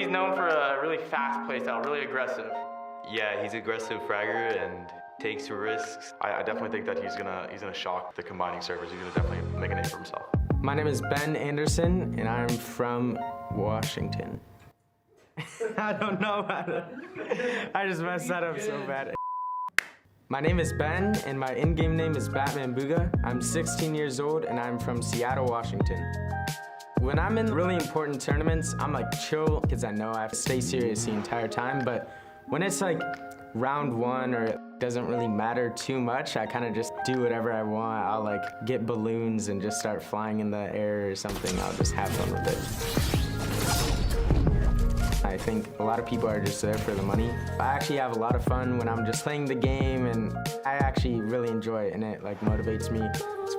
he's known for a really fast play style, really aggressive. Yeah, he's aggressive fragger and takes risks. I definitely think that he's gonna shock the combining servers. He's gonna definitely make a name for himself. My name is Ben Anderson, and I'm from Washington. I don't know how to. I just messed that up so bad. My name is Ben, and my in-game name is Batman Booga. I'm 16 years old, and I'm from Seattle, Washington. When I'm in really important tournaments, I'm like chill, because I know I have to stay serious the entire time, but when it's like round one or it doesn't really matter too much, I kind of just do whatever I want. I'll like get balloons and just start flying in the air or something. I'll just have fun with it. I think a lot of people are just there for the money. I actually have a lot of fun when I'm just playing the game, and I actually really enjoy it, and it like motivates me. It's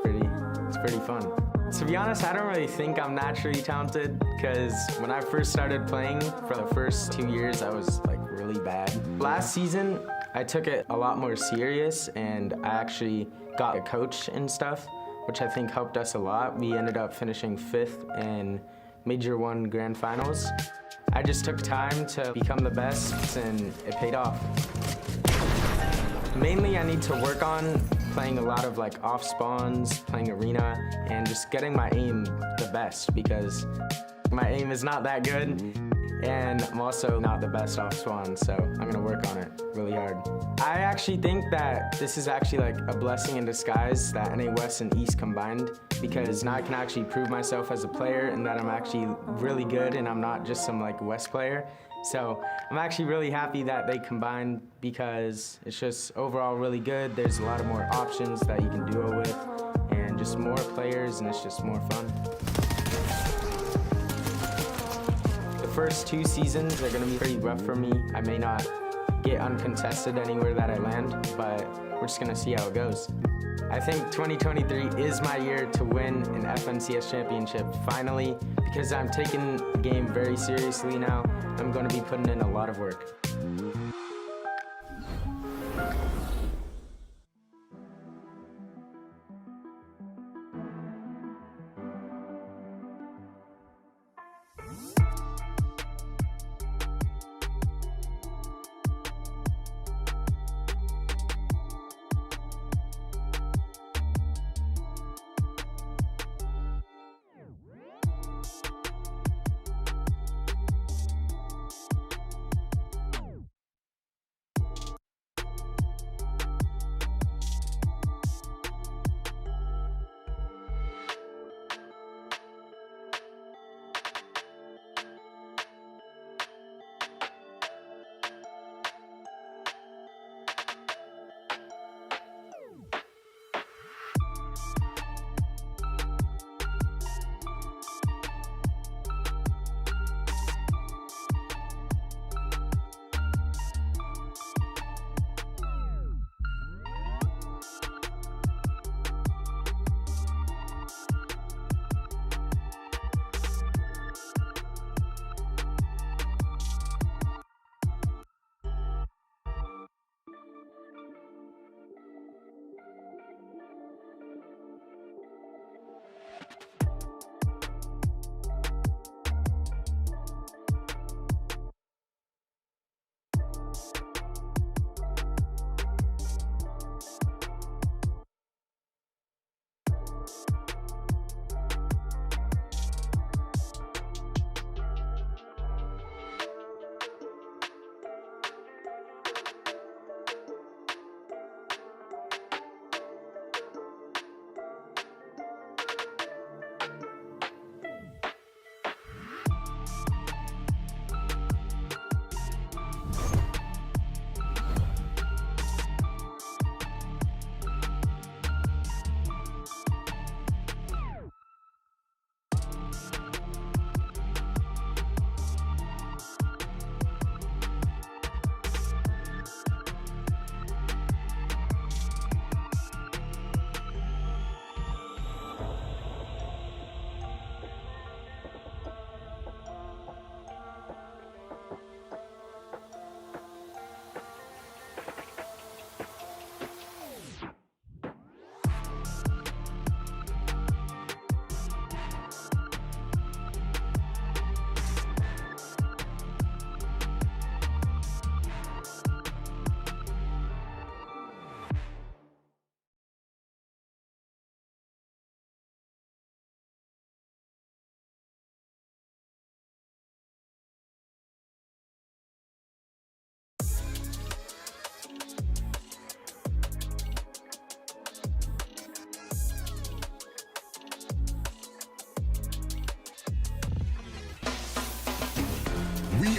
pretty fun. To be honest, I don't really think I'm naturally talented, because when I first started playing, for the first 2 years, I was like really bad. Last season, I took it a lot more serious, and I actually got a coach and stuff, which I think helped us a lot. We ended up finishing 5th in Major 1 Grand Finals. I just took time to become the best, and it paid off. Mainly, I need to work on playing a lot of like off spawns, playing arena, and just getting my aim the best, because my aim is not that good, and I'm also not the best off spawn, so I'm gonna work on it really hard. I actually think that this is actually like a blessing in disguise, that NA West and East combined, because now I can actually prove myself as a player, and that I'm actually really good, and I'm not just some like West player. So I'm actually really happy that they combined, because it's just overall really good. There's a lot of more options that you can duo with, and just more players, and it's just more fun. The first 2 seasons are gonna be pretty rough for me. I may not get uncontested anywhere that I land, but we're just gonna see how it goes. I think 2023 is my year to win an FNCS championship, finally, because I'm taking the game very seriously now. I'm going to be putting in a lot of work.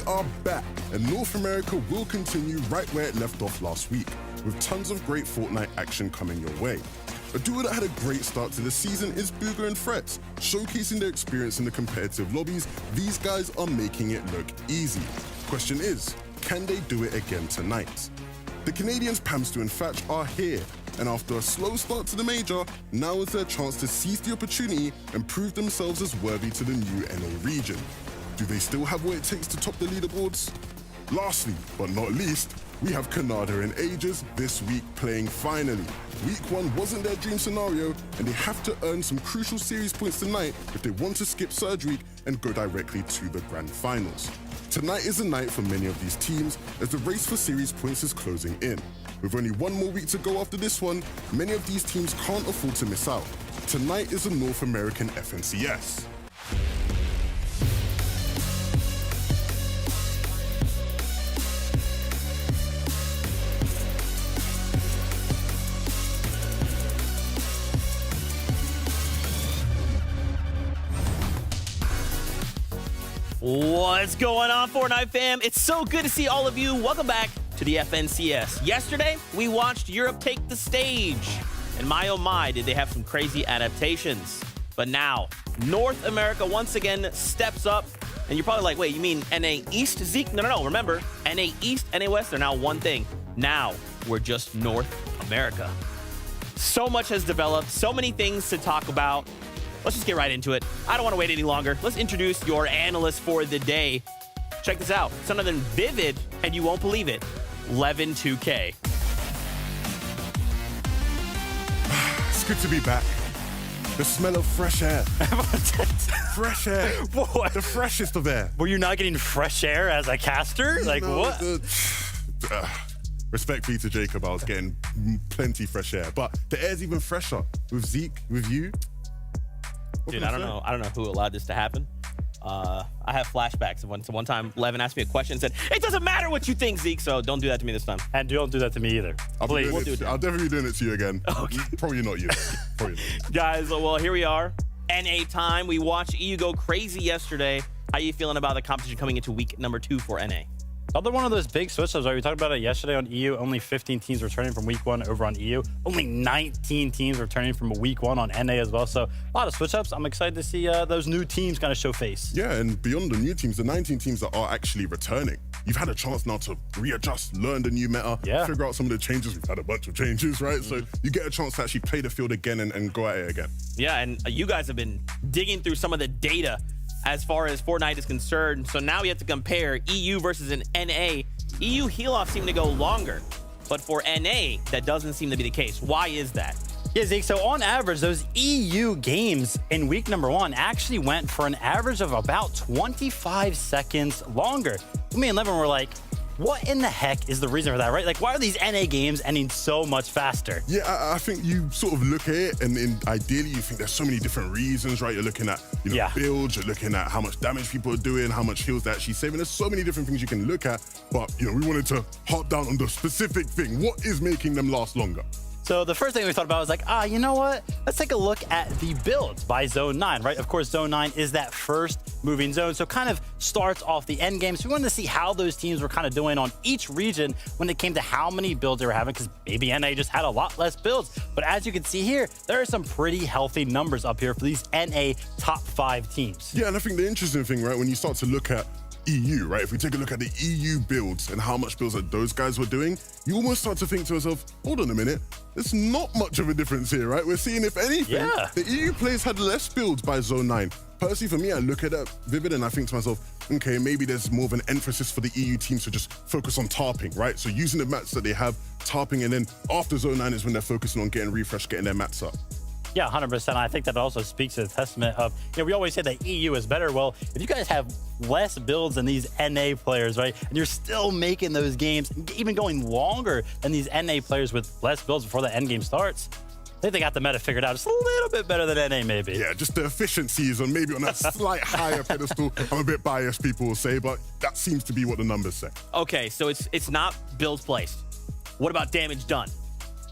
are back, and North America will continue right where it left off last week, with tons of great Fortnite action coming your way. A duo that had a great start to the season is Bugha and Threats. Showcasing their experience in the competitive lobbies, these guys are making it look easy. Question is, can they do it again tonight? The Canadians Pamstu and Thatch are here, and after a slow start to the major, now is their chance to seize the opportunity and prove themselves as worthy to the new NA region. Do they still have what it takes to top the leaderboards? Lastly, but not least, we have Canada and Aegis this week playing finally. Week 1 wasn't their dream scenario, and they have to earn some crucial series points tonight if they want to skip Surge Week and go directly to the Grand Finals. Tonight is the night for many of these teams as the race for series points is closing in. With only one more week to go after this one, many of these teams can't afford to miss out. Tonight is the North American FNCS. What's going on, Fortnite fam? It's so good to see all of you. Welcome back to the FNCS. Yesterday, we watched Europe take the stage. And my oh my, did they have some crazy adaptations. But now, North America once again steps up. And you're probably like, wait, you mean NA East, Zeke? No. Remember, NA East, NA West, they're now one thing. Now, we're just North America. So much has developed, so many things to talk about. Let's just get right into it. I don't want to wait any longer. Let's introduce your analyst for the day. Check this out. It's none other than Vivid, and you won't believe it, Levin2K. It's good to be back. The smell of fresh air. Fresh air. What? The freshest of air. Were you not getting fresh air as a caster? Like, No, what? Respectfully to Jacob, I was getting plenty fresh air. But the air's even fresher with Zeke, with you. What Dude, can I don't know. I don't know who allowed this to happen. I have flashbacks of one time Levin asked me a question and said, "It doesn't matter what you think, Zeke, so don't do that to me this time." And don't do that to me either. Please. I'll definitely be doing it to you again. Okay. Probably not you. Probably not. Guys, well, here we are. NA time. We watched EU go crazy yesterday. How are you feeling about the competition coming into week number 2 for NA? Another one of those big switch-ups, right? We talked about it yesterday on EU. Only 15 teams returning from week 1 over on EU. Only 19 teams returning from week 1 on NA as well. So a lot of switch-ups. I'm excited to see those new teams kind of show face. Yeah, and beyond the new teams, the 19 teams that are actually returning, you've had a chance now to readjust, learn the new meta, figure out some of the changes. We've had a bunch of changes, right? So you get a chance to actually play the field again and go at it again. Yeah, and you guys have been digging through some of the data as far as Fortnite is concerned. So now we have to compare EU versus an NA. EU heal-offs seem to go longer, but for NA, that doesn't seem to be the case. Why is that? Yeah, Zeke, so on average, those EU games in week number 1 actually went for an average of about 25 seconds longer. Me and Levin were like, what in the heck is the reason for that, right? Like, why are these NA games ending so much faster? Yeah, I think you sort of look at it, and ideally you think there's so many different reasons, right? You're looking at builds, you're looking at how much damage people are doing, how much heals they're actually saving. There's so many different things you can look at, but we wanted to harp down on the specific thing. What is making them last longer? So the first thing we thought about was like, you know what? Let's take a look at the builds by Zone 9, right? Of course, Zone 9 is that first moving zone, so kind of starts off the end game. So we wanted to see how those teams were kind of doing on each region when it came to how many builds they were having, because maybe NA just had a lot less builds. But as you can see here, there are some pretty healthy numbers up here for these NA top 5 teams. Yeah, and I think the interesting thing, right, when you start to look at EU, right? If we take a look at the EU builds and how much builds that those guys were doing, you almost start to think to yourself, hold on a minute, there's not much of a difference here, right? We're seeing, if anything, the EU players had less builds by Zone 9. Personally, for me, I look at that Vivid and I think to myself, okay, maybe there's more of an emphasis for the EU teams to just focus on tarping, right? So using the mats that they have, tarping, and then after Zone 9 is when they're focusing on getting refresh, getting their mats up. Yeah, 100%. I think that also speaks to the testament of, we always say that EU is better. Well, if you guys have less builds than these NA players, right, and you're still making those games, even going longer than these NA players with less builds before the end game starts, I think they got the meta figured out just a little bit better than NA, maybe. Yeah, just the efficiency is maybe on a slight higher pedestal. I'm a bit biased, people will say, but that seems to be what the numbers say. Okay, so it's not builds placed. What about damage done?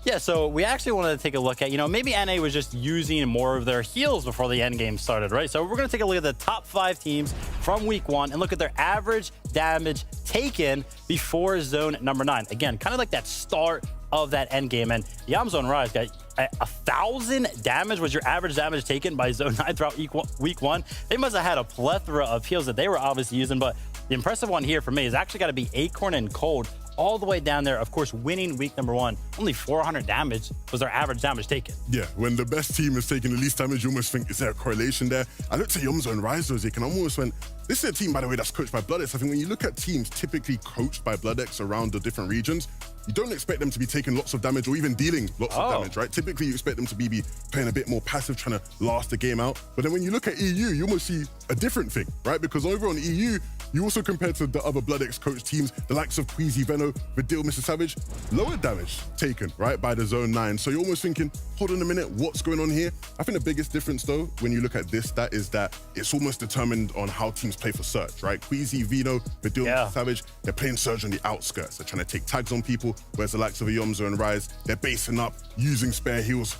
Yeah, so we actually wanted to take a look at, maybe NA was just using more of their heals before the end game started, right? So we're going to take a look at the top 5 teams from week 1 and look at their average damage taken before zone number 9. Again, kind of like that start of that end game. And Yamzone Rise got 1,000 damage was your average damage taken by zone 9 throughout week 1. They must have had a plethora of heals that they were obviously using, but the impressive one here for me is actually got to be Acorn and Cold all the way down there, of course, winning week number 1. Only 400 damage was their average damage taken. Yeah, when the best team is taking the least damage, you almost think, is there a correlation there? I looked at Yomzo and Rise, Zeke, and I almost went, this is a team, by the way, that's coached by Bloodex. I think when you look at teams typically coached by Bloodex around the different regions, you don't expect them to be taking lots of damage or even dealing lots of damage, right? Typically, you expect them to be playing a bit more passive, trying to last the game out. But then when you look at EU, you almost see a different thing, right? Because over on EU, you also compare to the other Bloodex coach teams, the likes of Queasy, Veno, Vidil, Mr. Savage, lower damage taken, right, by the Zone 9. So you're almost thinking, hold on a minute, what's going on here? I think the biggest difference, though, when you look at this stat is that it's almost determined on how teams play for Surge, right? Queasy, Veno, Vidil, Mr. Savage, they're playing Surge on the outskirts. They're trying to take tags on people, whereas the likes of Yomzo and Rise, they're basing up, using spare heals,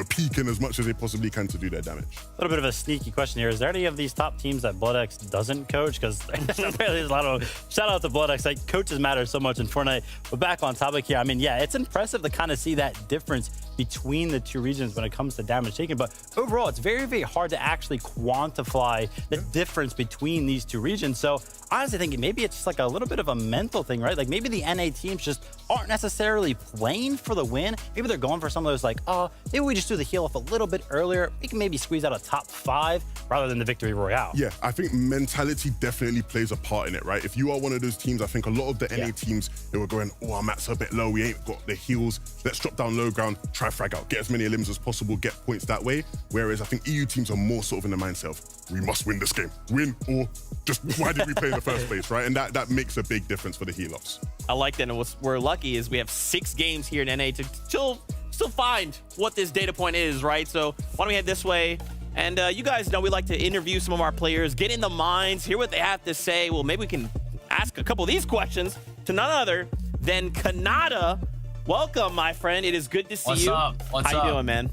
peeking as much as they possibly can to do their damage. A little bit of a sneaky question here. Is there any of these top teams that Bloodex doesn't coach? Because apparently there's a lot of shout out to Bloodex. Like, coaches matter so much in Fortnite. But back on topic here, I mean, yeah, it's impressive to kind of see that difference between the two regions when it comes to damage taken. But overall, it's very, very hard to actually quantify the difference between these two regions. So honestly thinking maybe it's just like a little bit of a mental thing, right? Like maybe the NA teams just aren't necessarily playing for the win. Maybe they're going for some of those like, oh, maybe we just do the heal off a little bit earlier. We can maybe squeeze out a top 5 rather than the victory royale. Yeah, I think mentality definitely plays a part in it, right? If you are one of those teams, I think a lot of the NA teams, they were going, oh, our mats are a bit low. We ain't got the heals. Let's drop down low ground, try frag out, get as many limbs as possible, get points that way. Whereas I think EU teams are more sort of in the mindset of, we must win this game. Win or just why did we play in the first place, right? And that makes a big difference for the heal-offs. I like that. And what we're lucky is we have 6 games here in NA to still find what this data point is, right? So why don't we head this way? And you guys know we like to interview some of our players, get in the minds, hear what they have to say. Well, maybe we can ask a couple of these questions to none other than Kanata. Welcome, my friend. It is good to see you. What's up? How you doing, man?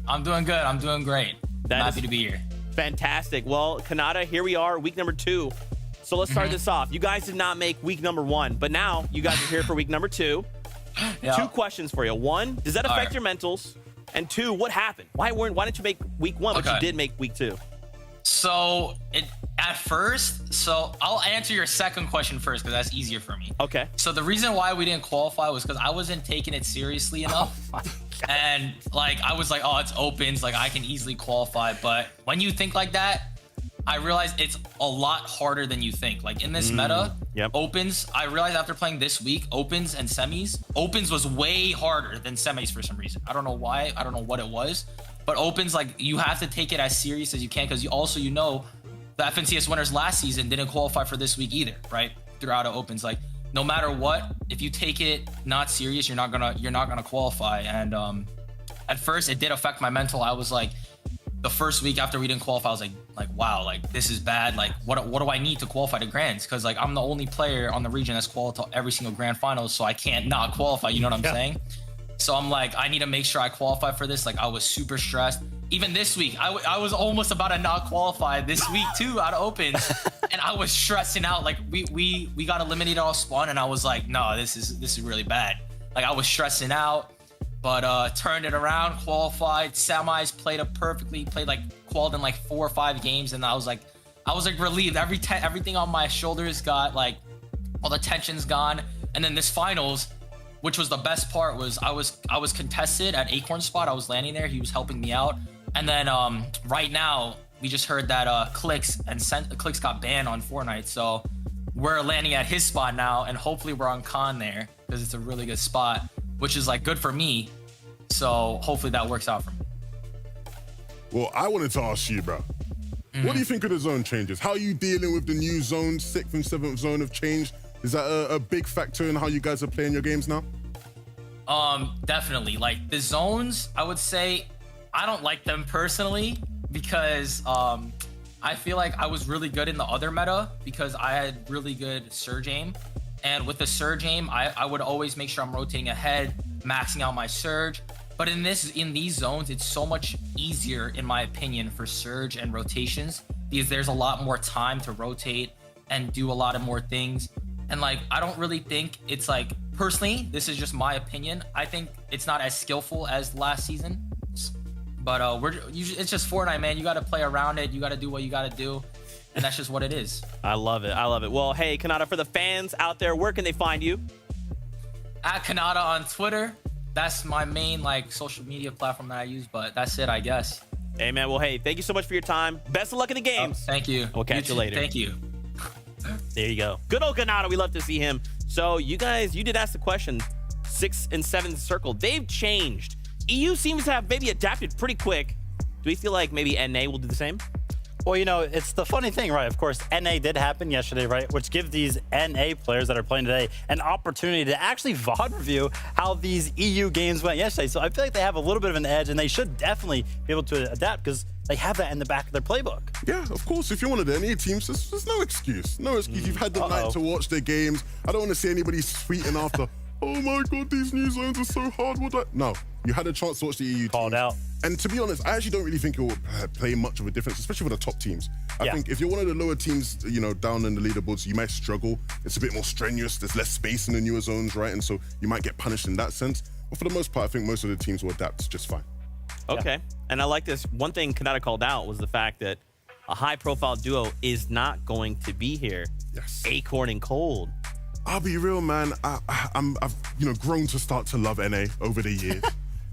I'm doing good. I'm doing great. I'm happy to be here. Fantastic. Well, Kanata, here we are, week number 2. So let's start this off. You guys did not make week number 1, but now you guys are here for week number 2. Yeah. 2 questions for you. 1, does that affect your mentals? And 2, what happened? Why didn't you make week 1, but you did make week 2? So at first, I'll answer your second question first because that's easier for me. Okay. So the reason why we didn't qualify was because I wasn't taking it seriously enough. And like I was like, oh, it's opens, like I can easily qualify. But when you think like that, I realized it's a lot harder than you think. Like in this meta, opens, I realized after playing this week, opens and semis, opens was way harder than semis for some reason. I don't know why. I don't know what it was. But opens, like you have to take it as serious as you can because you know the FNCS winners last season didn't qualify for this week either, right? Throughout it opens, like no matter what, if you take it not serious, you're not gonna qualify. And at first it did affect my mental. I was like, the first week after we didn't qualify, I was like, wow, like this is bad. Like, what do I need to qualify to grands? Because like I'm the only player on the region that's qualified to every single grand finals, so I can't not qualify. You know what I'm saying? So I'm like, I need to make sure I qualify for this. Like I was super stressed. Even this week, I was almost about to not qualify this week too out of opens, and I was stressing out. Like we got eliminated off spawn, and I was like, no, this is really bad. Like I was stressing out. But turned it around, qualified, semis, played up perfectly, qualified in like 4 or 5 games, and I was like relieved. Everything on my shoulders got like all the tension's gone. And then this finals, which was the best part, was I was contested at Acorn spot. I was landing there. He was helping me out. And then right now we just heard that Clix got banned on Fortnite, so we're landing at his spot now, and hopefully we're on Con there because it's a really good spot, which is like good for me. So hopefully that works out for me. Well, I wanted to ask you, bro. What do you think of the zone changes? How are you dealing with the new zones? 6th and 7th zone have changed. Is that a big factor in how you guys are playing your games now? Definitely. Like the zones, I would say I don't like them personally because I feel like I was really good in the other meta because I had really good surge aim. And with the surge aim, I would always make sure I'm rotating ahead maxing out my Surge. But in these zones, it's so much easier, in my opinion, for Surge and rotations because there's a lot more time to rotate and do a lot of more things. And like, I don't really think it's like, personally, this is just my opinion. I think it's not as skillful as last season. But it's just Fortnite, man. You got to play around it. You got to do what you got to do. And that's just what it is. I love it. I love it. Well, hey, Kanata, for the fans out there, where can they find you? At Kanata on Twitter. That's my main like social media platform that I use, but that's it, I guess. Hey, man. Well, hey, thank you so much for your time. Best of luck in the games. Thank you. We'll catch you later. Thank you. There you go. Good old Kanata. We love to see him. So you guys, you did ask the question. 6 and 7 circle. They've changed. EU seems to have maybe adapted pretty quick. Do we feel like maybe NA will do the same? Well, you know, it's the funny thing, right? Of course, NA did happen yesterday, right? Which gives these NA players that are playing today an opportunity to actually VOD review how these EU games went yesterday. So I feel like they have a little bit of an edge, and they should definitely be able to adapt because they have that in the back of their playbook. Yeah, of course. If you're one of the NA teams, there's no excuse. No excuse. You've had the night to watch their games. I don't want to see anybody tweeting after, oh my God, these new zones are so hard. No, you had a chance to watch the EU Called teams. out. And to be honest, I actually don't really think it will play much of a difference, especially for the top teams. I think if you're one of the lower teams, you know, down in the leaderboards, you might struggle. It's a bit more strenuous. There's less space in the newer zones, right? And so you might get punished in that sense. But for the most part, I think most of the teams will adapt just fine. Okay. And I like this. One thing Kanata called out was the fact that a high-profile duo is not going to be here. Yes. Acorn and Cold. I'll be real, man. I've grown to start to love NA over the years.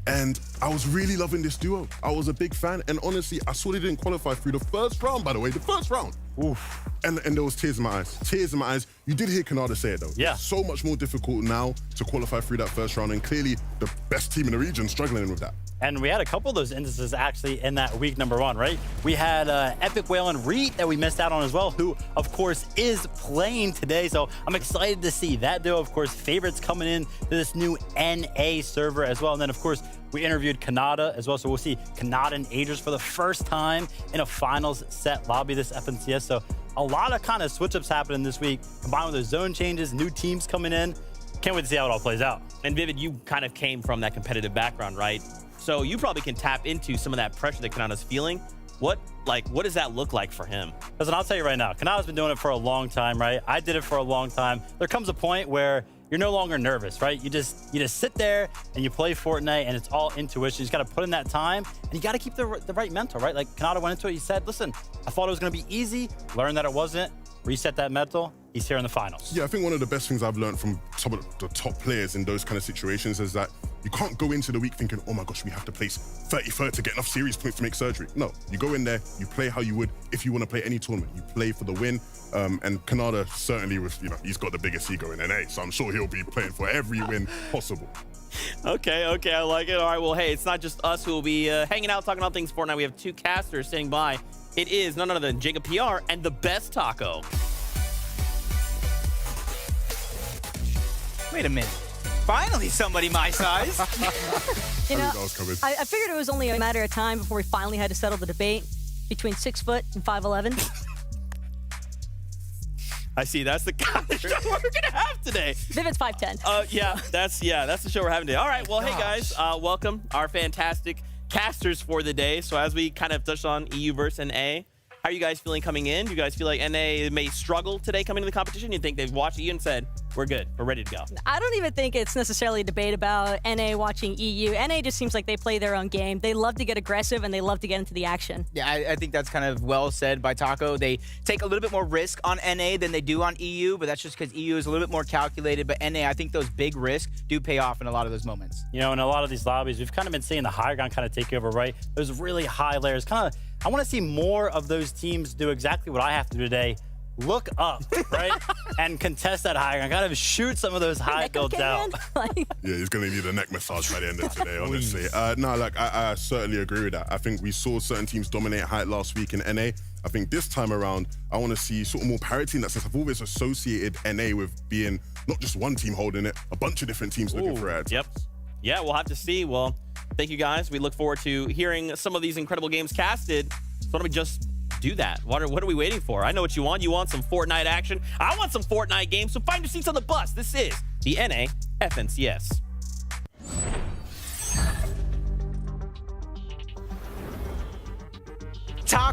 And I was really loving this duo. I was a big fan. And honestly, I saw they didn't qualify through the first round, by the way, the first round. Oof. And there was tears in my eyes. Tears in my eyes. You did hear Kanata say it, though. Yeah. It's so much more difficult now to qualify through that first round. And clearly, the best team in the region struggling with that. And we had a couple of those instances actually in that week number 1, right? We had Epic Whale and Reed that we missed out on as well, who, of course, is playing today. So I'm excited to see that duo. Of course, favorites coming in to this new NA server as well. And then, of course, we interviewed Kanata as well. So we'll see Kanata and Aegis for the first time in a finals set lobby this FNCS. So a lot of kind of switch-ups happening this week, combined with those zone changes, new teams coming in. Can't wait to see how it all plays out. And Vivid, you kind of came from that competitive background, right? So you probably can tap into some of that pressure that Kanata's feeling. What does that look like for him? Listen, I'll tell you right now, Kanata's been doing it for a long time, right? I did it for a long time. There comes a point where you're no longer nervous, right? You just sit there and you play Fortnite and it's all intuition. You just got to put in that time and you got to keep the right mental, right? Like Kanata went into it, he said, listen, I thought it was going to be easy, learned that it wasn't, reset that mental. He's here in the finals. Yeah, I think one of the best things I've learned from some of the top players in those kind of situations is that you can't go into the week thinking, oh my gosh, we have to place 30-30 to get enough series points to make surgery. No, you go in there, you play how you would if you want to play any tournament. You play for the win. And Kanata certainly was, he's got the biggest ego in NA, so I'm sure he'll be playing for every win possible. Okay, I like it. All right, well, hey, it's not just us who will be hanging out, talking about things Fortnite. We have 2 casters staying by. It is none other than Jacob PR and the best Taco. Wait a minute. Finally, somebody my size. You know, I figured it was only a matter of time before we finally had to settle the debate between 6 foot and 5'11". I see. That's the kind of show we're gonna have today. Vivid's 5'10". Yeah, that's the show we're having today. All right. Well, hey guys, welcome our fantastic casters for the day. So as we kind of touched on EU versus NA, how are you guys feeling coming in? Do you guys feel like NA may struggle today coming to the competition? You think they've watched EU and said, we're good, we're ready to go? I don't even think it's necessarily a debate about NA watching EU. NA just seems like they play their own game. They love to get aggressive and they love to get into the action. Yeah, I think that's kind of well said by Taco. They take a little bit more risk on NA than they do on EU, but that's just because EU is a little bit more calculated. But NA, I think those big risks do pay off in a lot of those moments. You know, in a lot of these lobbies, we've kind of been seeing the high ground kind of take over, right? Those really high layers. I want to see more of those teams do exactly what I have to do today. Look up, right? And contest that high ground. Kind of shoot some of those high builds out. Yeah, he's going to need a neck massage by the end of today, honestly. I certainly agree with that. I think we saw certain teams dominate height last week in NA. I think this time around, I want to see sort of more parity in that sense. I've always associated NA with being not just one team holding it, a bunch of different teams looking for it. Yep. Yeah, we'll have to see. Well, thank you guys. We look forward to hearing some of these incredible games casted. So why don't we just do that? What are we waiting for? I know what you want. You want some Fortnite action. I want some Fortnite games. So find your seats on the bus. This is the NA FNCS.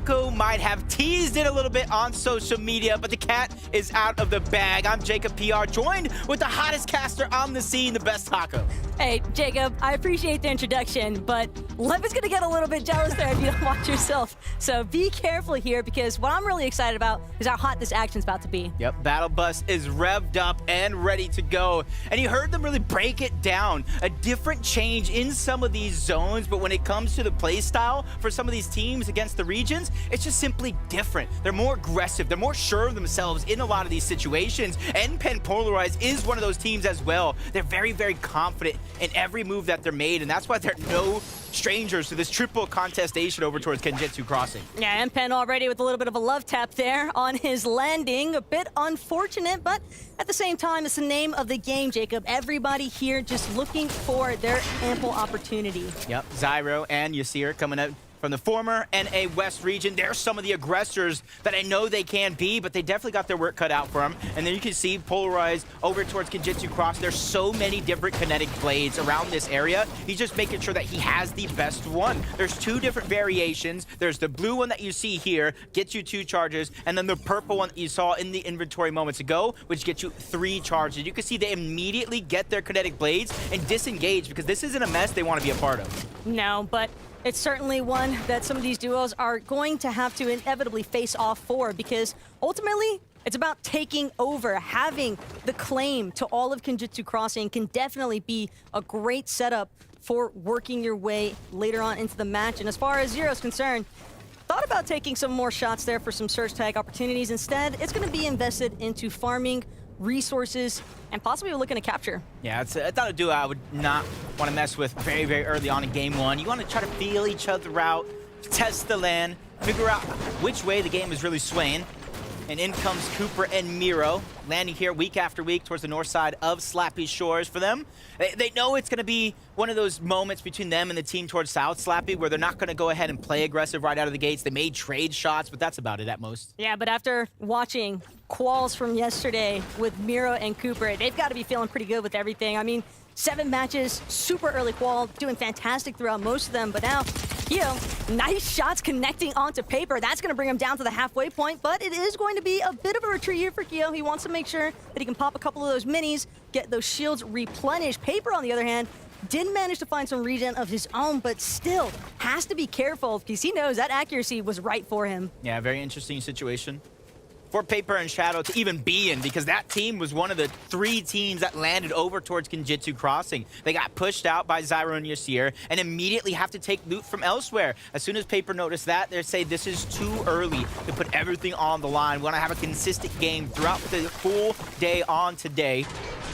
Taco might have teased it a little bit on social media, but the cat is out of the bag. I'm Jacob PR, joined with the hottest caster on the scene, the best Taco. Hey, Jacob, I appreciate the introduction, but Levin's going to get a little bit jealous there if you don't watch yourself. So be careful here, because what I'm really excited about is how hot this action's about to be. Yep, Battle Bus is revved up and ready to go. And you heard them really break it down. A different change in some of these zones, but when it comes to the play style for some of these teams against the regions, it's just simply different. They're more aggressive. They're more sure of themselves in a lot of these situations. NPen Polarize is one of those teams as well. They're very, very confident in every move that they're made, and that's why they're no strangers to this triple contestation over towards Kenjutsu Crossing. Yeah, NPen already with a little bit of a love tap there on his landing. A bit unfortunate, but at the same time, it's the name of the game, Jacob. Everybody here just looking for their ample opportunity. Yep, Zyro and Yasir coming up from the former NA West region. They're some of the aggressors that I know they can be, but they definitely got their work cut out for them. And then you can see Polarize over towards Kenjutsu Cross. There's so many different kinetic blades around this area. He's just making sure that he has the best one. There's two different variations. There's the blue one that you see here, gets you 2 charges, and then the purple one that you saw in the inventory moments ago, which gets you 3 charges. You can see they immediately get their kinetic blades and disengage, because this isn't a mess they want to be a part of. No, but it's certainly one that some of these duos are going to have to inevitably face off for, because ultimately, it's about taking over. Having the claim to all of Kenjutsu Crossing can definitely be a great setup for working your way later on into the match. And as far as Zero's concerned, thought about taking some more shots there for some surge tag opportunities. Instead, it's going to be invested into farming resources and possibly looking to capture. Yeah, it's a duo I would not want to mess with very, very early on in game 1. You want to try to feel each other out, test the land, figure out which way the game is really swaying. And in comes Cooper and Miro, landing here week after week towards the north side of Slappy Shores. For them, they know it's going to be one of those moments between them and the team towards South Slappy where they're not going to go ahead and play aggressive right out of the gates. They may trade shots, but that's about it at most. Yeah, but after watching quals from yesterday with Miro and Cooper, they've got to be feeling pretty good with everything. I mean, 7 matches, super early qual, doing fantastic throughout most of them, but now, you know, nice shots connecting onto Paper. That's going to bring him down to the halfway point, but it is going to be a bit of a retreat here for Kyo. He wants to make sure that he can pop a couple of those minis, get those shields replenished. Paper, on the other hand, did manage to find some regen of his own, but still has to be careful because he knows that accuracy was right for him. Yeah, very interesting situation for Paper and Shadow to even be in, because that team was one of the 3 teams that landed over towards Kenjutsu Crossing. They got pushed out by Zyro and Yasir and immediately have to take loot from elsewhere. As soon as Paper noticed that, they say this is too early to put everything on the line. We want to have a consistent game throughout the full day on today.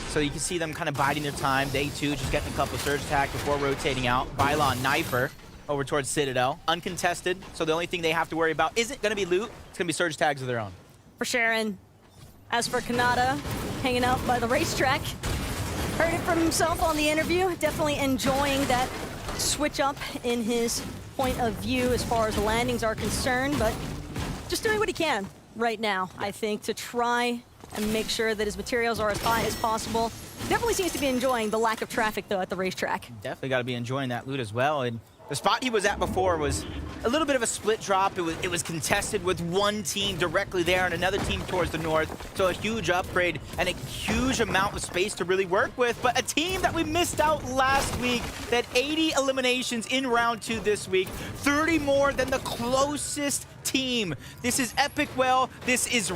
So you can see them kind of biding their time. Day 2, just getting a couple of surge attacks before rotating out. Bylon Knifer over towards Citadel. Uncontested, so the only thing they have to worry about isn't going to be loot. It's going to be surge tags of their own. For sure, and as for Kanata, hanging out by the racetrack, heard it from himself on the interview, definitely enjoying that switch up in his point of view as far as the landings are concerned, but just doing what he can right now, I think, to try and make sure that his materials are as high as possible. Definitely seems to be enjoying the lack of traffic, though, at the racetrack. Definitely got to be enjoying that loot as well. And the spot he was at before was a little bit of a split drop. It was contested with one team directly there and another team towards the north. So a huge upgrade and a huge amount of space to really work with. But a team that we missed out last week, that 80 eliminations in round 2 this week, 30 more than the closest team. This is Epicwell. This is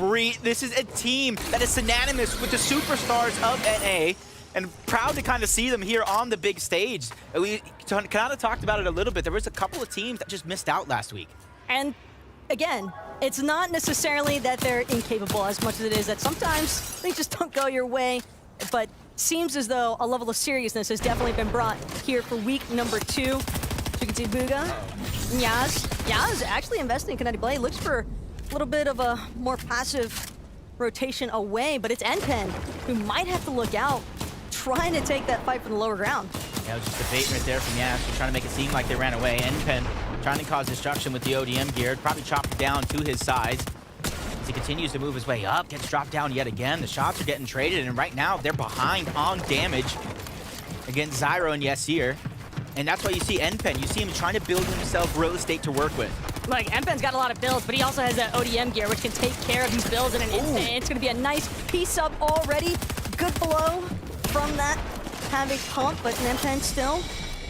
a team that is synonymous with the superstars of NA. And proud to kind of see them here on the big stage. We kind of talked about it a little bit. There was a couple of teams that just missed out last week. And again, it's not necessarily that they're incapable as much as it is that sometimes things just don't go your way. But seems as though a level of seriousness has definitely been brought here for week number 2. So you can see Bugha, Yaz actually investing in Kinetic Blade. Looks for a little bit of a more passive rotation away, but it's NPen who might have to look out, trying to take that fight from the lower ground. Yeah, it was just a bait right there from Yas, trying to make it seem like they ran away. NPen trying to cause destruction with the ODM gear, probably chopped down to his size. As he continues to move his way up, gets dropped down yet again. The shots are getting traded, and right now they're behind on damage against Zyro and Yasir. And that's why you see NPen. You see him trying to build himself real estate to work with. Like, MPen's got a lot of builds, but he also has that ODM gear, which can take care of these builds in an instant. It's going to be a nice piece up already. Good blow from that Havoc pump, but MPen still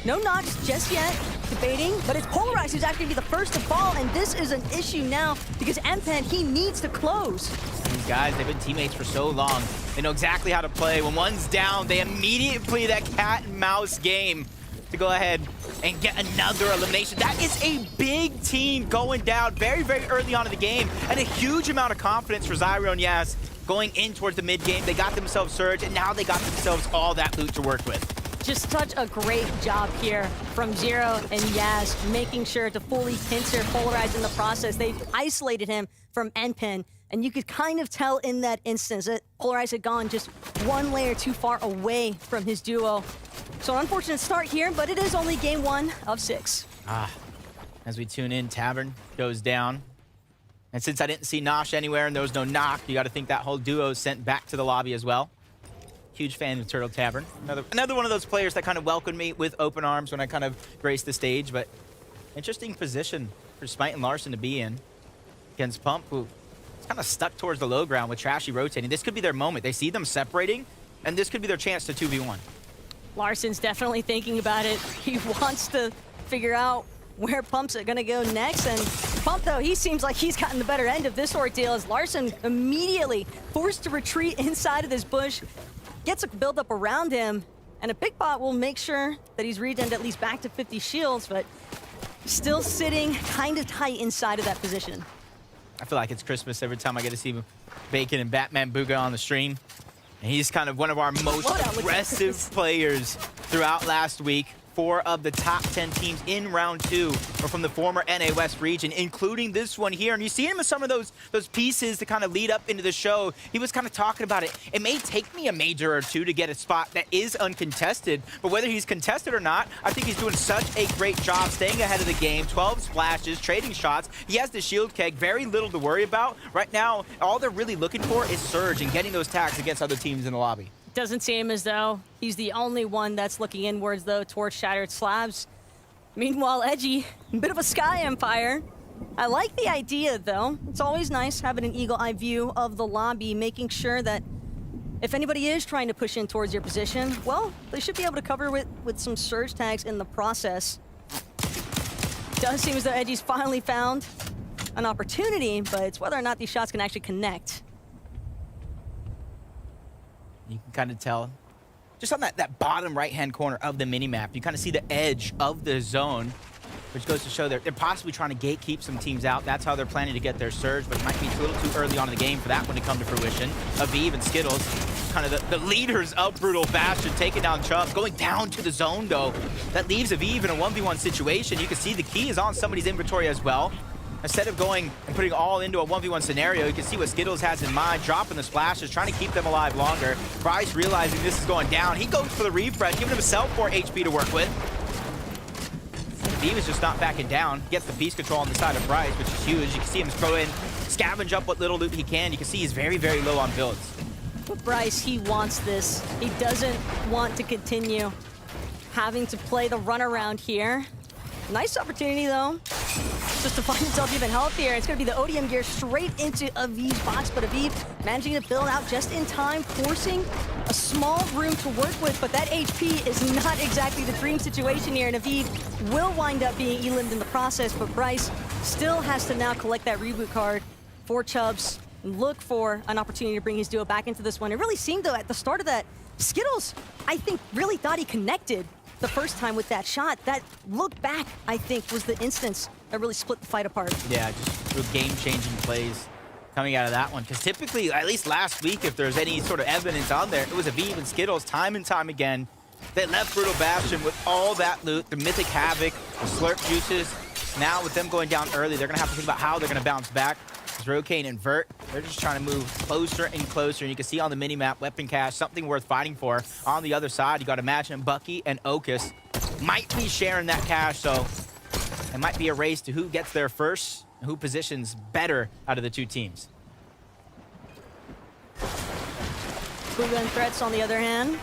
no knocks just yet. Debating, but it's Polarized who's actually going to be the first to fall, and this is an issue now because MPen, he needs to close. These guys, they've been teammates for so long. They know exactly how to play. When one's down, they immediately play that cat and mouse game to go ahead and get another elimination. That is a big team going down very, very early on in the game, and a huge amount of confidence for Zyro and Yaz going in towards the mid game. They got themselves Surge, and now they got themselves all that loot to work with. Just such a great job here from Zero and Yaz, making sure to fully pincer Polarized in the process. They've isolated him from MPen, and you could kind of tell in that instance that Polarized had gone just one layer too far away from his duo. So an unfortunate start here, but it is only game 1 of 6. As we tune in, Tavern goes down. And since I didn't see Nosh anywhere and there was no knock, you got to think that whole duo is sent back to the lobby as well. Huge fan of Turtle Tavern. Another one of those players that kind of welcomed me with open arms when I kind of graced the stage, but interesting position for Smite and Larssen to be in against Pump, who is kind of stuck towards the low ground with Trashy rotating. This could be their moment. They see them separating, and this could be their chance to 2v1. Larssen's definitely thinking about it. He wants to figure out where Pump's going to go next, and Pump, though, he seems like he's gotten the better end of this ordeal as Larssen immediately forced to retreat inside of this bush, gets a build-up around him, and a big bot will make sure that he's regened at least back to 50 shields, but still sitting kind of tight inside of that position. I feel like it's Christmas every time I get to see Bacon and Batman Booga on the stream. And he's kind of one of our most aggressive players throughout last week. 4 of the top 10 teams in round 2 are from the former NA West region, including this one here. And you see him in some of those pieces to kind of lead up into the show. He was kind of talking about it. It may take me a major or two to get a spot that is uncontested, but whether he's contested or not, I think he's doing such a great job staying ahead of the game. 12 splashes, trading shots. He has the shield keg, very little to worry about. Right now, all they're really looking for is Surge and getting those tags against other teams in the lobby. Doesn't seem as though he's the only one that's looking inwards, though, towards Shattered Slabs. Meanwhile, Edgy, a bit of a Sky Empire. I like the idea, though. It's always nice having an eagle-eye view of the lobby, making sure that if anybody is trying to push in towards your position, well, they should be able to cover with some Surge tags in the process. Does seem as though Edgy's finally found an opportunity, but it's whether or not these shots can actually connect. You can kind of tell, just on that bottom right-hand corner of the minimap, you kind of see the edge of the zone, which goes to show they're possibly trying to gatekeep some teams out. That's how they're planning to get their Surge, but it might be a little too early on in the game for that one to come to fruition. Aviv and Skittles, kind of the leaders of Brutal Bastion, taking down Chubbs, going down to the zone, though. That leaves Aviv in a 1v1 situation. You can see the key is on somebody's inventory as well. Instead of going and putting all into a 1v1 scenario, you can see what Skittles has in mind, dropping the splashes, trying to keep them alive longer. Bryce realizing this is going down. He goes for the refresh, giving himself 4 HP to work with. Steve is just not backing down. Gets the piece control on the side of Bryce, which is huge. You can see him throw in, scavenge up what little loot he can. You can see he's very, very low on builds. But Bryce, he wants this. He doesn't want to continue having to play the runaround here. Nice opportunity, though, just to find himself even healthier. It's going to be the ODM gear straight into Aviv's box, but Aviv managing to build out just in time, forcing a small room to work with, but that HP is not exactly the dream situation here, and Aviv will wind up being eliminated in the process, but Bryce still has to now collect that reboot card for Chubbs and look for an opportunity to bring his duo back into this one. It really seemed, though, at the start of that, Skittles, I think, really thought he connected the first time with that shot. That look back, I think, was the instance that really split the fight apart. Yeah, just real game-changing plays coming out of that one. Because typically, at least last week, if there's any sort of evidence on there, it was Aviv and Skittles time and time again. They left Brutal Bastion with all that loot, the Mythic Havoc, the Slurp Juices. Now with them going down early, they're going to have to think about how they're going to bounce back. Rokane and Vert, they're just trying to move closer and closer. And you can see on the minimap, Weapon Cache, something worth fighting for. On the other side, you got to imagine Bucky and Okus might be sharing that cache, so it might be a race to who gets there first and who positions better out of the two teams. Booga and Threats, on the other hand,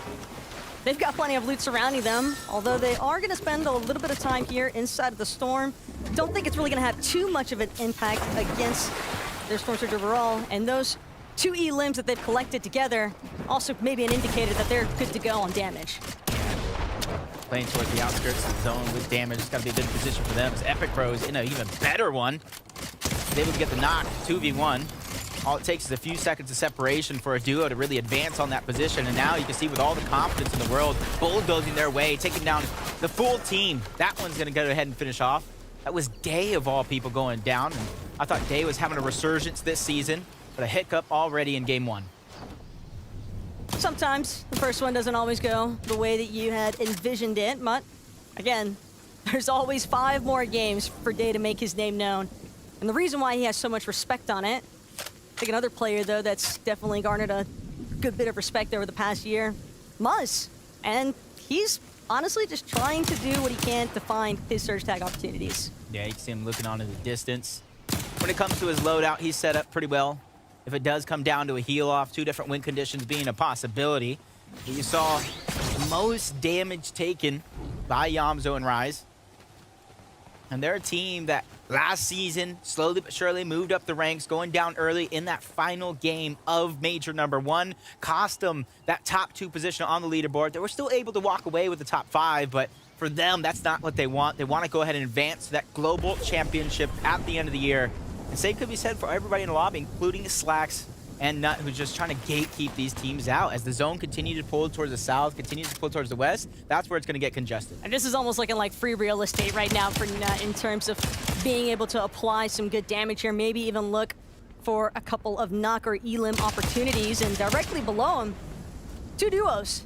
They've got plenty of loot surrounding them, although they are going to spend a little bit of time here inside of the Storm. Don't think it's really going to have too much of an impact against their Storm Surge overall. And those 2 E limbs that they've collected together also maybe an indicator that they're good to go on damage. Playing towards the outskirts of the zone with damage. It's got to be a good position for them. As Epic Pros in an even better one. They're able to get the knock, 2v1. All it takes is a few seconds of separation for a duo to really advance on that position. And now you can see with all the confidence in the world, bulldozing their way, taking down the full team. That one's going to go ahead and finish off. That was Day of all people going down. And I thought Day was having a resurgence this season, but a hiccup already in game 1. Sometimes the first one doesn't always go the way that you had envisioned it, but again, there's always 5 more games for Day to make his name known. And the reason why he has so much respect on it, I think another player, though, that's definitely garnered a good bit of respect over the past year, Muzz. And he's honestly just trying to do what he can to find his Surge Tag opportunities. Yeah, you can see him looking on in the distance. When it comes to his loadout, he's set up pretty well. If it does come down to a heal-off, 2 different win conditions being a possibility. You saw most damage taken by Yamzo and Rise. And they're a team that last season, slowly but surely, moved up the ranks, going down early in that final game of Major number 1. Cost them that top 2 position on the leaderboard. They were still able to walk away with the top 5, but for them, that's not what they want. They want to go ahead and advance to that global championship at the end of the year. And same could be said for everybody in the lobby, including Slacks and Nut, who's just trying to gatekeep these teams out. As the zone continues to pull towards the south, continues to pull towards the west, that's where it's going to get congested. And this is almost looking like free real estate right now for Nut in terms of being able to apply some good damage here, maybe even look for a couple of knock or elim opportunities. And directly below him, 2 duos.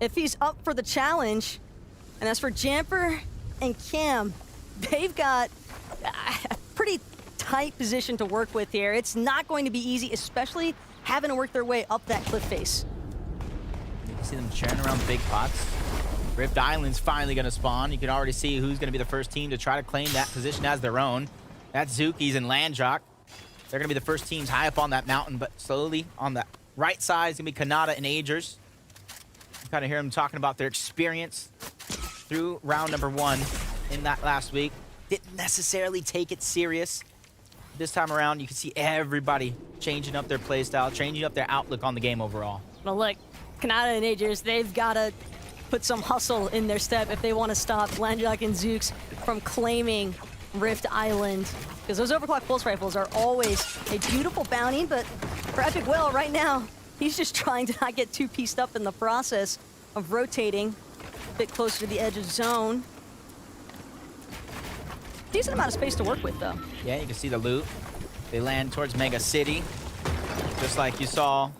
If he's up for the challenge, and as for Jamper and Cam, they've got a pretty tight position to work with here. It's not going to be easy, especially having to work their way up that cliff face. You can see them churning around big pots. Rift Island's finally going to spawn. You can already see who's going to be the first team to try to claim that position as their own. That's Zuki's and Landjock. They're going to be the first teams high up on that mountain, but slowly on the right side is going to be Kanata and Agers. You kind of hear them talking about their experience through round number 1 in that last week. Didn't necessarily take it serious. This time around, you can see everybody changing up their playstyle, changing up their outlook on the game overall. Well, look, Kanata and Agers, they've got to put some hustle in their step if they want to stop Landjock and Zooks from claiming Rift Island. Because those overclock pulse rifles are always a beautiful bounty, but for Epic Will right now, he's just trying to not get too pieced up in the process of rotating a bit closer to the edge of zone. Decent amount of space to work with, though. Yeah, you can see the loot. They land towards Mega City. Just like you saw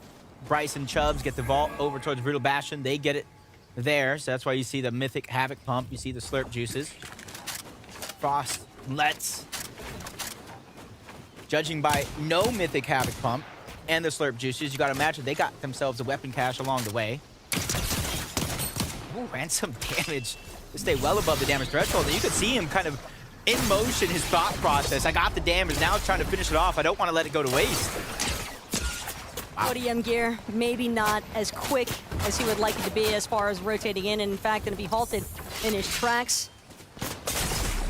Bryce and Chubbs get the vault over towards Brutal Bastion. They get it there, so that's why you see the Mythic Havoc pump. You see the Slurp Juices. Frost, Let's. Judging by no Mythic Havoc pump and the Slurp Juices, you gotta imagine they got themselves a weapon cache along the way. Ooh, and some damage to stay well above the damage threshold. And you could see him kind of in motion, his thought process. I got the damage, now it's trying to finish it off. I don't want to let it go to waste. Wow. ODM gear, maybe not as quick as he would like it to be as far as rotating in, and in fact, going to be halted in his tracks.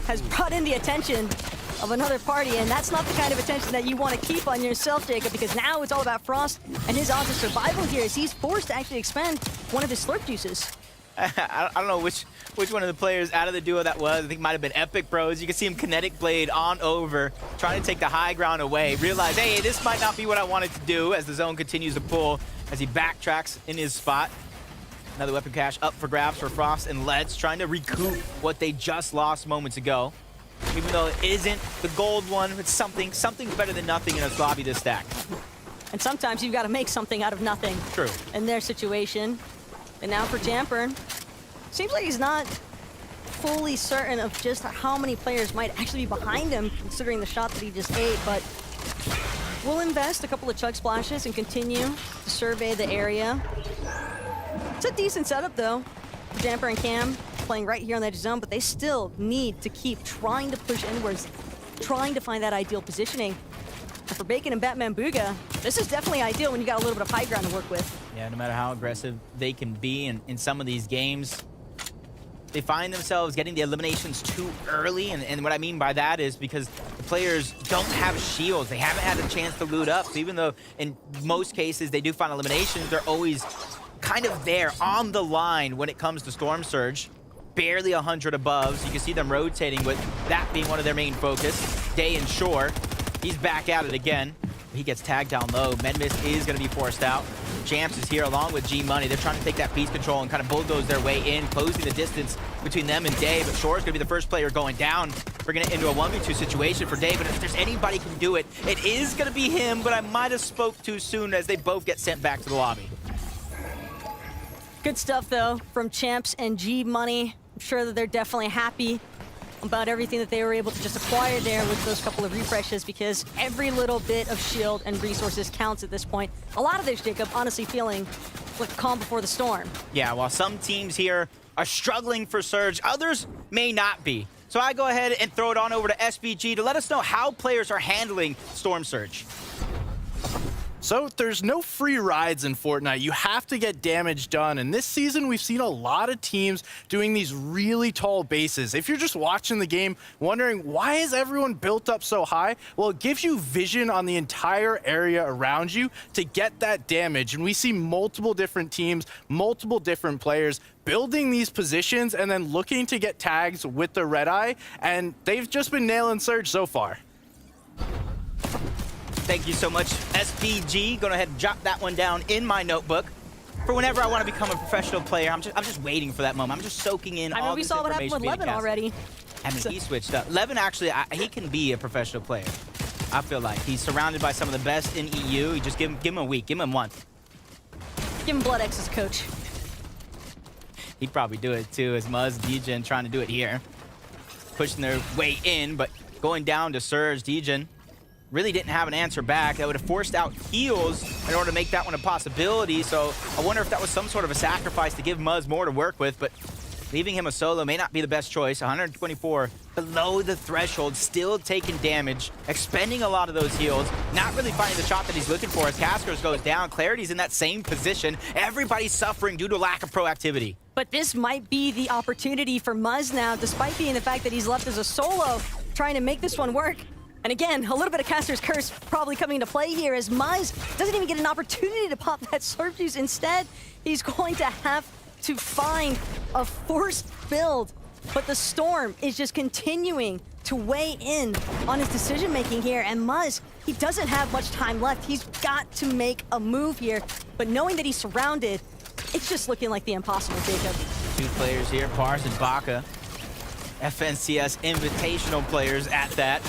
Has brought in the attention of another party, and that's not the kind of attention that you want to keep on yourself, Jacob, because now it's all about Frost and his odds of survival here as he's forced to actually expend one of his Slurp Juices. I don't know which one of the players out of the duo that was. I think it might have been Epic Bros. You can see him Kinetic Blade on over, trying to take the high ground away. Realize, hey, this might not be what I wanted to do as the zone continues to pull, as he backtracks in his spot. Another weapon cache up for grabs for Frost and Let's, trying to recoup what they just lost moments ago. Even though it isn't the gold one, it's something better than nothing in a lobby this stack. And sometimes you've got to make something out of nothing. True. In their situation. And now for Jamper, seems like he's not fully certain of just how many players might actually be behind him, considering the shot that he just ate, but we'll invest a couple of chug splashes and continue to survey the area. It's a decent setup, though, for Jamper and Cam, playing right here on the edge of zone, but they still need to keep trying to push inwards, trying to find that ideal positioning. And for Bacon and Batman Booga, this is definitely ideal when you got a little bit of high ground to work with. Yeah, no matter how aggressive they can be in some of these games, they find themselves getting the eliminations too early. And what I mean by that is because the players don't have shields. They haven't had a chance to loot up. So even though in most cases they do find eliminations, they're always kind of there on the line when it comes to Storm Surge. Barely 100 above, so you can see them rotating with that being one of their main focus. Day and Shore, he's back at it again. He gets tagged down low. Medmist is going to be forced out. Jamps is here along with G Money. They're trying to take that piece control and kind of bulldoze their way in, closing the distance between them and Day. But Shore's going to be the first player going down, bringing it into a 1v2 situation for Day. But if there's anybody who can do it, it is going to be him. But I might have spoke too soon as they both get sent back to the lobby. Good stuff, though, from Champs and G Money. I'm sure that they're definitely happy about everything that they were able to just acquire there with those couple of refreshes, because every little bit of shield and resources counts at this point. A lot of this, Jacob, honestly feeling like calm before the storm. Yeah, while some teams here are struggling for Surge, others may not be. So I go ahead and throw it on over to SBG to let us know how players are handling Storm Surge. So there's no free rides in Fortnite. You have to get damage done. And this season, we've seen a lot of teams doing these really tall bases. If you're just watching the game, wondering why is everyone built up so high? Well, it gives you vision on the entire area around you to get that damage. And we see multiple different teams, multiple different players building these positions and then looking to get tags with the red eye. And they've just been nailing Surge so far. Thank you so much, SPG. Go ahead and jot that one down in my notebook for whenever I want to become a professional player. I'm just waiting for that moment. I'm just soaking in all we this saw what happened information with being Levin cast. already. I mean, he switched up. Levin actually, he can be a professional player. I feel like he's surrounded by some of the best in EU. You just give him a week, give him a month. Give him Blood X as coach. He'd probably do it too, as Muzz, Degen trying to do it here. Pushing their way in, but going down to Surge. Degen really didn't have an answer back. That would have forced out heals in order to make that one a possibility. So I wonder if that was some sort of a sacrifice to give Muzz more to work with, but leaving him a solo may not be the best choice. 124 below the threshold, still taking damage, expending a lot of those heals, not really finding the shot that he's looking for as Caskers goes down. Clarity's in that same position. Everybody's suffering due to lack of proactivity. But this might be the opportunity for Muzz now, despite being the fact that he's left as a solo, trying to make this one work. And again, a little bit of Caster's Curse probably coming into play here, as Muzz doesn't even get an opportunity to pop that Slurp Juice. Instead, he's going to have to find a forced build. But the Storm is just continuing to weigh in on his decision-making here. And Muzz, he doesn't have much time left. He's got to make a move here. But knowing that he's surrounded, it's just looking like the impossible, Jacob. Two players here, Pars and Baka. FNCS Invitational players at that.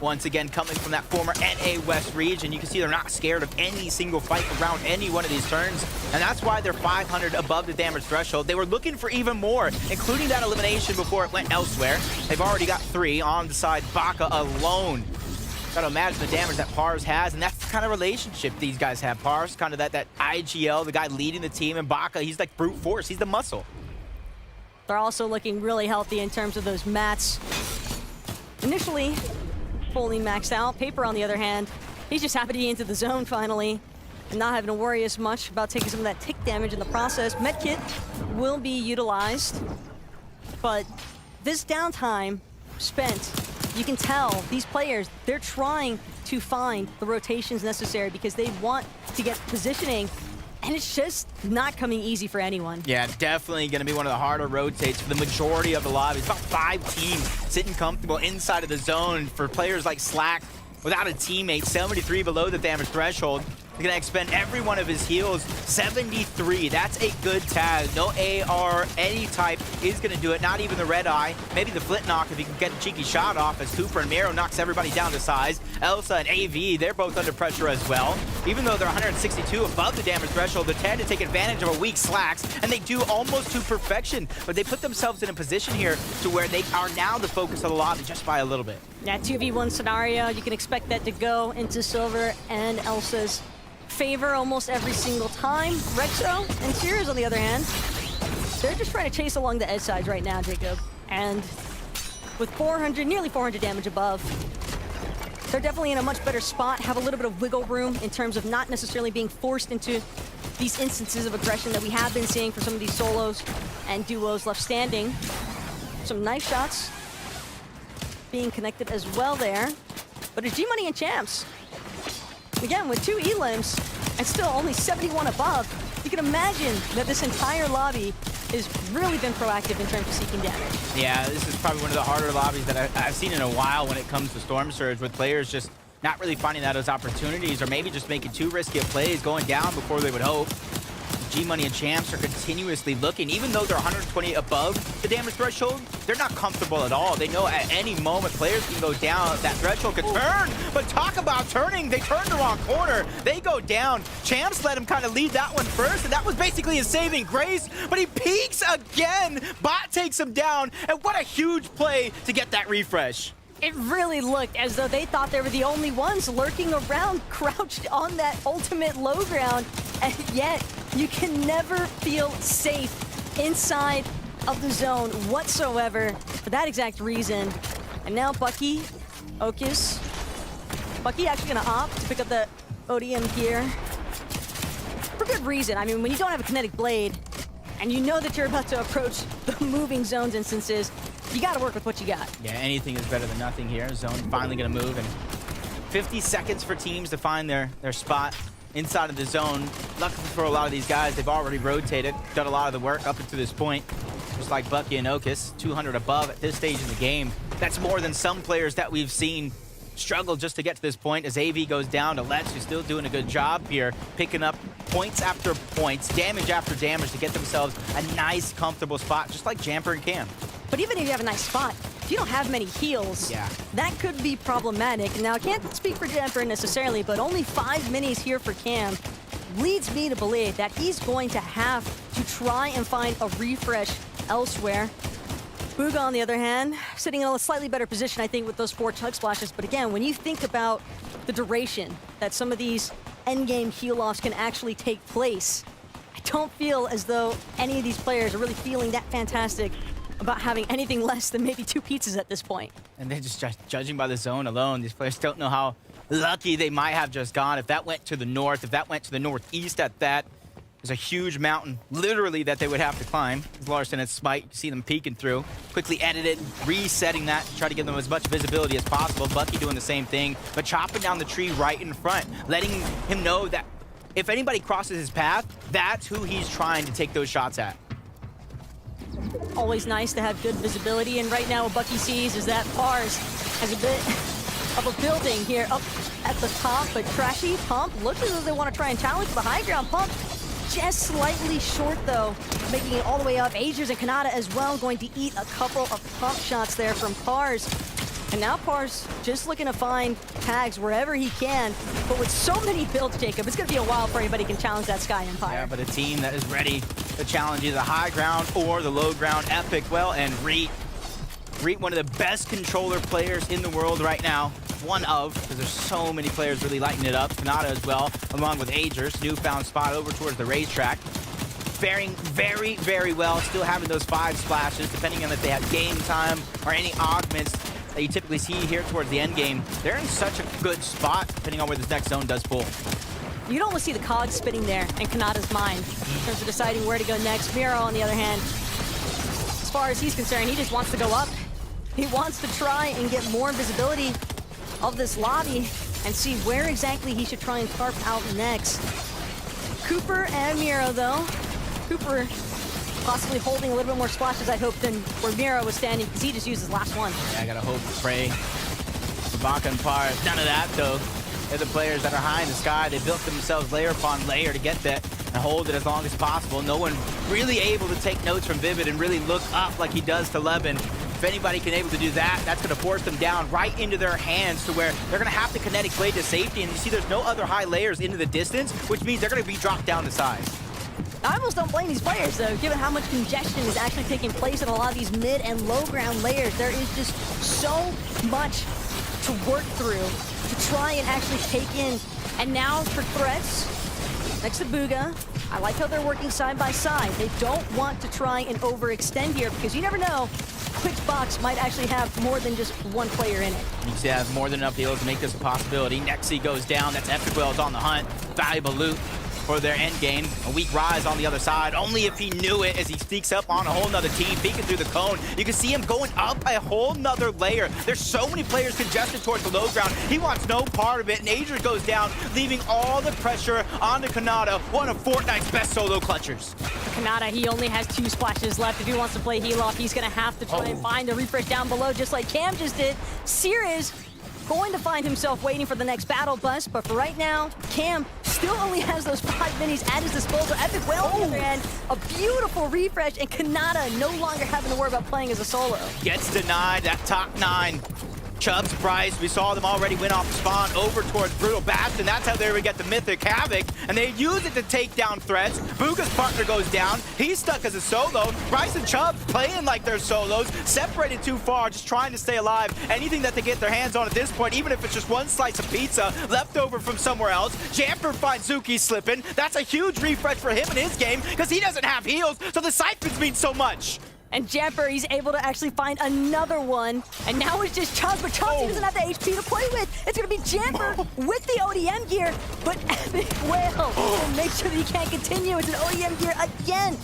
Once again, coming from that former NA West region, you can see they're not scared of any single fight around any one of these turns, and that's why they're 500 above the damage threshold. They were looking for even more, including that elimination before it went elsewhere. They've already got 3 on the side, Baka alone. Gotta imagine the damage that Pars has, and that's the kind of relationship these guys have. Pars, kind of that IGL, the guy leading the team, and Baka, he's like brute force, he's the muscle. They're also looking really healthy in terms of those mats. Initially, fully maxed out. Paper, on the other hand, he's just happy to be into the zone finally and not having to worry as much about taking some of that tick damage in the process. Medkit will be utilized, but this downtime spent, you can tell these players, they're trying to find the rotations necessary because they want to get positioning, and it's just not coming easy for anyone. Yeah, definitely going to be one of the harder rotates for the majority of the lobby. It's about 5 teams sitting comfortable inside of the zone. For players like Slack, without a teammate, 73 below the damage threshold. He's going to expend every one of his heals. 73, that's a good tag. No AR, any type is going to do it. Not even the red eye. Maybe the flint knock if he can get a cheeky shot off, as Cooper and Miro knocks everybody down to size. Elsa and AV, they're both under pressure as well. Even though they're 162 above the damage threshold, they tend to take advantage of a weak Slacks, and they do almost to perfection. But they put themselves in a position here to where they are now the focus of the lobby just by a little bit. That 2v1 scenario, you can expect that to go into Silver and Elsa's favor almost every single time. Rexo and Sears, on the other hand, they're just trying to chase along the edge sides right now, Jacob. And with 400, nearly 400 damage above, they're definitely in a much better spot, have a little bit of wiggle room in terms of not necessarily being forced into these instances of aggression that we have been seeing for some of these solos and duos left standing. Some nice shots being connected as well there. But it's G-Money and Champs. Again, with 2 elims and still only 71 above, you can imagine that this entire lobby has really been proactive in terms of seeking damage. Yeah, this is probably one of the harder lobbies that I've seen in a while when it comes to Storm Surge, with players just not really finding those opportunities, or maybe just making too risky of plays, going down before they would hope. G-Money and Champs are continuously looking. Even though they're 120 above the damage threshold, they're not comfortable at all. They know at any moment players can go down. That threshold could turn, but talk about turning. They turned the wrong corner. They go down. Champs let him kind of lead that one first, and that was basically his saving grace, but he peeks again. Bot takes him down, and what a huge play to get that refresh. It really looked as though they thought they were the only ones lurking around, crouched on that ultimate low ground, and yet you can never feel safe inside of the zone whatsoever for that exact reason. And now Bucky, Ocus, Bucky actually gonna opt to pick up the ODM here for good reason. I mean, when you don't have a kinetic blade and you know that you're about to approach the moving zones instances, you gotta work with what you got. Yeah, anything is better than nothing here. Zone finally gonna move, and 50 seconds for teams to find their spot inside of the zone. Luckily for a lot of these guys, they've already rotated, done a lot of the work up until this point. Just like Bucky and Ocus, 200 above at this stage in the game. That's more than some players that we've seen struggle just to get to this point, as AV goes down to Let's, who's still doing a good job here, picking up points after points, damage after damage to get themselves a nice, comfortable spot, just like Jamper and Cam. But even if you have a nice spot, if you don't have many heals, that could be problematic. Now, I can't speak for Jamper necessarily, but only 5 minis here for Cam leads me to believe that he's going to have to try and find a refresh elsewhere. Bugha, on the other hand, sitting in a slightly better position, I think, with those 4 chug splashes. But again, when you think about the duration that some of these endgame heal-offs can actually take place, I don't feel as though any of these players are really feeling that fantastic about having anything less than maybe 2 pizzas at this point. And they're just judging by the zone alone, these players don't know how lucky they might have just gone. If that went to the north, if that went to the northeast at that, there's a huge mountain, literally, that they would have to climb. Larson and Smite, you see them peeking through. Quickly edited, resetting that to try to give them as much visibility as possible. Bucky doing the same thing, but chopping down the tree right in front, letting him know that if anybody crosses his path, that's who he's trying to take those shots at. Always nice to have good visibility, and right now what Bucky sees is that Pars has a bit of a building here up at the top, but Trashy, Pump, looks as though they want to try and challenge the high ground. Pump just slightly short, though, making it all the way up. Agers and Kanata as well going to eat a couple of pump shots there from Pars. And now Pars just looking to find tags wherever he can. But with so many builds, Jacob, it's going to be a while before anybody can challenge that Sky Empire. Yeah, but a team that is ready to challenge either the high ground or the low ground. Epic, well, and Reet, one of the best controller players in the world right now. One of, because there's so many players really lighting it up. Kanata as well, along with Agers, newfound spot over towards the racetrack. Faring very, very well, still having those 5 splashes, depending on if they have game time or any augments that you typically see here towards the end game. They're in such a good spot, depending on where this next zone does pull. You'd almost see the cogs spinning there in Kanata's mind in terms of deciding where to go next. Miro, on the other hand, as far as he's concerned, he just wants to go up. He wants to try and get more visibility of this lobby and see where exactly he should try and carve out next. Cooper and Miro, though. Cooper possibly holding a little bit more splashes, I'd hope, than where Miro was standing, because he just used his last one. Yeah, I gotta hope, pray. Baka and Pars, none of that, though. They're the players that are high in the sky. They built themselves layer upon layer to get that and hold it as long as possible. No one really able to take notes from Vivid and really look up like he does to Levin. If anybody can able to do that, that's going to force them down right into their hands to where they're going to have to kinetic blade to safety. And you see there's no other high layers into the distance, which means they're going to be dropped down to size. I almost don't blame these players, though, given how much congestion is actually taking place in a lot of these mid and low ground layers. There is just so much to work through to try and actually take in. And now for threats, next to Bugha, I like how they're working side by side. They don't want to try and overextend here, because you never know which box might actually have more than just one player in it. You see, have more than enough heals to make this a possibility. Nexi goes down. That's Epic Well's on the hunt. Valuable loot. for their end game. A weak Rise on the other side, only if he knew it, as he sneaks up on a whole nother team, peeking through the cone. You can see him going up a whole nother layer. There's so many players congested towards the low ground. He wants no part of it, and Adrian goes down, leaving all the pressure onto Kanata, one of Fortnite's best solo clutchers. Kanata, he only has 2 splashes left. If he wants to play heal off, he's gonna have to try and find the refresh down below, just like Cam just did. Seer is going to find himself waiting for the next battle bus, but for right now, Cam still only has those 5 minis at his disposal. Epic Whale, on the other hand, a beautiful refresh, and Kanata no longer having to worry about playing as a solo. Gets denied that top 9. Chubb surprised. We saw them already win off the spawn over towards Brutal Bastion. That's how they would get the Mythic Havoc, and they use it to take down threats. Bugha's partner goes down. He's stuck as a solo. Bryce and Chubb playing like they're solos, separated too far, just trying to stay alive. Anything that they get their hands on at this point, even if it's just one slice of pizza left over from somewhere else. Jamper finds Zuki slipping. That's a huge refresh for him in his game, because he doesn't have heals, so the siphons mean so much. And Jamper, he's able to actually find another one. And now it's just Chubbs, but Chubbs, he doesn't have the HP to play with. It's going to be Jamper with the ODM gear, but Epic Whale will make sure that he can't continue. It's an ODM gear again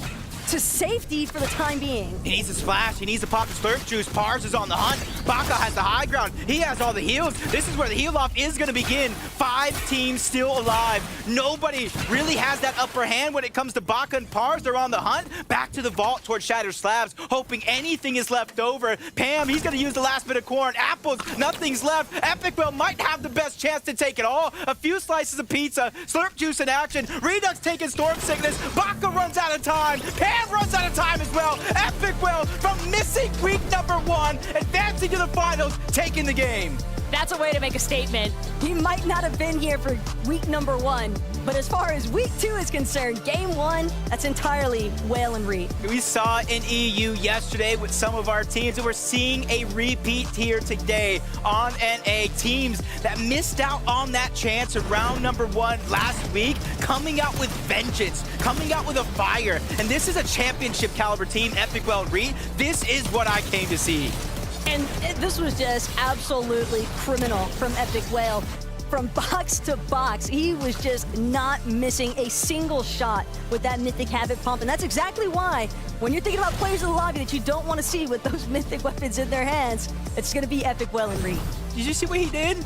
to safety for the time being. He needs a splash. He needs to pop the Slurp Juice. Pars is on the hunt. Baka has the high ground. He has all the heals. This is where the heal off is going to begin. 5 teams still alive. Nobody really has that upper hand when it comes to Baka and Pars. They're on the hunt. Back to the vault towards Shattered Slabs, hoping anything is left over. Pam, he's going to use the last bit of corn. Apples, nothing's left. Epic Whale might have the best chance to take it all. A few slices of pizza. Slurp Juice in action. Redux taking Storm Sickness. Baka runs out of time. Pam runs out of time as well. Epic Whale from missing week number 1, advancing to the finals, taking the game. That's a way to make a statement. He might not have been here for week number 1, but as far as week 2 is concerned, game 1, that's entirely Whale and Reed. We saw in EU yesterday with some of our teams, and we're seeing a repeat here today on NA. Teams that missed out on that chance in round number 1 last week, coming out with vengeance, coming out with a fire. And this is a championship caliber team, Epic Whale and Reed. This is what I came to see. And this was just absolutely criminal from Epic Whale. From box to box, he was just not missing a single shot with that Mythic Havoc pump. And that's exactly why, when you're thinking about players in the lobby that you don't want to see with those Mythic weapons in their hands, it's going to be Epic Whale and Reed. Did you see what he did?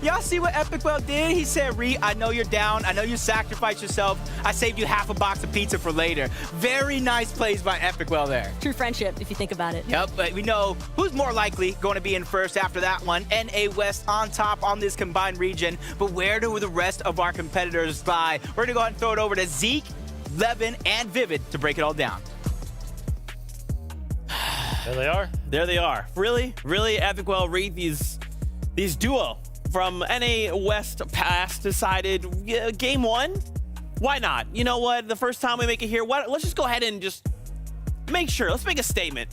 Y'all see what Epic Whale did? He said, Reed, I know you're down. I know you sacrificed yourself. I saved you half a box of pizza for later. Very nice plays by Epic Whale there. True friendship, if you think about it. Yep, but we know who's more likely going to be in first after that one. NA West on top on this combined region. But where do the rest of our competitors lie? We're going to go ahead and throw it over to Zeke, Levin, and Vivid to break it all down. There they are. There they are. Really, Epic Whale Reed, these duo from NA West Pass decided game 1. Why not? You know what? The first time we make it here, let's just go ahead and just make sure. Let's make a statement.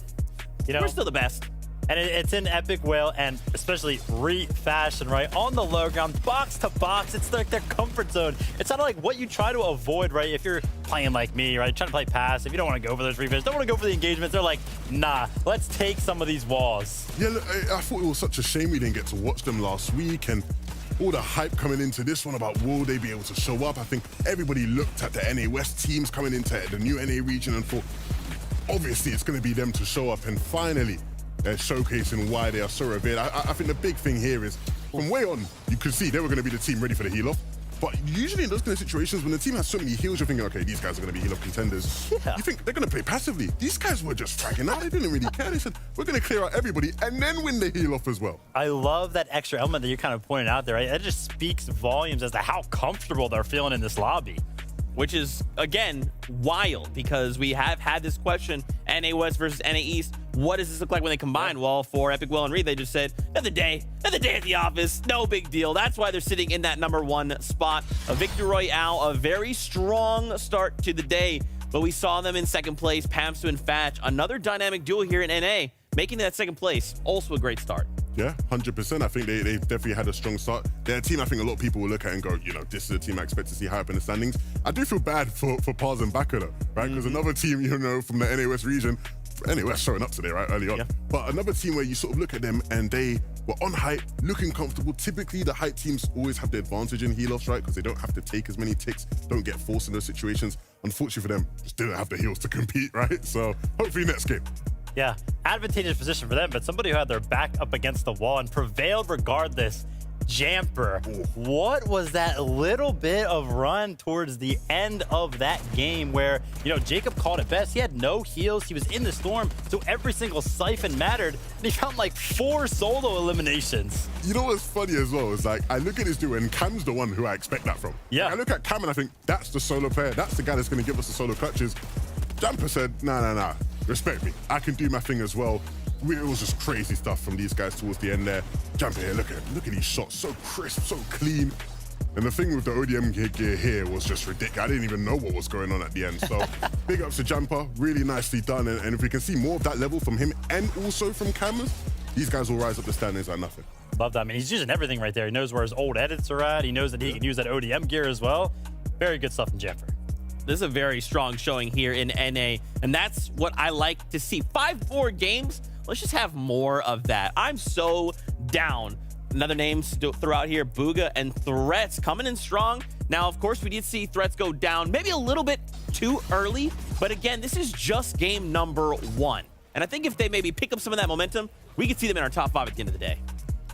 You know, we're still the best. And it's in Epic Whale, and especially Reed fashion, right? On the low ground, box to box. It's like their comfort zone. It's kind of like what you try to avoid, right? If you're playing like me, right? Trying to play pass. If you don't want to go for those refills, don't want to go for the engagements, they're like, nah, let's take some of these walls. Yeah, look, I thought it was such a shame we didn't get to watch them last week, and all the hype coming into this one about will they be able to show up. I think everybody looked at the NA West teams coming into the new NA region and thought, obviously it's going to be them to show up, and finally they're showcasing why they are so revered. I think the big thing here is, from way on, you could see they were going to be the team ready for the heal-off. But usually in those kind of situations, when the team has so many heals, you're thinking, okay, these guys are going to be heal-off contenders. Yeah. You think they're going to play passively. These guys were just fragging out. They didn't really care. They said, we're going to clear out everybody and then win the heal-off as well. I love that extra element that you kind of pointed out there, right? It just speaks volumes as to how comfortable they're feeling in this lobby. Which is, again, wild, because we have had this question, NA West versus NA East. What does this look like when they combine? Well, for Epic Whale and Reed, they just said, another day at the office, no big deal. That's why they're sitting in that number 1 spot. A Victory Royale, a very strong start to the day, but we saw them in second place, Pamsu and Fatch. Another dynamic duel here in NA, making that second place. Also a great start. Yeah, 100%. I think they definitely had a strong start. They're a team I think a lot of people will look at and go, you know, this is a team I expect to see high up in the standings. I do feel bad for Pars and Baka though, right? Because another team, you know, from the NA West region, NA West showing up today, right, early on. Yeah. But another team where you sort of look at them and they We're on height, looking comfortable. Typically, the height teams always have the advantage in heal-offs, right? Because they don't have to take as many ticks, don't get forced in those situations. Unfortunately for them, just didn't have the heals to compete, right? So hopefully next game. Yeah, advantageous position for them, but somebody who had their back up against the wall and prevailed regardless. Jamper, what was that little bit of run towards the end of that game where, you know, Jacob called it best. He had no heals. He was in the storm, so every single siphon mattered. And he found like 4 solo eliminations. You know what's funny as well is like, I look at this dude and Cam's the one who I expect that from. Yeah. Like, I look at Cam and I think, that's the solo player. That's the guy that's going to give us the solo clutches. Jamper said, nah. Respect me. I can do my thing as well. It was just crazy stuff from these guys towards the end there. Jamper here, look at these shots. So crisp, so clean. And the thing with the ODM gear here was just ridiculous. I didn't even know what was going on at the end. So big ups to Jamper. Really nicely done. And if we can see more of that level from him and also from Cameras, these guys will rise up the standings like nothing. Love that. I mean, he's using everything right there. He knows where his old edits are at. He knows that he can use that ODM gear as well. Very good stuff from Jamper. This is a very strong showing here in NA, and that's what I like to see. 5-4 games. Let's just have more of that. I'm so down. Another names to throw out here, Bugha and Threats coming in strong. Now, of course, we did see Threats go down maybe a little bit too early, but again, this is just game number 1. And I think if they maybe pick up some of that momentum, we could see them in our top 5 at the end of the day.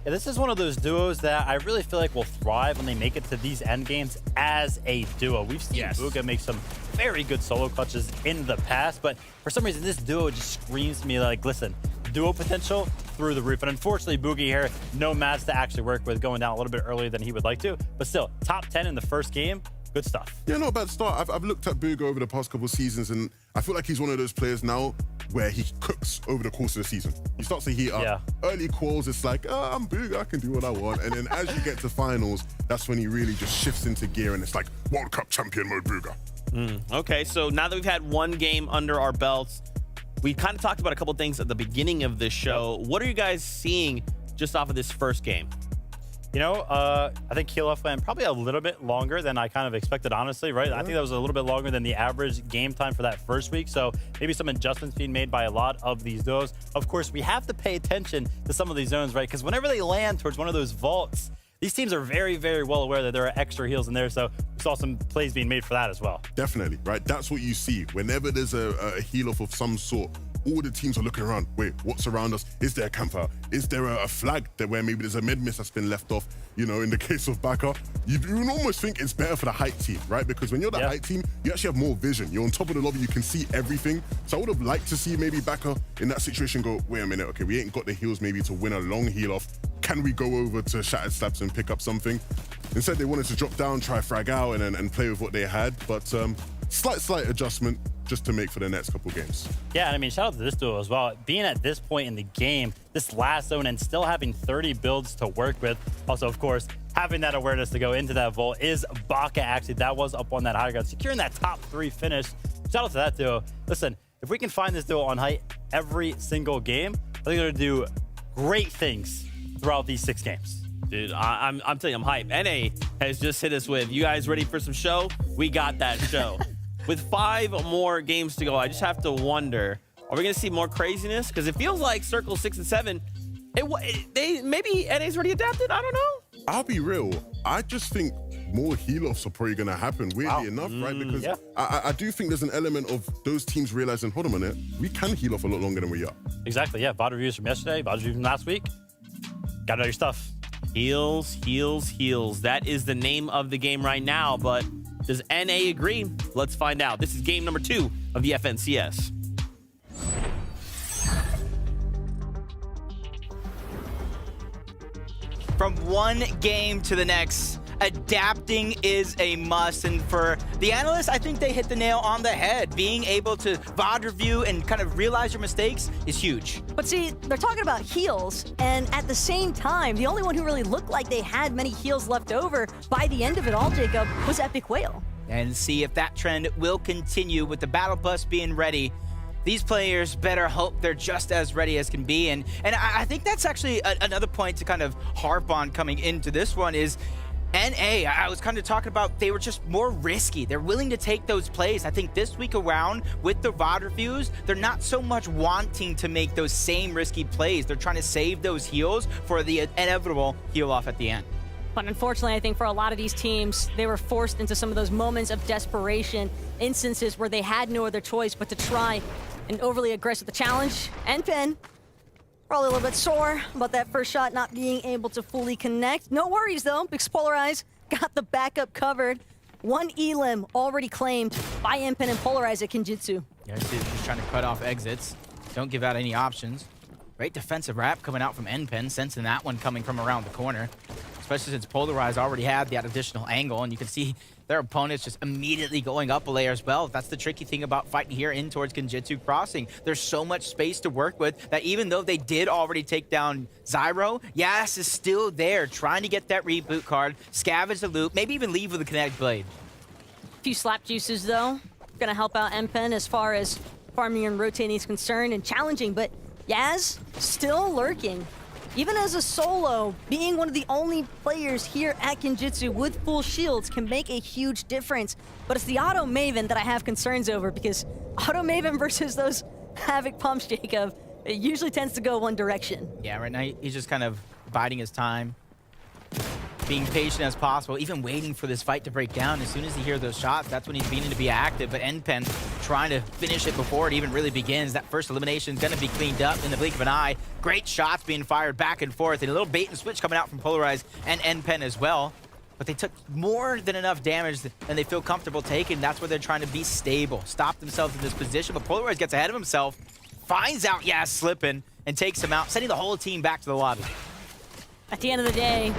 Yeah, this is one of those duos that I really feel like will thrive when they make it to these end games as a duo. We've seen Bugha make some very good solo clutches in the past, but for some reason, this duo just screams to me like, listen, duo potential through the roof. And unfortunately, Bugha here, no mats to actually work with, going down a little bit earlier than he would like to, but still, top 10 in the first game. Good stuff. Yeah, not a bad start. I've looked at Bugha over the past couple of seasons, and I feel like he's one of those players now where he cooks over the course of the season. He starts to heat up. Yeah. Early quals, it's like, oh, I'm Bugha, I can do what I want. And then as you get to finals, that's when he really just shifts into gear, and it's like World Cup champion mode Bugha. Okay, so now that we've had one game under our belts, we kind of talked about a couple things at the beginning of this show. What are you guys seeing just off of this first game? You know, I think Heal-Off went probably a little bit longer than I kind of expected, honestly, right? I think that was a little bit longer than the average game time for that first week. So maybe some adjustments being made by a lot of these duos. Of course, we have to pay attention to some of these zones, right? Because whenever they land towards one of those vaults, these teams are very, very well aware that there are extra heals in there. So we saw some plays being made for that as well. Definitely, right? That's what you see. Whenever there's a heal-off of some sort, all the teams are looking around. Wait, what's around us? Is there a campfire? Is there a flag that where maybe there's a mid miss that's been left off? You know, in the case of Baka, you almost think it's better for the height team, right? Because when you're the height team, you actually have more vision. You're on top of the lobby, you can see everything. So I would have liked to see maybe Baka in that situation go, wait a minute, okay, we ain't got the heals maybe to win a long heal off. Can we go over to Shattered Slabs and pick up something? Instead, they wanted to drop down, try frag out, and play with what they had. But slight adjustment just to make for the next couple games. Yeah, and I mean, shout out to this duo as well. Being at this point in the game, this last zone, and still having 30 builds to work with. Also, of course, having that awareness to go into that vault is Baka, actually. That was up on that high ground, securing that top 3 finish. Shout out to that duo. Listen, if we can find this duo on height every single game, I think they're going to do great things throughout these 6 games. Dude, I'm telling you, I'm hyped. NA has just hit us with, you guys ready for some show? We got that show. With 5 more games to go, I just have to wonder, are we going to see more craziness? Because it feels like Circle 6 and 7, maybe NA's already adapted? I don't know. I'll be real. I just think more heal-offs are probably going to happen, weirdly enough, right? Because I do think there's an element of those teams realizing, hold on a minute, we can heal off a lot longer than we are. Exactly, yeah. VOD reviews from yesterday, VOD reviews from last week. Gotta know your stuff. Heals, heals, heals. That is the name of the game right now, but does NA agree? Let's find out. This is game number 2 of the FNCS. From one game to the next, adapting is a must. And for the analysts, I think they hit the nail on the head. Being able to VOD review and kind of realize your mistakes is huge. But see, they're talking about heals, and at the same time, the only one who really looked like they had many heals left over by the end of it all, Jacob, was Epic Whale. And see if that trend will continue with the Battle Bus being ready. These players better hope they're just as ready as can be. And I think that's actually another point to kind of harp on coming into this one is NA, I was kind of talking about, they were just more risky. They're willing to take those plays. I think this week around with the VOD reviews, they're not so much wanting to make those same risky plays. They're trying to save those heals for the inevitable heal off at the end. But unfortunately, I think for a lot of these teams, they were forced into some of those moments of desperation, instances where they had no other choice but to try and overly aggressive the challenge. NPen, probably a little bit sore about that first shot not being able to fully connect. No worries though, because Polarize got the backup covered. One elim already claimed by NPen and Polarize at Kenjutsu. Yeah, just trying to cut off exits. Don't give out any options. Great defensive wrap coming out from NPen, sensing that one coming from around the corner. Especially since Polarize already had that additional angle, and you can see their opponents just immediately going up a layer as well. That's the tricky thing about fighting here in towards Kenjutsu Crossing. There's so much space to work with that even though they did already take down Zyro, Yas is still there trying to get that reboot card, scavenge the loot, maybe even leave with a kinetic blade. A few slap juices though, gonna help out NPen as far as farming and rotating is concerned and challenging, but Yaz still lurking. Even as a solo, being one of the only players here at Kenjutsu with full shields can make a huge difference. But it's the Auto Maven that I have concerns over, because Auto Maven versus those Havoc pumps, Jacob, it usually tends to go one direction. Yeah, right now he's just kind of biding his time, being patient as possible, even waiting for this fight to break down. As soon as he hears those shots, that's when he's beginning to be active. But NPen trying to finish it before it even really begins. That first elimination is going to be cleaned up in the blink of an eye. Great shots being fired back and forth, and a little bait and switch coming out from Polarize and NPen as well. But they took more than enough damage than they feel comfortable taking. That's where they're trying to be stable, stop themselves in this position. But Polarize gets ahead of himself, finds out Yas slipping, and takes him out, sending the whole team back to the lobby. At the end of the day,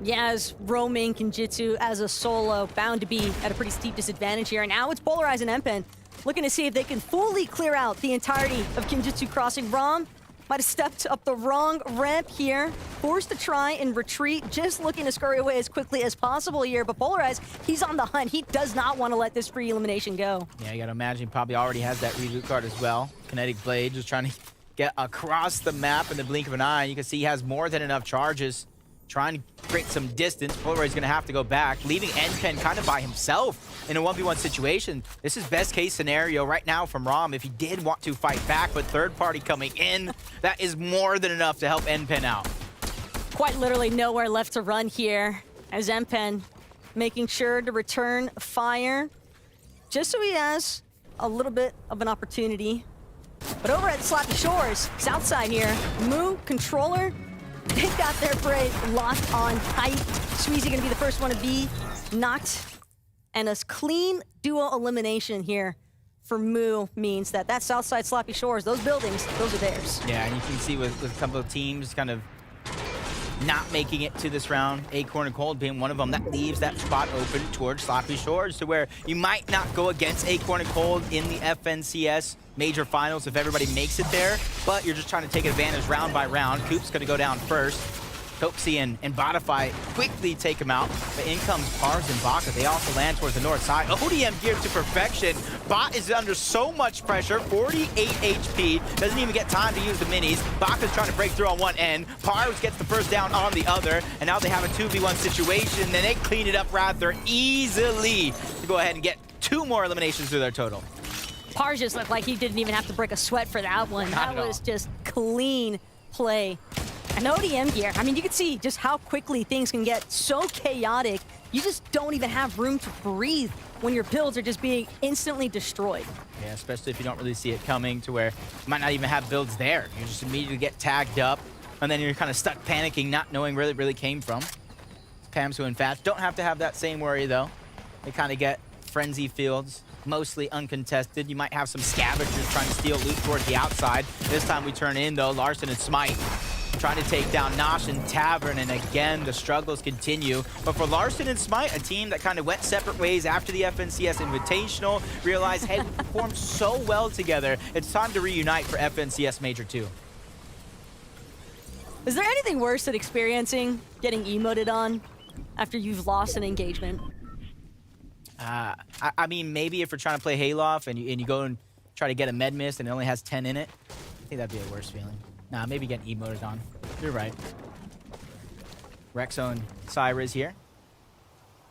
Yaz roaming Kenjutsu as a solo, bound to be at a pretty steep disadvantage here. And now it's Polarize and NPen looking to see if they can fully clear out the entirety of Kenjutsu Crossing. Rom might have stepped up the wrong ramp here, forced to try and retreat, just looking to scurry away as quickly as possible here. But Polarize, he's on the hunt. He does not want to let this free elimination go. Yeah, you gotta imagine he probably already has that reboot card as well. Kinetic Blade just trying to get across the map in the blink of an eye. You can see he has more than enough charges, trying to create some distance. Polarize is going to have to go back, leaving NPen kind of by himself in a 1v1 situation. This is best case scenario right now from Rom if he did want to fight back, but third party coming in, that is more than enough to help NPen out. Quite literally nowhere left to run here, as NPen making sure to return fire, just so he has a little bit of an opportunity. But over at Sloppy Shores, south side here, Moo, Controller, they've got their Bray locked on tight. Sweezy gonna be the first one to be knocked. And a clean duo elimination here for Moo means that that south side Sloppy Shores, those buildings, those are theirs. Yeah, and you can see with a couple of teams kind of not making it to this round, Acorn and Cold being one of them, that leaves that spot open towards Sloppy Shores, to where you might not go against Acorn and Cold in the FNCS major finals if everybody makes it there, but you're just trying to take advantage round by round. Coop's gonna go down first. Toxie and Botify quickly take him out, but in comes Pars and Baka. They also land towards the north side. ODM geared to perfection. Bot is under so much pressure, 48 HP, doesn't even get time to use the minis. Baka's trying to break through on one end. Pars gets the first down on the other, and now they have a 2v1 situation, and they clean it up rather easily to go ahead and get 2 more eliminations to their total. Pars just looked like he didn't even have to break a sweat for that one. That was just clean play. And ODM gear, I mean, you can see just how quickly things can get so chaotic. You just don't even have room to breathe when your builds are just being instantly destroyed. Yeah, especially if you don't really see it coming, to where you might not even have builds there. You just immediately get tagged up, and then you're kind of stuck panicking, not knowing where it really came from. Pamsu and Fast don't have to have that same worry, though. They kind of get frenzy fields, mostly uncontested. You might have some scavengers trying to steal loot towards the outside. This time we turn in, though, Larson and Smite trying to take down Nosh and Tavern, and again, the struggles continue. But for Larson and Smite, a team that kind of went separate ways after the FNCS Invitational, realized, hey, we performed so well together, it's time to reunite for FNCS Major 2. Is there anything worse than experiencing getting emoted on after you've lost an engagement? I mean, maybe if you're trying to play Hayloft and you go and try to get a med mist and it only has 10 in it, I think that'd be a worse feeling. Nah, maybe getting emoted on. You're right. Rexo and Cyrus here.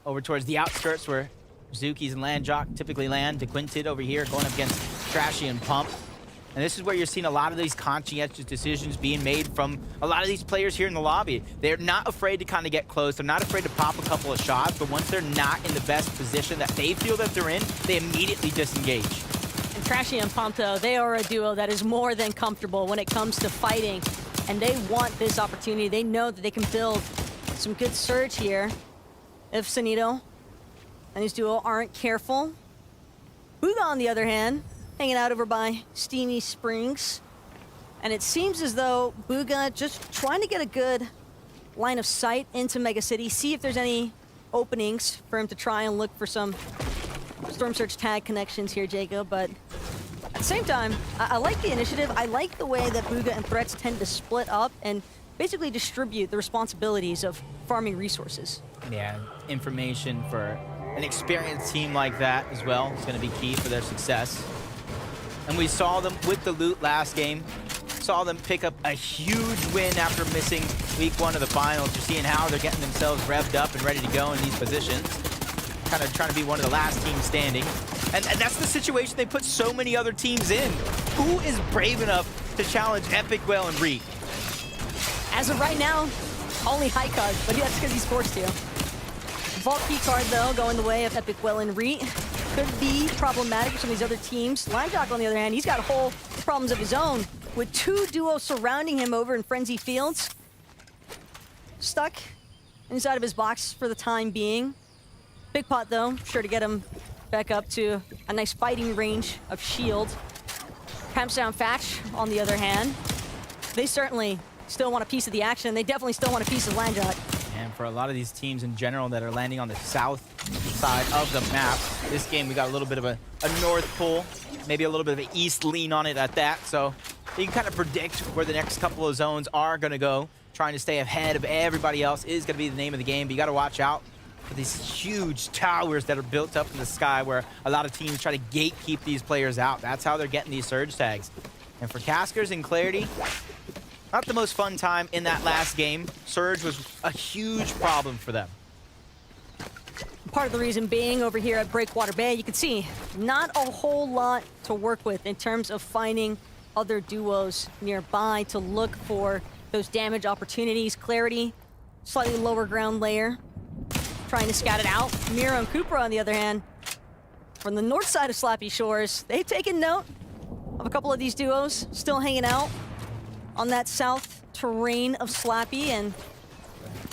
over towards the outskirts where Zukis and Landjock typically land. DeQuinted over here going up against Trashy and Pump. And this is where you're seeing a lot of these conscientious decisions being made from a lot of these players here in the lobby. They're not afraid to kind of get close. They're not afraid to pop a couple of shots, but once they're not in the best position that they feel that they're in, they immediately disengage. And Trashy and Pump, though, they are a duo that is more than comfortable when it comes to fighting. And they want this opportunity. They know that they can build some good surge here if Sanito and his duo aren't careful. Bugha, on the other hand, hanging out over by Steamy Springs. And it seems as though Bugha just trying to get a good line of sight into Mega City, see if there's any openings for him to try and look for some Storm Surge tag connections here, Jacob. But at the same time, I like the initiative. I like the way that Bugha and Threats tend to split up and basically distribute the responsibilities of farming resources. Yeah, information for an experienced team like that as well is going to be key for their success. And we saw them with the loot last game. Saw them pick up a huge win after missing week 1 of the finals. You're seeing how they're getting themselves revved up and ready to go in these positions. Kind of trying to be one of the last teams standing. And that's the situation they put so many other teams in. Who is brave enough to challenge Epic Whale and Reek? As of right now, only Haikard, but that's because he's forced to. Vault key card, though, going the way of Epic Whale and Reek. Could be problematic for some of these other teams. Landjock, on the other hand, he's got whole problems of his own with 2 duos surrounding him over in Frenzy Fields. Stuck inside of his box for the time being. Big Pot, though, sure to get him back up to a nice fighting range of shield. Campstown Fatch, on the other hand, they certainly still want a piece of the action. They definitely still want a piece of Landjock. And for a lot of these teams in general that are landing on the south side of the map, this game we got a little bit of a north pull, maybe a little bit of an east lean on it at that. So you can kind of predict where the next couple of zones are going to go. Trying to stay ahead of everybody else is going to be the name of the game, but you got to watch out for these huge towers that are built up in the sky where a lot of teams try to gatekeep these players out. That's how they're getting these surge tags. And for Caskers and Clarity, not the most fun time in that last game. Surge was a huge problem for them. Part of the reason being over here at Breakwater Bay, you can see not a whole lot to work with in terms of finding other duos nearby to look for those damage opportunities. Clarity, slightly lower ground layer, trying to scout it out. Miro and Cooper, on the other hand, from the north side of Slappy Shores, they've taken note of a couple of these duos still hanging out on that south terrain of Slappy, and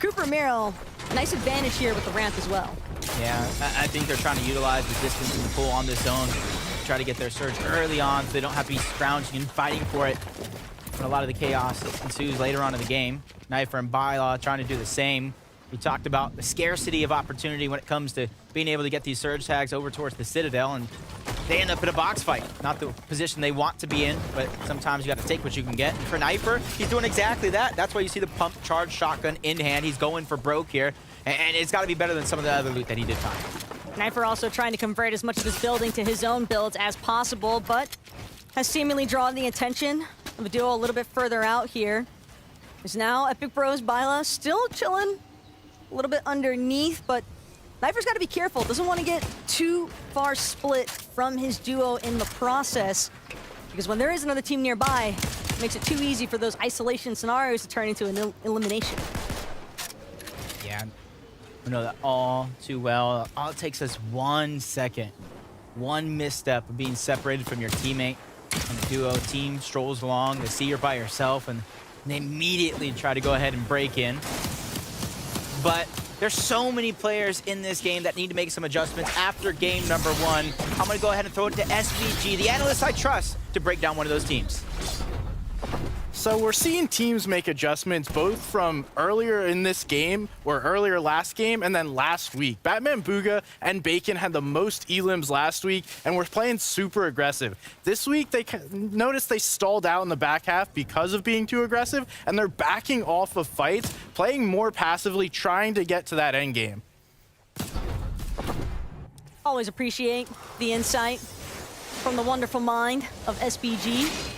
Cooper and Miro, nice advantage here with the ramp as well. Yeah, I think they're trying to utilize the distance and the pull on this zone, try to get their surge early on so they don't have to be scrounging and fighting for it when a lot of the chaos ensues later on in the game. Knifer and Bylaw trying to do the same. We talked about the scarcity of opportunity when it comes to being able to get these surge tags over towards the Citadel, and they end up in a box fight. Not the position they want to be in, but sometimes you got to take what you can get. And for Knifer, he's doing exactly that. That's why you see the pump charge shotgun in hand. He's going for broke here, and it's got to be better than some of the other loot that he did find. Knifer also trying to convert as much of his building to his own builds as possible, but has seemingly drawn the attention of a duo a little bit further out here. Is now Epic Bros Byla still chilling a little bit underneath, but Knifer's got to be careful. Doesn't want to get too far split from his duo in the process, because when there is another team nearby, it makes it too easy for those isolation scenarios to turn into an elimination. Yeah, we know that all too well. All it takes is 1 second, one misstep of being separated from your teammate, and the duo team strolls along. They see you're by yourself, and they immediately try to go ahead and break in. But there's so many players in this game that need to make some adjustments after game number 1. I'm going to go ahead and throw it to SVG, the analyst I trust, to break down one of those teams. So we're seeing teams make adjustments both from earlier in this game, or earlier last game, and then last week. Batman Bugha and Bacon had the most elims last week, and were playing super aggressive. This week, they noticed they stalled out in the back half because of being too aggressive, and they're backing off of fights, playing more passively, trying to get to that end game. Always appreciate the insight from the wonderful mind of SBG.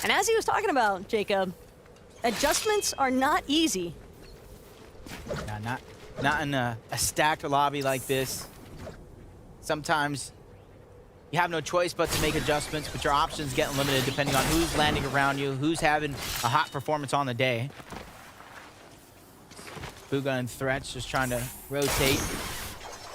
And as he was talking about, Jacob, adjustments are not easy. Yeah, not in a stacked lobby like this. Sometimes you have no choice but to make adjustments, but your options get limited depending on who's landing around you, who's having a hot performance on the day. Bugha and Threats just trying to rotate.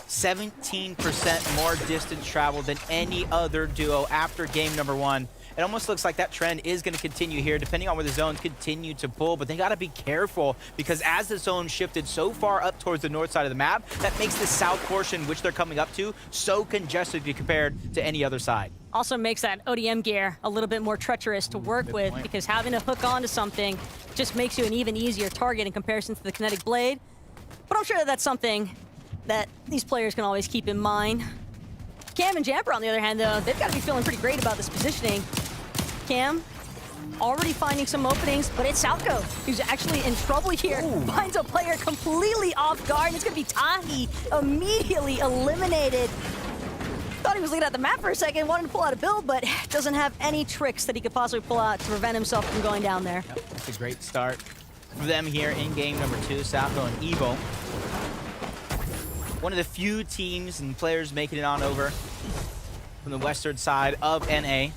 17% more distance travel than any other duo after game number 1. It almost looks like that trend is going to continue here, depending on where the zones continue to pull, but they got to be careful because as the zone shifted so far up towards the north side of the map, that makes the south portion, which they're coming up to, so congested compared to any other side. Also makes that ODM gear a little bit more treacherous to work with because having to hook onto something just makes you an even easier target in comparison to the Kinetic Blade. But I'm sure that that's something that these players can always keep in mind. Cam and Jamper, on the other hand, though, they've got to be feeling pretty great about this positioning. Cam already finding some openings, but it's Salco who's actually in trouble here. Finds a player completely off guard, and it's going to be Tahi immediately eliminated. Thought he was looking at the map for a second, wanted to pull out a build, but doesn't have any tricks that he could possibly pull out to prevent himself from going down there. Yep, that's a great start for them here in game number 2, Salco and Evo. One of the few teams and players making it on over from the western side of NA.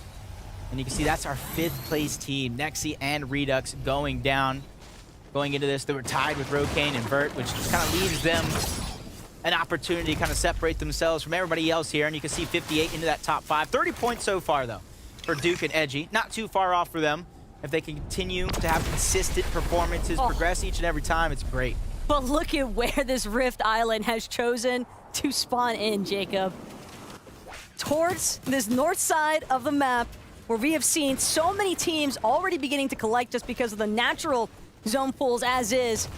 And you can see that's our 5th place team. Nexi and Redux going down. Going into this, they were tied with Rokane and Vert, which just kind of leaves them an opportunity to kind of separate themselves from everybody else here. And you can see 58 into that top 5. 30 points so far, though, for Duke and Edgy. Not too far off for them. If they can continue to have consistent performances, progress each and every time, it's great. But look at where this Rift Island has chosen to spawn in, Jacob. Towards this north side of the map, where we have seen so many teams already beginning to collect just because of the natural zone pools as is.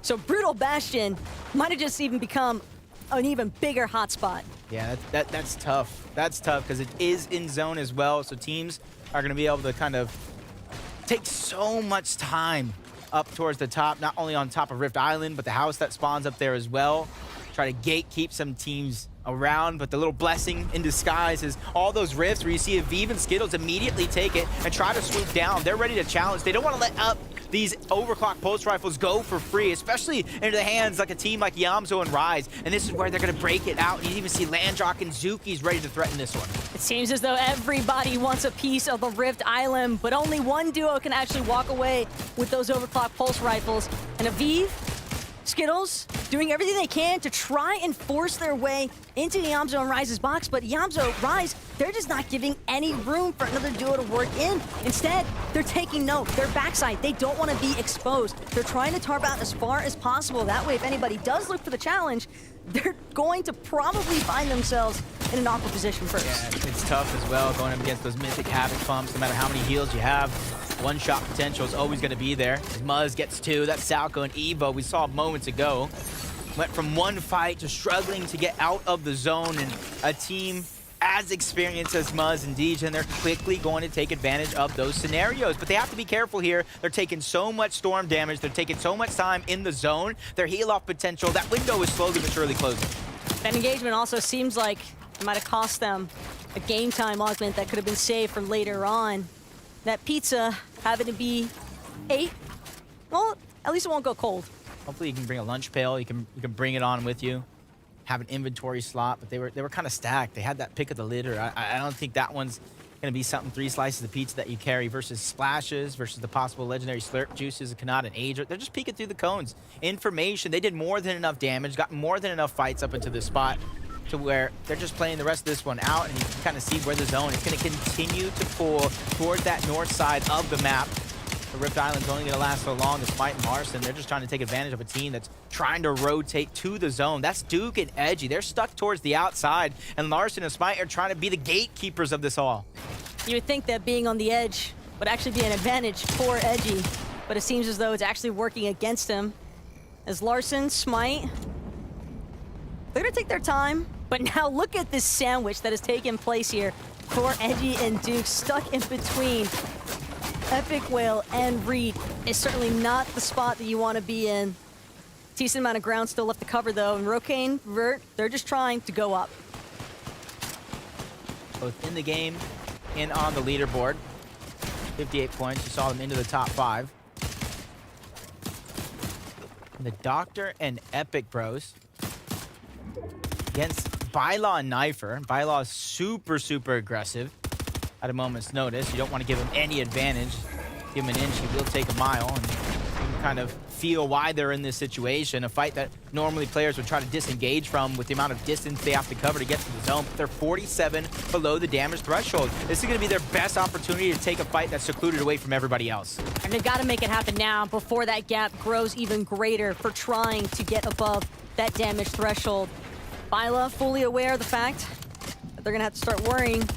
So Brutal Bastion might have just even become an even bigger hotspot. Yeah, that's tough. That's tough because it is in zone as well. So teams are going to be able to kind of take so much time up towards the top, not only on top of Rift Island, but the house that spawns up there as well. Try to gatekeep some teams around, but the little blessing in disguise is all those rifts where you see Aviv and Skittles immediately take it and try to swoop down. They're ready to challenge. They don't want to let up these overclock pulse rifles go for free, especially into the hands like a team like Yamzo and Rise. And this is where they're going to break it out. You even see Landrock and Zuki's ready to threaten this one. It seems as though everybody wants a piece of the Rift Island, but only one duo can actually walk away with those overclock pulse rifles. And Aviv, Skittles doing everything they can to try and force their way into Yamzo and Rise's box, but Yamzo, Rise, they're just not giving any room for another duo to work in. Instead, they're taking note. Their backside, they don't want to be exposed. They're trying to tarp out as far as possible. That way, if anybody does look for the challenge, they're going to probably find themselves in an awkward position first. Yeah, it's tough as well going up against those Mythic Havoc pumps, no matter how many heals you have. One-shot potential is always going to be there. As Muzz gets 2, that's Salco and Evo we saw moments ago. Went from one fight to struggling to get out of the zone, and a team as experienced as Muzz and Dejan, they're quickly going to take advantage of those scenarios. But they have to be careful here. They're taking so much storm damage. They're taking so much time in the zone. Their heal-off potential, that window is slowly but surely closing. That engagement also seems like it might have cost them a game time augment that could have been saved for later on. That pizza having to be 8, well, at least it won't go cold. Hopefully you can bring a lunch pail. You can bring it on with you. Have an inventory slot, but they were kind of stacked. They had that pick of the litter. I don't think that one's going to be something 3 slices of pizza that you carry versus splashes versus the possible legendary slurp juices of Kanata and Adra. They're just peeking through the cones. Information. They did more than enough damage, got more than enough fights up into this spot to where they're just playing the rest of this one out, and you can kind of see where the zone is going to continue to pull towards that north side of the map. The Rift Island's only going to last so long despite Larson. They're just trying to take advantage of a team that's trying to rotate to the zone. That's Duke and Edgy. They're stuck towards the outside, and Larson and Smite are trying to be the gatekeepers of this all. You would think that being on the edge would actually be an advantage for Edgy, but it seems as though it's actually working against him. As Larson, Smite, they're going to take their time, but now look at this sandwich that has taken place here for Edgy and Duke, stuck in between Epic Whale and Reed. Is certainly not the spot that you want to be in. Decent amount of ground still left to cover, though, and Rokane, Vert, they're just trying to go up. Both in the game and on the leaderboard. 58 points. You saw them into the top 5. The Doctor and Epic Bros against Bylaw and Knifer. Bylaw is super aggressive at a moment's notice. You don't want to give him any advantage. Give him an inch, he will take a mile, and you can kind of feel why they're in this situation. A fight that normally players would try to disengage from with the amount of distance they have to cover to get to the zone. But they're 47 below the damage threshold. This is going to be their best opportunity to take a fight that's secluded away from everybody else. And they've got to make it happen now before that gap grows even greater for trying to get above that damage threshold. Byla fully aware of the fact that they're going to have to start worrying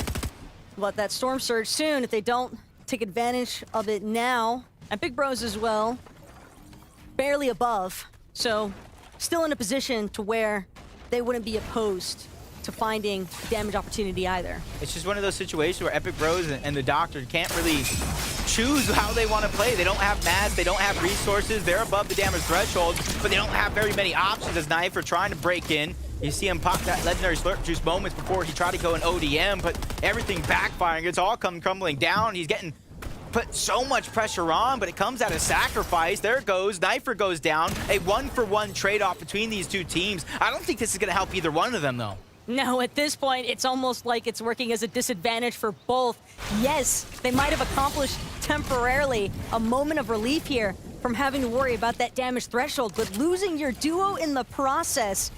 about that Storm Surge soon if they don't take advantage of it now. And Big Bros as well, barely above. So still in a position to where they wouldn't be opposed to finding damage opportunity either. It's just one of those situations where Epic Bros and the Doctor can't really choose how they want to play. They don't have mats, they don't have resources, they're above the damage threshold, but they don't have very many options as Knifer trying to break in. You see him pop that legendary Slurp Juice moments before he tried to go in ODM, but everything backfiring. It's all come crumbling down. He's getting put so much pressure on, but it comes at a sacrifice. There it goes. Knifer goes down. A 1-for-1 trade-off between these two teams. I don't think this is going to help either one of them, though. No, at this point, it's almost like it's working as a disadvantage for both. Yes, they might have accomplished temporarily a moment of relief here from having to worry about that damage threshold, but losing your duo in the process,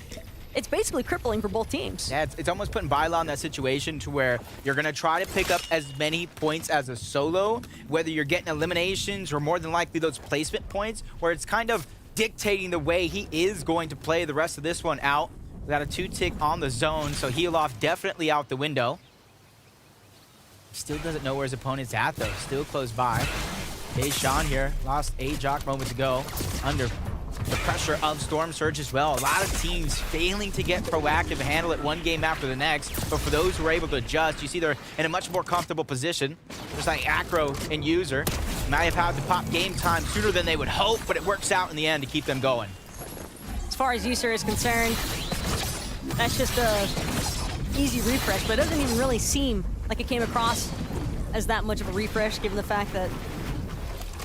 it's basically crippling for both teams. Yeah, it's almost putting Byla in that situation to where you're going to try to pick up as many points as a solo, whether you're getting eliminations or more than likely those placement points, where it's kind of dictating the way he is going to play the rest of this one out. We got a 2-tick on the zone, so heal off definitely out the window. He still doesn't know where his opponent's at, though. Still close by. Deshawn here lost a Jock moment ago under the pressure of Storm Surge as well. A lot of teams failing to get proactive and handle it one game after the next. But for those who are able to adjust, you see they're in a much more comfortable position. Just like Acro and User might have had to pop game time sooner than they would hope, but it works out in the end to keep them going. As far as User is concerned, that's just a easy refresh, but it doesn't even really seem like it came across as that much of a refresh, given the fact that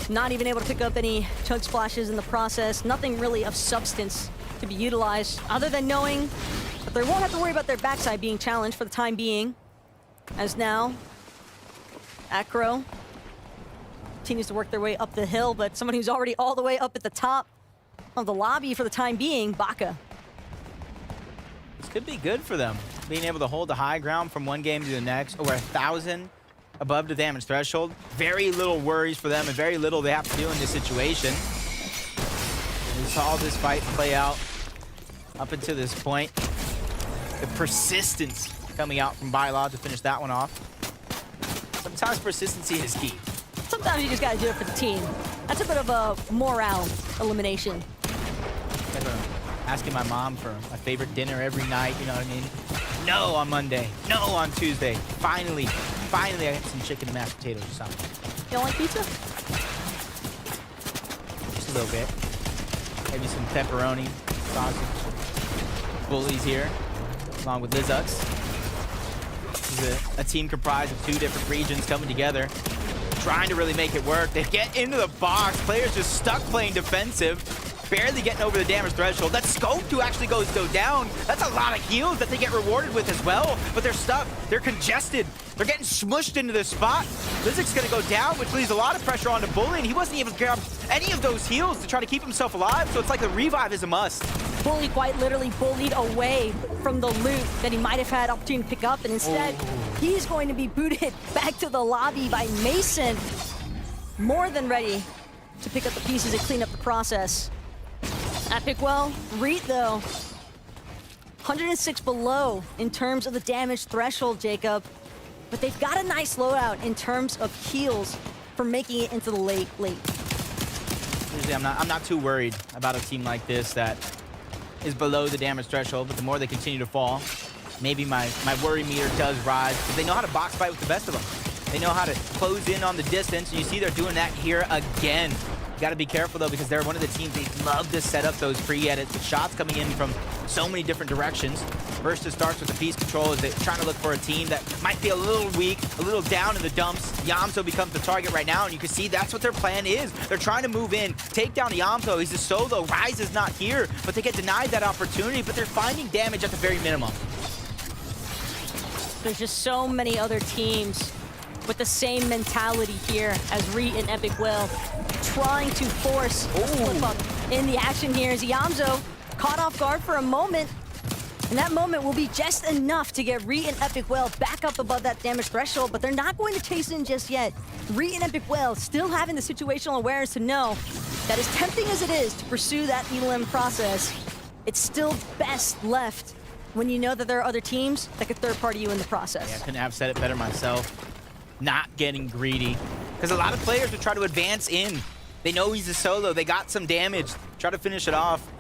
not even able to pick up any chug splashes in the process. Nothing really of substance to be utilized, other than knowing that they won't have to worry about their backside being challenged for the time being. As now, Acro continues to work their way up the hill, but somebody who's already all the way up at the top of the lobby for the time being, Baka. This could be good for them, being able to hold the high ground from one game to the next. Over 1,000 above the damage threshold. Very little worries for them and very little they have to do in this situation. We saw this fight play out up until this point. The persistence coming out from Byla to finish that one off. Sometimes persistency is key. Sometimes you just gotta do it for the team. That's a bit of a morale elimination. Asking my mom for my favorite dinner every night, you know what I mean? No on Monday, no on Tuesday. Finally I got some chicken and mashed potatoes or something. You don't like pizza? Just a little bit. Maybe some pepperoni, sausage. Bullies here, along with Lizux. This is a team comprised of 2 different regions coming together, trying to really make it work. They get into the box. Players just stuck playing defensive, barely getting over the damage threshold. That scope to actually go down. That's a lot of heals that they get rewarded with as well, but they're stuck. They're congested. They're getting smushed into this spot. Lizic's gonna go down, which leaves a lot of pressure on the Bully, and he wasn't able to grab any of those heals to try to keep himself alive, so it's like the revive is a must. Bully quite literally bullied away from the loot that he might have had opportunity to pick up, and instead, he's going to be booted back to the lobby by Mason. More than ready to pick up the pieces and clean up the process. Epic, well, Reet though, 106 below in terms of the damage threshold, Jacob. But they've got a nice loadout in terms of heals for making it into the late. Usually I'm not too worried about a team like this that is below the damage threshold, but the more they continue to fall, maybe my worry meter does rise, because they know how to box fight with the best of them. They know how to close in on the distance, and you see they're doing that here again. You got to be careful, though, because they're one of the teams they love to set up those pre-edits with shots coming in from so many different directions. First, it starts with the piece control as they're trying to look for a team that might be a little weak, a little down in the dumps. Yamso becomes the target right now, and you can see that's what their plan is. They're trying to move in, take down Yamso. He's a solo. Rise is not here, but they get denied that opportunity, but they're finding damage at the very minimum. There's just so many other teams with the same mentality here as Reet and Epic Will, trying to force a flip up in the action here as Yamso caught off guard for a moment, and that moment will be just enough to get Reet and Epic Will back up above that damage threshold, but they're not going to chase in just yet. Reet and Epic Will still having the situational awareness to know that as tempting as it is to pursue that ELM process, it's still best left when you know that there are other teams that could third-party you in the process. Yeah, I couldn't have said it better myself. Not getting greedy. Because a lot of players would try to advance in. They know he's a solo. They got some damage. Try to finish it off.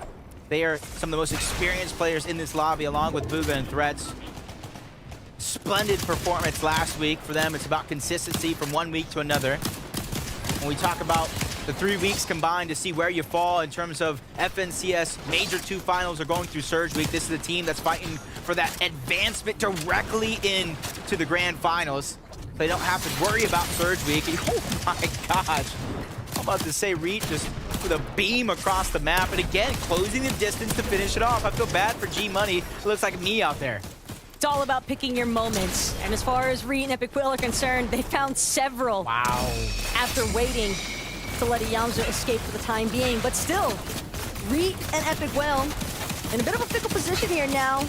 They are some of the most experienced players in this lobby, along with Bugha and Threats. Splendid performance last week for them. It's about consistency from one week to another. When we talk about the 3 weeks combined to see where you fall in terms of FNCS Major 2 finals are going through Surge Week. This is a team that's fighting for that advancement directly into the grand finals. They don't have to worry about Surge Week. Oh my gosh. I'm about to say Reet just with a beam across the map. And again, closing the distance to finish it off. I feel bad for G-Money. It looks like me out there. It's all about picking your moments. And as far as Reet and Epic Will are concerned, they found several. Wow. After waiting to let Yamso escape for the time being. But still, Reet and Epic Will in a bit of a fickle position here now.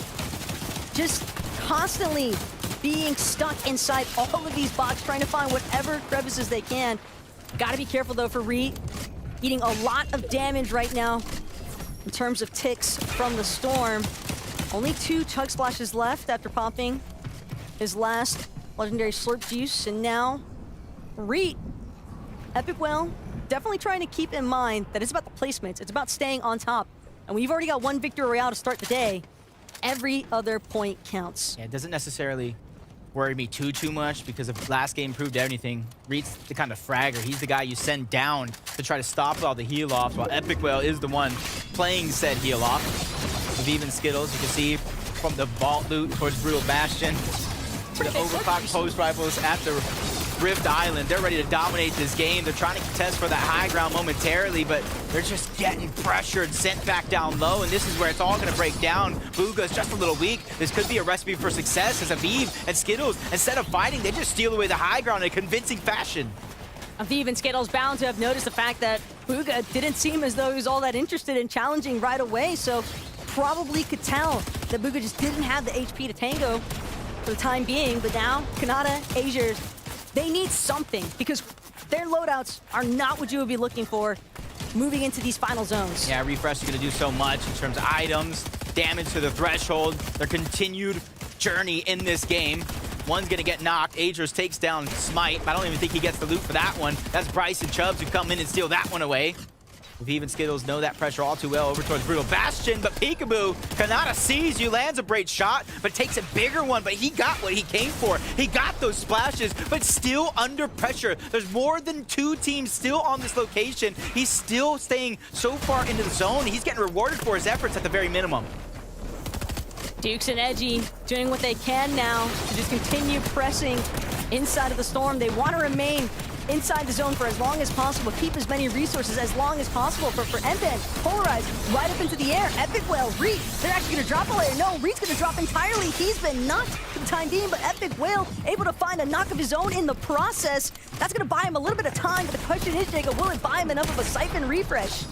Just constantly being stuck inside all of these boxes, trying to find whatever crevices they can. Gotta be careful though for Reet. Eating a lot of damage right now in terms of ticks from the storm. Only 2 chug splashes left after popping his last legendary slurp juice, and now Reet. Epic Will definitely trying to keep in mind that it's about the placements, it's about staying on top. And when you've already got 1 victory royale to start the day, every other point counts. Yeah, it doesn't necessarily worry me too much because if last game proved anything, Reet's the kind of fragger. He's the guy you send down to try to stop all the heal offs, while Epic Will is the one playing said heal off. With even Skittles, you can see from the vault loot towards Brutal Bastion to the overclocked post rifles at the Rift Island. They're ready to dominate this game. They're trying to contest for that high ground momentarily, but they're just getting pressured, sent back down low, and this is where it's all gonna break down. Bugha's just a little weak. This could be a recipe for success as Aviv and Skittles, instead of fighting, they just steal away the high ground in a convincing fashion. Aviv and Skittles bound to have noticed the fact that Bugha didn't seem as though he was all that interested in challenging right away, so probably could tell that Bugha just didn't have the HP to tango for the time being, but now Kanata, Azure, they need something because their loadouts are not what you would be looking for moving into these final zones. Yeah, Refresh is going to do so much in terms of items, damage to the threshold, their continued journey in this game. One's going to get knocked. Aegis takes down Smite. I don't even think he gets the loot for that one. That's Bryce and Chubbs who come in and steal that one away. Aviv and Skittles know that pressure all too well over towards Brutal Bastion, but Peekaboo, Kanata sees you, lands a great shot, but takes a bigger one, but he got what he came for. He got those splashes, but still under pressure. There's more than 2 teams still on this location. He's still staying so far into the zone. He's getting rewarded for his efforts at the very minimum. Dukes and Edgy doing what they can now to just continue pressing inside of the storm. They want to remain inside the zone for as long as possible, keep as many resources as long as possible for Emben. Polarize right up into the air. Epic Will, Reet, they're actually going to drop a layer. No, Reet's going to drop entirely. He's been knocked for the time being, but Epic Will able to find a knock of his own in the process. That's going to buy him a little bit of time, but the question is, Jacob, will it buy him enough of a siphon refresh?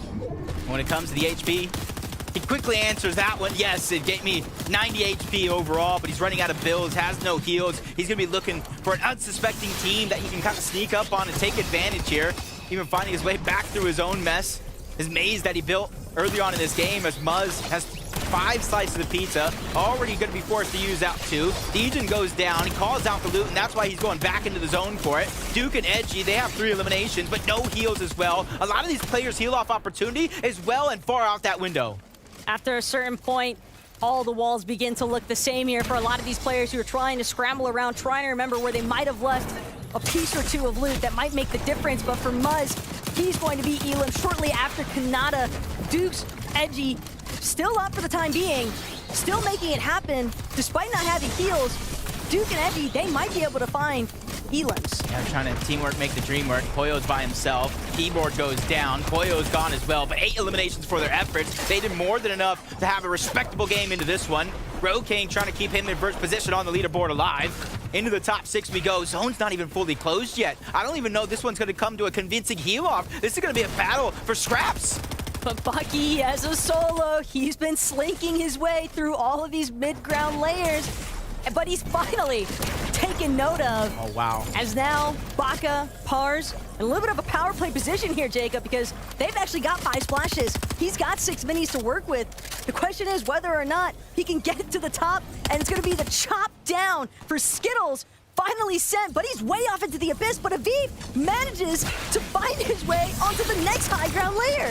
When it comes to the HP, he quickly answers that one. Yes, it gave me 90 HP overall, but he's running out of builds, has no heals. He's going to be looking for an unsuspecting team that he can kind of sneak up on and take advantage here. Even finding his way back through his own mess. His maze that he built early on in this game as Muzz has 5 slices of pizza, already going to be forced to use out 2. Legion goes down, he calls out the loot, and that's why he's going back into the zone for it. Duke and Edgy, they have 3 eliminations, but no heals as well. A lot of these players' heal off opportunity is well and far out that window. After a certain point, all the walls begin to look the same here for a lot of these players who are trying to scramble around, trying to remember where they might have left a piece or 2 of loot that might make the difference. But for Muzz, he's going to beat Elam shortly after Kanata. Duke's Edgy still up for the time being, still making it happen despite not having heals. Duke and Edgy, they might be able to find Elam's. Yeah, trying to teamwork, make the dream work. Poyo's by himself. Keyboard goes down. Poyo's gone as well, but 8 eliminations for their efforts. They did more than enough to have a respectable game into this one. Rokane trying to keep him in first position on the leaderboard alive. Into the top 6 we go. Zone's not even fully closed yet. I don't even know this one's going to come to a convincing heal-off. This is going to be a battle for scraps. But Bucky as a solo, he's been slinking his way through all of these mid-ground layers, but he's finally taken note of. Oh, wow. As now, Baka, Pars, and a little bit of a power play position here, Jacob, because they've actually got 5 splashes. He's got 6 minis to work with. The question is whether or not he can get it to the top, and it's going to be the chop down for Skittles. Finally sent, but he's way off into the abyss, but Aviv manages to find his way onto the next high ground layer.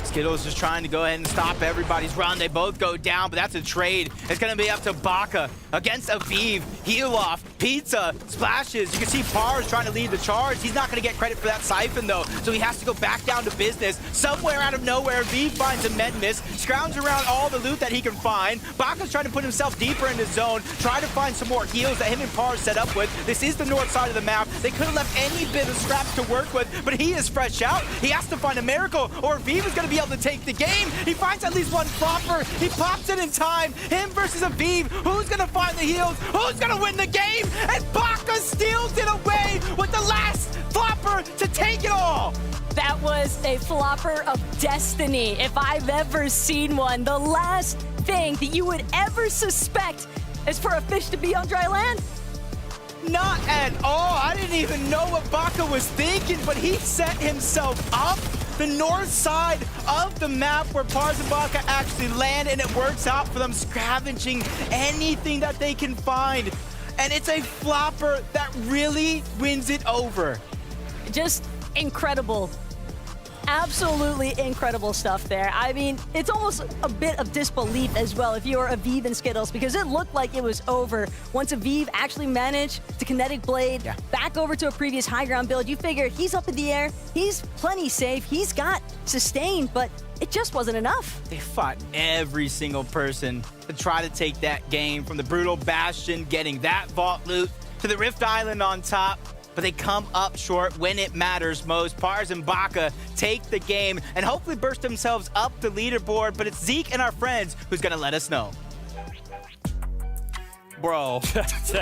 Skittles just trying to go ahead and stop everybody's run. They both go down, but that's a trade. It's going to be up to Baka against Aviv. Heal off, Pizza, splashes. You can see Pars trying to lead the charge. He's not going to get credit for that siphon, though, so he has to go back down to business. Somewhere out of nowhere, Aviv finds a Medmiss, scrounges around all the loot that he can find. Baka's trying to put himself deeper in the zone, try to find some more heals that him and Pars set up with. This is the north side of the map. They could have left any bit of scraps to work with, but he is fresh out. He has to find a miracle, or Aviv is going to be able to take the game. He finds at least one flopper. He pops it in time. Him versus Aviv. Who's going to find the heals? Who's going to win the game? And Baka steals it away with the last flopper to take it all. That was a flopper of destiny, if I've ever seen one. The last thing that you would ever suspect is for a fish to be on dry land. Not at all. I didn't even know what Baka was thinking, but he set himself up the north side of the map where Pars and Baka actually land, and it works out for them, scavenging anything that they can find. And it's a flopper that really wins it over. Just incredible. Absolutely incredible stuff there. I mean, it's almost a bit of disbelief as well if you're Aviv and Skittles, because it looked like it was over once Aviv actually managed to kinetic blade back over to a previous high ground build. You figure he's up in the air, he's plenty safe, he's got sustain, but it just wasn't enough. They fought every single person to try to take that game, from the Brutal Bastion, getting that vault loot, to the Rift Island on top. But they come up short when it matters most. Pars and Baka take the game and hopefully burst themselves up the leaderboard, but it's Zeke and our friends who's gonna let us know. Bro, that's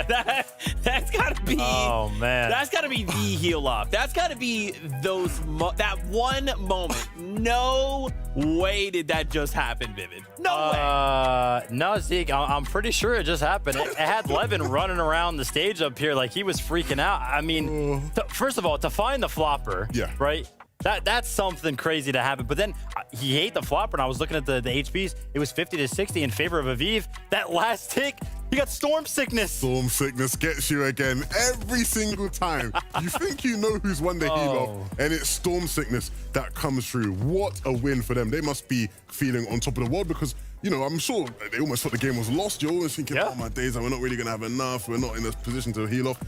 gotta be. Oh man, that's gotta be the heal off. That's gotta be that one moment. No way did that just happen, Vivid. No way. No, Zeke, I'm pretty sure it just happened. It had Levin running around the stage up here like he was freaking out. I mean, first of all, to find the flopper, right? That's something crazy to happen. But then he ate the flopper, and I was looking at the HPs. It was 50 to 60 in favor of Aviv. That last tick, he got storm sickness. Storm sickness gets you again every single time. You think you know who's won the heal off, and it's storm sickness that comes through. What a win for them. They must be feeling on top of the world, because, you know, I'm sure they almost thought the game was lost. You're always thinking, oh my days, we're not really going to have enough. We're not in a position to heal off.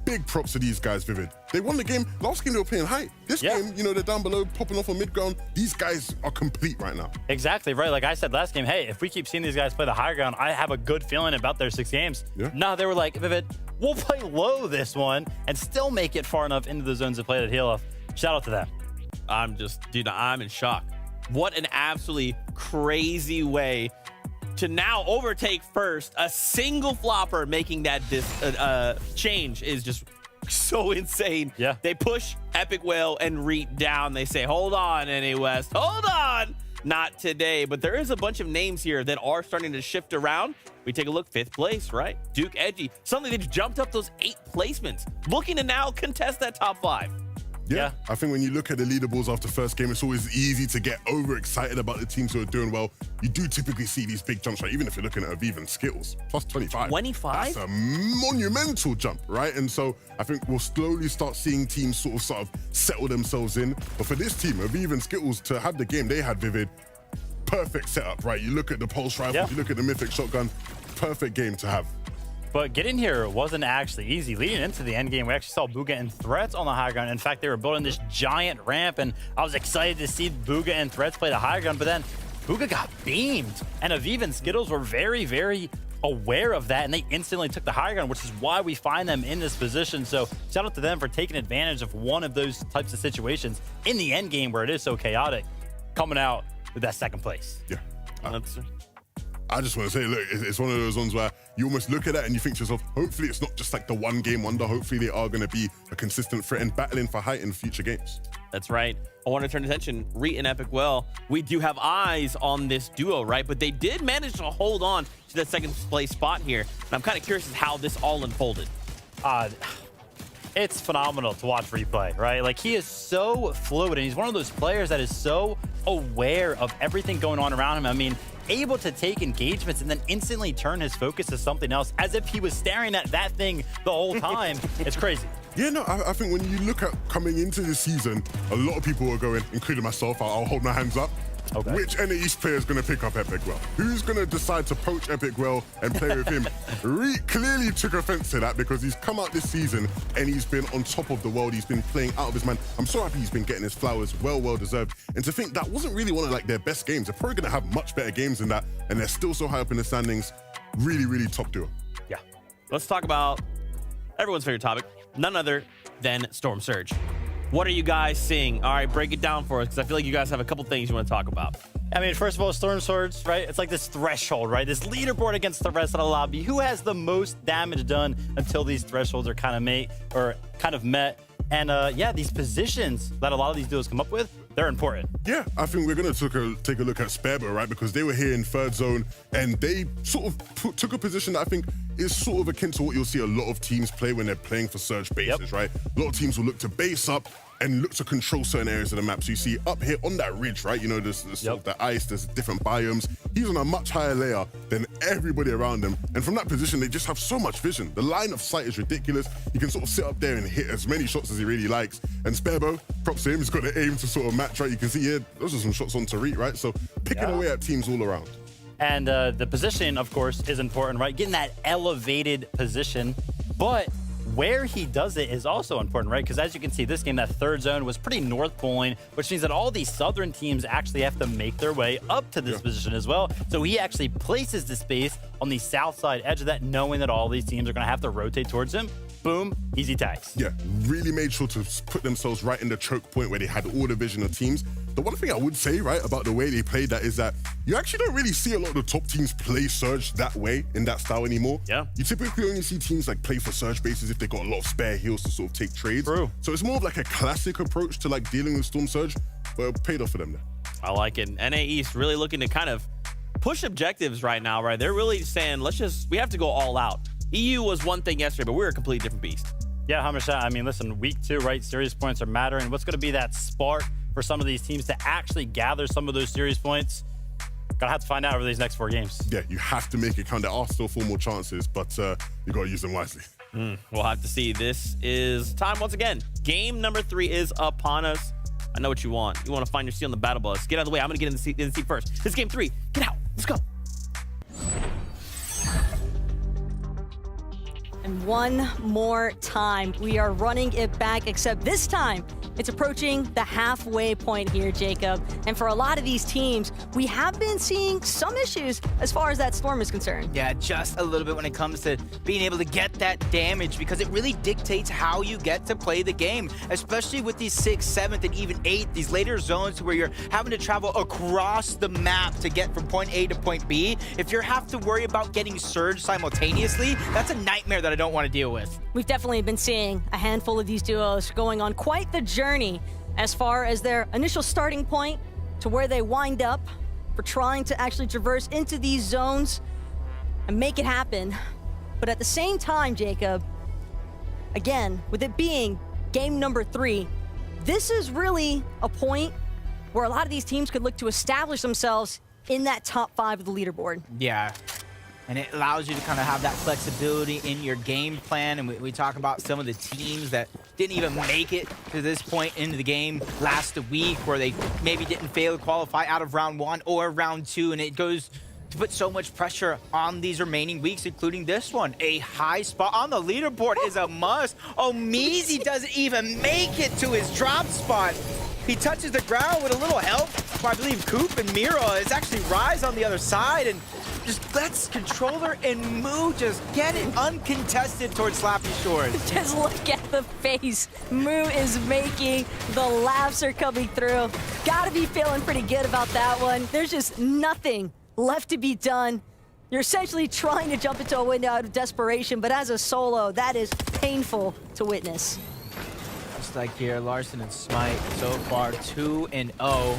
Big props to these guys, Vivid. They won the game. Last game they were playing high. This game, you know, they're down below, popping off on mid-ground. These guys are complete right now. Exactly, right. Like I said last game, hey, if we keep seeing these guys play the higher ground, I have a good feeling about their 6 games. No, they were like, Vivid, we'll play low this one and still make it far enough into the zones to play that heal off. Shout out to them. Dude, I'm in shock. What an absolutely crazy way to now overtake first. A single flopper making that change is just so insane. Yeah. They push Epic Whale and Reet down. They say, hold on, NA West, hold on. Not today, but there is a bunch of names here that are starting to shift around. We take a look, 5th place, right? Duke Edgy. Suddenly they've jumped up those 8 placements, looking to now contest that top 5. Yeah, I think when you look at the leaderboards after first game, it's always easy to get overexcited about the teams who are doing well. You do typically see these big jumps, right? Even if you're looking at Aviv and Skittles, plus 25. 25? That's a monumental jump, right? And so I think we'll slowly start seeing teams sort of settle themselves in. But for this team, Aviv and Skittles, to have the game they had, Vivid, perfect setup, right? You look at the pulse rifles, you look at the mythic shotgun, perfect game to have. But getting here wasn't actually easy. Leading into the end game, we actually saw Bugha and Threats on the high ground. In fact, they were building this giant ramp, and I was excited to see Bugha and Threats play the high ground, but then Bugha got beamed, and Aviv and Skittles were very, very aware of that, and they instantly took the high ground, which is why we find them in this position. So shout out to them for taking advantage of one of those types of situations in the end game where it is so chaotic, coming out with that second place. Yeah. I just want to say, look, it's one of those ones where you almost look at it and you think to yourself, hopefully it's not just like the one game wonder. Hopefully they are going to be a consistent threat and battling for height in future games. That's right. I want to turn attention, Reet and Epic Well. We do have eyes on this duo, right? But they did manage to hold on to that second place spot here. And I'm kind of curious as how this all unfolded. It's phenomenal to watch replay, right? Like, he is so fluid, and he's one of those players that is so aware of everything going on around him. I mean, able to take engagements and then instantly turn his focus to something else as if he was staring at that thing the whole time. It's crazy. Yeah, no, I think when you look at coming into the season, a lot of people are going, including myself, I'll hold my hands up. Okay. Which NA East player is going to pick up Epic Well? Who's going to decide to poach Epic Well and play with him? Reet clearly took offense to that because he's come out this season and he's been on top of the world. He's been playing out of his mind. I'm so happy he's been getting his flowers, well deserved. And to think that wasn't really one of like their best games. They're probably going to have much better games than that, and they're still so high up in the standings. Really, really top duo. Yeah. Let's talk about everyone's favorite topic, none other than Storm Surge. What are you guys seeing? All right, break it down for us, because I feel like you guys have a couple things you want to talk about. I mean, first of all, Storm Surge, right? It's like this threshold, right? This leaderboard against the rest of the lobby. Who has the most damage done until these thresholds are kind of met? And yeah, these positions that a lot of these duos come up with, they're important. Yeah, I think we're going to take a look at Sparebo, right? Because they were here in third zone and they sort of took a position that I think is sort of akin to what you'll see a lot of teams play when they're playing for Surge bases, right? A lot of teams will look to base up and look to control certain areas of the map. So you see up here on that ridge, right? You know, there's sort of the ice, there's different biomes. He's on a much higher layer than everybody around him. And from that position, they just have so much vision. The line of sight is ridiculous. He can sort of sit up there and hit as many shots as he really likes. And Sparebo, props to him, he's got the aim to sort of match, right? You can see here, those are some shots on Tariq, right? So picking away at teams all around. And the position, of course, is important, right? Getting that elevated position. But where he does it is also important, right? Because as you can see, this game, that third zone was pretty north pulling, which means that all these southern teams actually have to make their way up to this position as well. So he actually places the space on the south side edge of that, knowing that all these teams are going to have to rotate towards him. Boom, easy tags. Yeah, really made sure to put themselves right in the choke point where they had all the vision of teams. The one thing I would say, right, about the way they played that is that you actually don't really see a lot of the top teams play Surge that way, in that style anymore. Yeah. You typically only see teams like play for Surge bases if they got a lot of spare heals to sort of take trades. True. So it's more of like a classic approach to like dealing with Storm Surge, but it paid off for them there. I like it. NA East really looking to kind of push objectives right now, right? They're really saying, we have to go all out. EU was one thing yesterday, but we're a completely different beast. Yeah, 100%. I mean, listen, week 2, right? Series points are mattering. What's going to be that spark for some of these teams to actually gather some of those series points? Gonna have to find out over these next 4 games. Yeah, you have to make it count. There are still 4 more chances, but you got to use them wisely. We'll have to see. This is time once again. Game number 3 is upon us. I know what you want. You want to find your seat on the battle bus. Get out of the way. I'm going to get in the seat first. This is game 3. Get out. Let's go. And one more time, we are running it back, except this time, it's approaching the halfway point here, Jacob. And for a lot of these teams, we have been seeing some issues as far as that Storm is concerned. Yeah, just a little bit when it comes to being able to get that damage, because it really dictates how you get to play the game, especially with these 6th, 7th, and even 8th, these later zones where you're having to travel across the map to get from point A to point B. If you have to worry about getting Surge simultaneously, that's a nightmare that I don't want to deal with. We've definitely been seeing a handful of these duos going on quite the journey as far as their initial starting point to where they wind up for trying to actually traverse into these zones and make it happen. But at the same time, Jacob, again, with it being game number 3, this is really a point where a lot of these teams could look to establish themselves in that top 5 of the leaderboard. Yeah. And it allows you to kind of have that flexibility in your game plan. And we talk about some of the teams that didn't even make it to this point into the game last week, where they maybe didn't fail to qualify out of round 1 or round 2. And it goes to put so much pressure on these remaining weeks, including this one. A high spot on the leaderboard is a must. Oh, Meezy doesn't even make it to his drop spot. He touches the ground with a little help from, I believe, Coop and Miro. It's actually Rise on the other side, and just lets Controller and Moo just get it uncontested towards Slappy Shores. Just look at the face Moo is making. The laughs are coming through. Gotta be feeling pretty good about that one. There's just nothing left to be done. You're essentially trying to jump into a window out of desperation, but as a solo, that is painful to witness. Just like here, Larssen and Smite so far 2-0.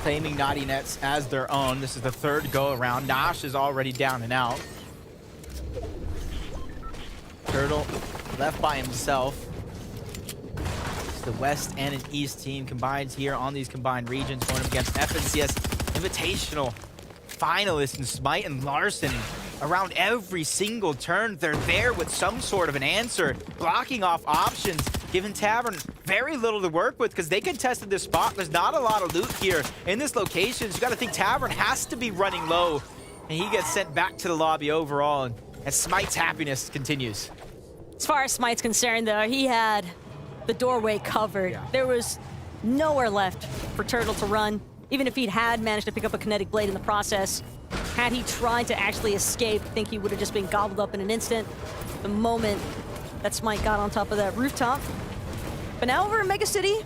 Claiming Naughty Nets as their own. This is the third go around. Nosh is already down and out. Turtle left by himself. It's the West and an East team combined here on these combined regions, going up against FNCS Invitational finalists and Smite and Larssen. Around every single turn, they're there with some sort of an answer, blocking off options, giving Tavern very little to work with because they contested this spot. There's not a lot of loot here in this location, so you got to think Tavern has to be running low, and he gets sent back to the lobby overall, and Smite's happiness continues. As far as Smite's concerned, though, he had the doorway covered. Yeah. There was nowhere left for Turtle to run. Even if he'd had managed to pick up a kinetic blade in the process, had he tried to actually escape, I think he would have just been gobbled up in an instant the moment that Smite got on top of that rooftop. But now over in Mega City,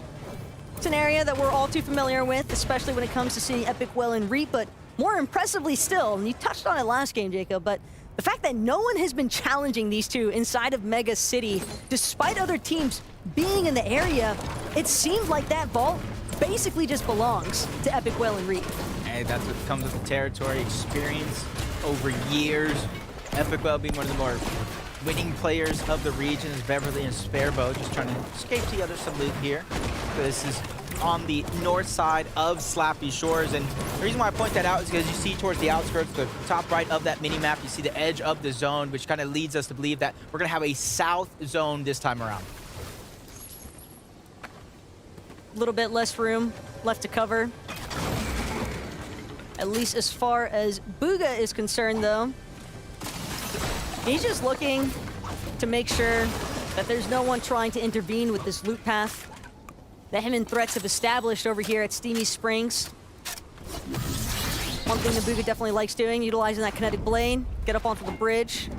it's an area that we're all too familiar with, especially when it comes to seeing Epic Well and Reap, but more impressively still, and you touched on it last game, Jacob, but the fact that no one has been challenging these two inside of Mega City, despite other teams being in the area, it seems like that vault basically just belongs to Epic Well and Reap. Hey, that's what comes with the territory experience over years. Epic Well being one of the more winning players of the region is Beverly and Sparebow, just trying to escape together some loot here. This is on the north side of Slappy Shores, and the reason why I point that out is because you see towards the outskirts, the top right of that mini-map, you see the edge of the zone, which kind of leads us to believe that we're going to have a south zone this time around. A little bit less room left to cover. At least as far as Bugha is concerned, though. He's just looking to make sure that there's no one trying to intervene with this loot path that him and Threats have established over here at Steamy Springs. One thing that Bugha definitely likes doing, utilizing that kinetic blade, get up onto the bridge,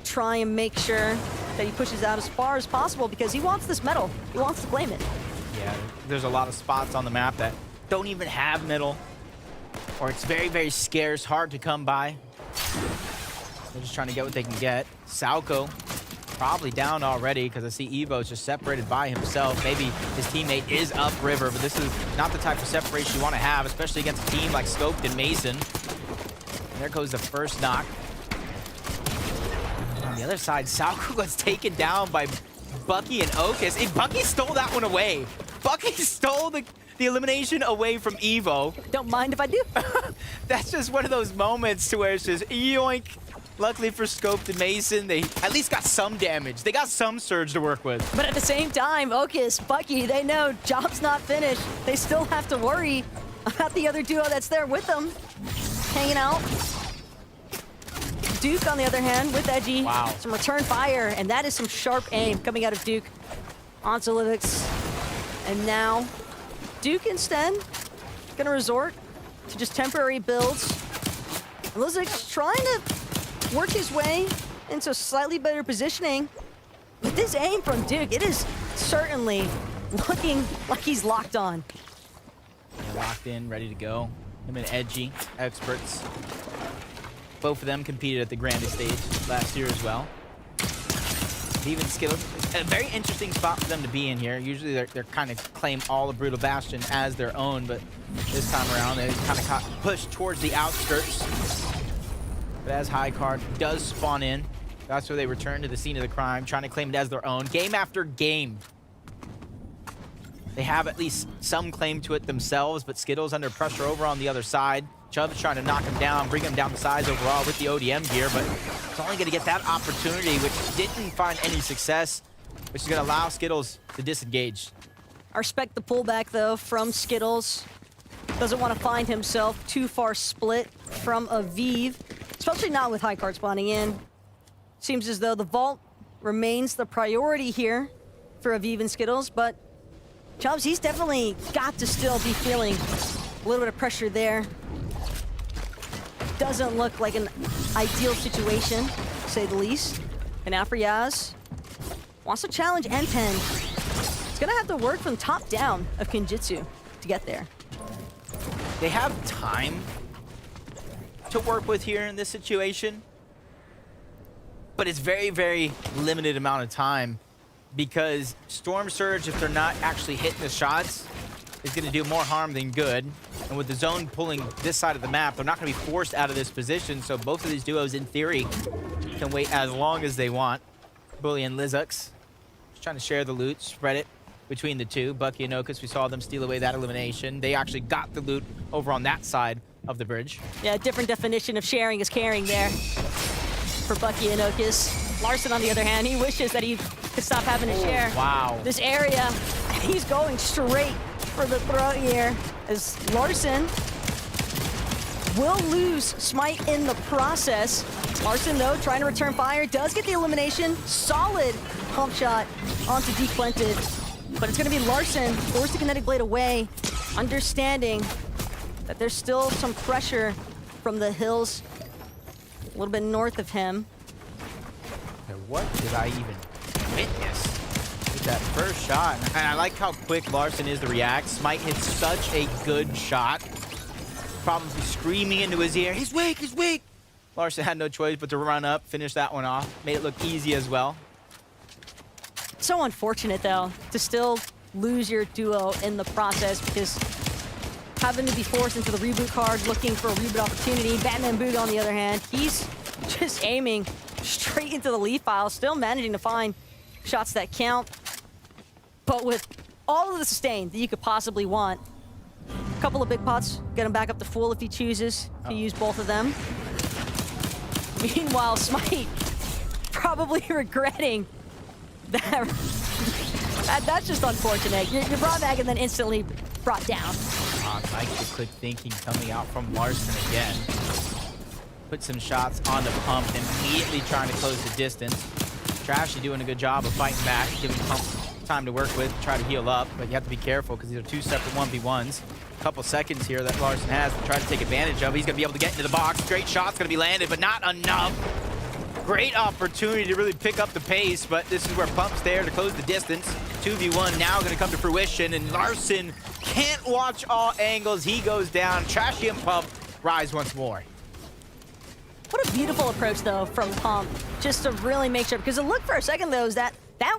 try and make sure that he pushes out as far as possible because he wants this medal. He wants to claim it. Yeah, there's a lot of spots on the map that don't even have middle, or it's very, very scarce, hard to come by. They're just trying to get what they can get. Sauco probably down already because I see Evo's just separated by himself. Maybe his teammate is upriver, but this is not the type of separation you want to have, especially against a team like Scoped and Mason. And there goes the first knock. On the other side, Sauco was taken down by Bucky and Okus. And Bucky stole that one away. Bucky stole the elimination away from Evo. Don't mind if I do. That's just one of those moments to where it's just yoink. Luckily for Scoped and Mason, they at least got some damage. They got some surge to work with. But at the same time, Okus, Bucky, they know job's not finished. They still have to worry about the other duo that's there with them. Hanging out. Duke, on the other hand, with Edgy. Wow. Some return fire, and that is some sharp aim coming out of Duke on Zolytics. And now, Duke instead gonna resort to just temporary builds. Zolytics trying to work his way into slightly better positioning. With this aim from Duke, it is certainly looking like he's locked on. They're locked in, ready to go. Him and Edgy, experts. Both of them competed at the grandest stage last year as well. Even Skittles, a very interesting spot for them to be in here. Usually they're kind of claim all of Brutal Bastion as their own, but this time around they kind of pushed towards the outskirts. But as High Card does spawn in, that's where they return to the scene of the crime, trying to claim it as their own. Game after game, they have at least some claim to it themselves, but Skittles under pressure over on the other side. Chubb's trying to knock him down, bring him down to size overall with the ODM gear, but it's only going to get that opportunity, which didn't find any success, which is going to allow Skittles to disengage. I respect the pullback, though, from Skittles. Doesn't want to find himself too far split from Aviv, especially not with high card spawning in. Seems as though the vault remains the priority here for Aviv and Skittles, but Chubbs, he's definitely got to still be feeling a little bit of pressure there. Doesn't look like an ideal situation, to say the least. And now for Yaz, wants to challenge N10. It's gonna have to work from top down of Kenjutsu to get there. They have time to work with here in this situation, but it's very, very limited amount of time because Storm Surge, if they're not actually hitting the shots, is going to do more harm than good. And with the zone pulling this side of the map, they're not going to be forced out of this position, so both of these duos, in theory, can wait as long as they want. Bully and Lizux just trying to share the loot, spread it between the two. Bucky and Okus, we saw them steal away that elimination. They actually got the loot over on that side of the bridge. Yeah, different definition of sharing is caring there for Bucky and Okus. Larson, on the other hand, he wishes that he could stop having to share this area. He's going straight for the throat here as Larson will lose Smite in the process. Larson, though, trying to return fire, does get the elimination. Solid pump shot onto Dequented. But it's going to be Larson, forced the Kinetic Blade away, understanding that there's still some pressure from the hills a little bit north of him. And what did I even witness with that first shot? And I like how quick Larson is to react. Smite hits such a good shot. Probably screaming into his ear, he's weak, he's weak. Larson had no choice but to run up, finish that one off. Made it look easy as well. So unfortunate, though, to still lose your duo in the process because having to be forced into the reboot card, looking for a reboot opportunity. Batman Boog, on the other hand, he's just aiming straight into the lead file, still managing to find shots that count. But with all of the sustain that you could possibly want, a couple of big pots, get him back up to full if he chooses to use both of them. Meanwhile, Smite probably regretting that. That's just unfortunate. You're brought back and then instantly brought down. I like the quick thinking coming out from Larson again. Put some shots on the pump and immediately trying to close the distance. Trashy doing a good job of fighting back, giving pump time to work with, try to heal up, but you have to be careful because these are two separate 1v1s. A couple seconds here that Larson has to try to take advantage of. He's going to be able to get into the box. Great shot's going to be landed, but not enough. Great opportunity to really pick up the pace, but this is where Pump's there to close the distance. 2v1 now going to come to fruition, and Larson can't watch all angles. He goes down. Trashy and Pump rise once more. What a beautiful approach, though, from Pump, just to really make sure, because it looked for a second, though, is that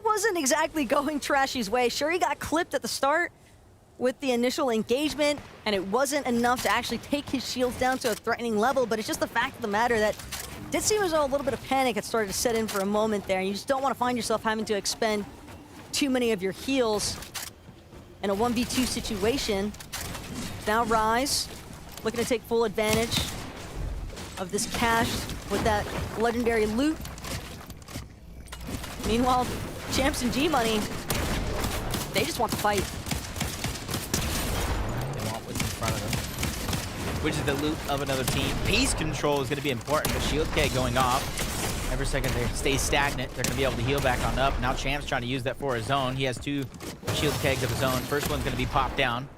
wasn't exactly going Trashy's way. Sure, he got clipped at the start with the initial engagement, and it wasn't enough to actually take his shields down to a threatening level, but it's just the fact of the matter that it did seem as though a little bit of panic had started to set in for a moment there, and you just don't want to find yourself having to expend too many of your heals in a 1v2 situation. Now Rise looking to take full advantage of this cache with that legendary loot. Meanwhile, Champs and G-Money, they just want to fight. They want what's in front of them, which is the loot of another team. Pace control is going to be important, but Shield Keg going off. Every second they stay stagnant, they're going to be able to heal back on up. Now Champ's trying to use that for his own. He has two Shield Kegs of his own. First one's going to be popped down.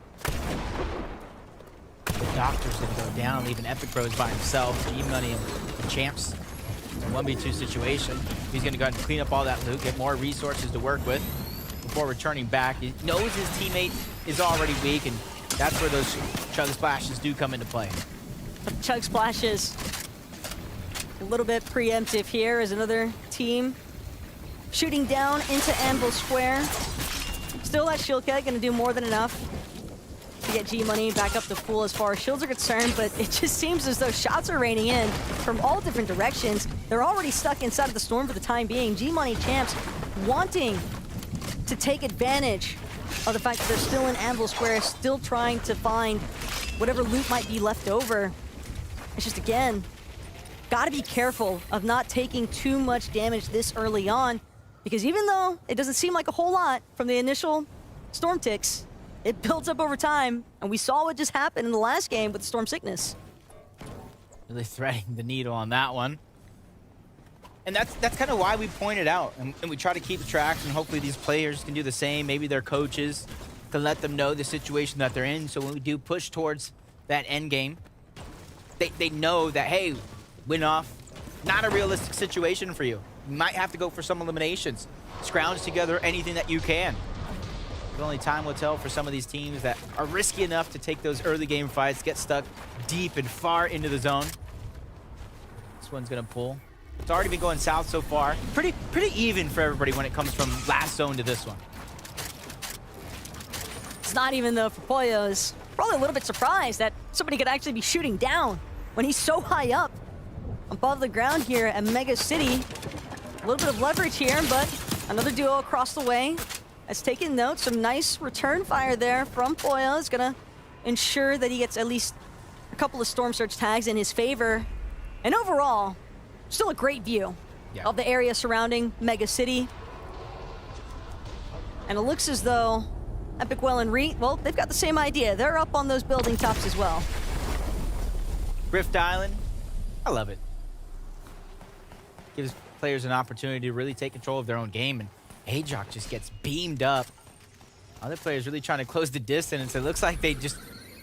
The Doctor's going to go down, leaving Epic Bros by himself. G-Money and Champs in a 1v2 situation. He's going to go ahead and clean up all that loot, get more resources to work with before returning back. He knows his teammate is already weak, and that's where those Chug Splashes do come into play. Chug Splashes, a little bit preemptive here as another team shooting down into Anvil Square. Still, that Shield Keg going to do more than enough to get G-Money back up to full as far as shields are concerned, but it just seems as though shots are raining in from all different directions. They're already stuck inside of the storm for the time being. G-Money Champs wanting to take advantage of the fact that they're still in Anvil Square, still trying to find whatever loot might be left over. It's just, again, gotta be careful of not taking too much damage this early on, because even though it doesn't seem like a whole lot from the initial storm ticks, it builds up over time, and we saw what just happened in the last game with Storm Sickness. Really threading the needle on that one. And that's kind of why we pointed out, and we try to keep track, and hopefully these players can do the same. Maybe their coaches can let them know the situation that they're in, so when we do push towards that end game, they know that, hey, win off, not a realistic situation for you. You might have to go for some eliminations. Scrounge together anything that you can. But only time will tell for some of these teams that are risky enough to take those early game fights, get stuck deep and far into the zone. This one's gonna pull. It's already been going south so far. Pretty even for everybody when it comes from last zone to this one. It's not even though for Pollo is probably a little bit surprised that somebody could actually be shooting down when he's so high up above the ground here at Mega City. A little bit of leverage here, but another duo across the way has taken note. Some nice return fire there from Pollo is gonna ensure that he gets at least a couple of Storm Surge tags in his favor. And overall, still a great view of the area surrounding Mega City. And it looks as though Epic Well and Reet, well, they've got the same idea. They're up on those building tops as well. Rift Island, I love it. Gives players an opportunity to really take control of their own game, and Ajok just gets beamed up. Other players really trying to close the distance. It looks like they just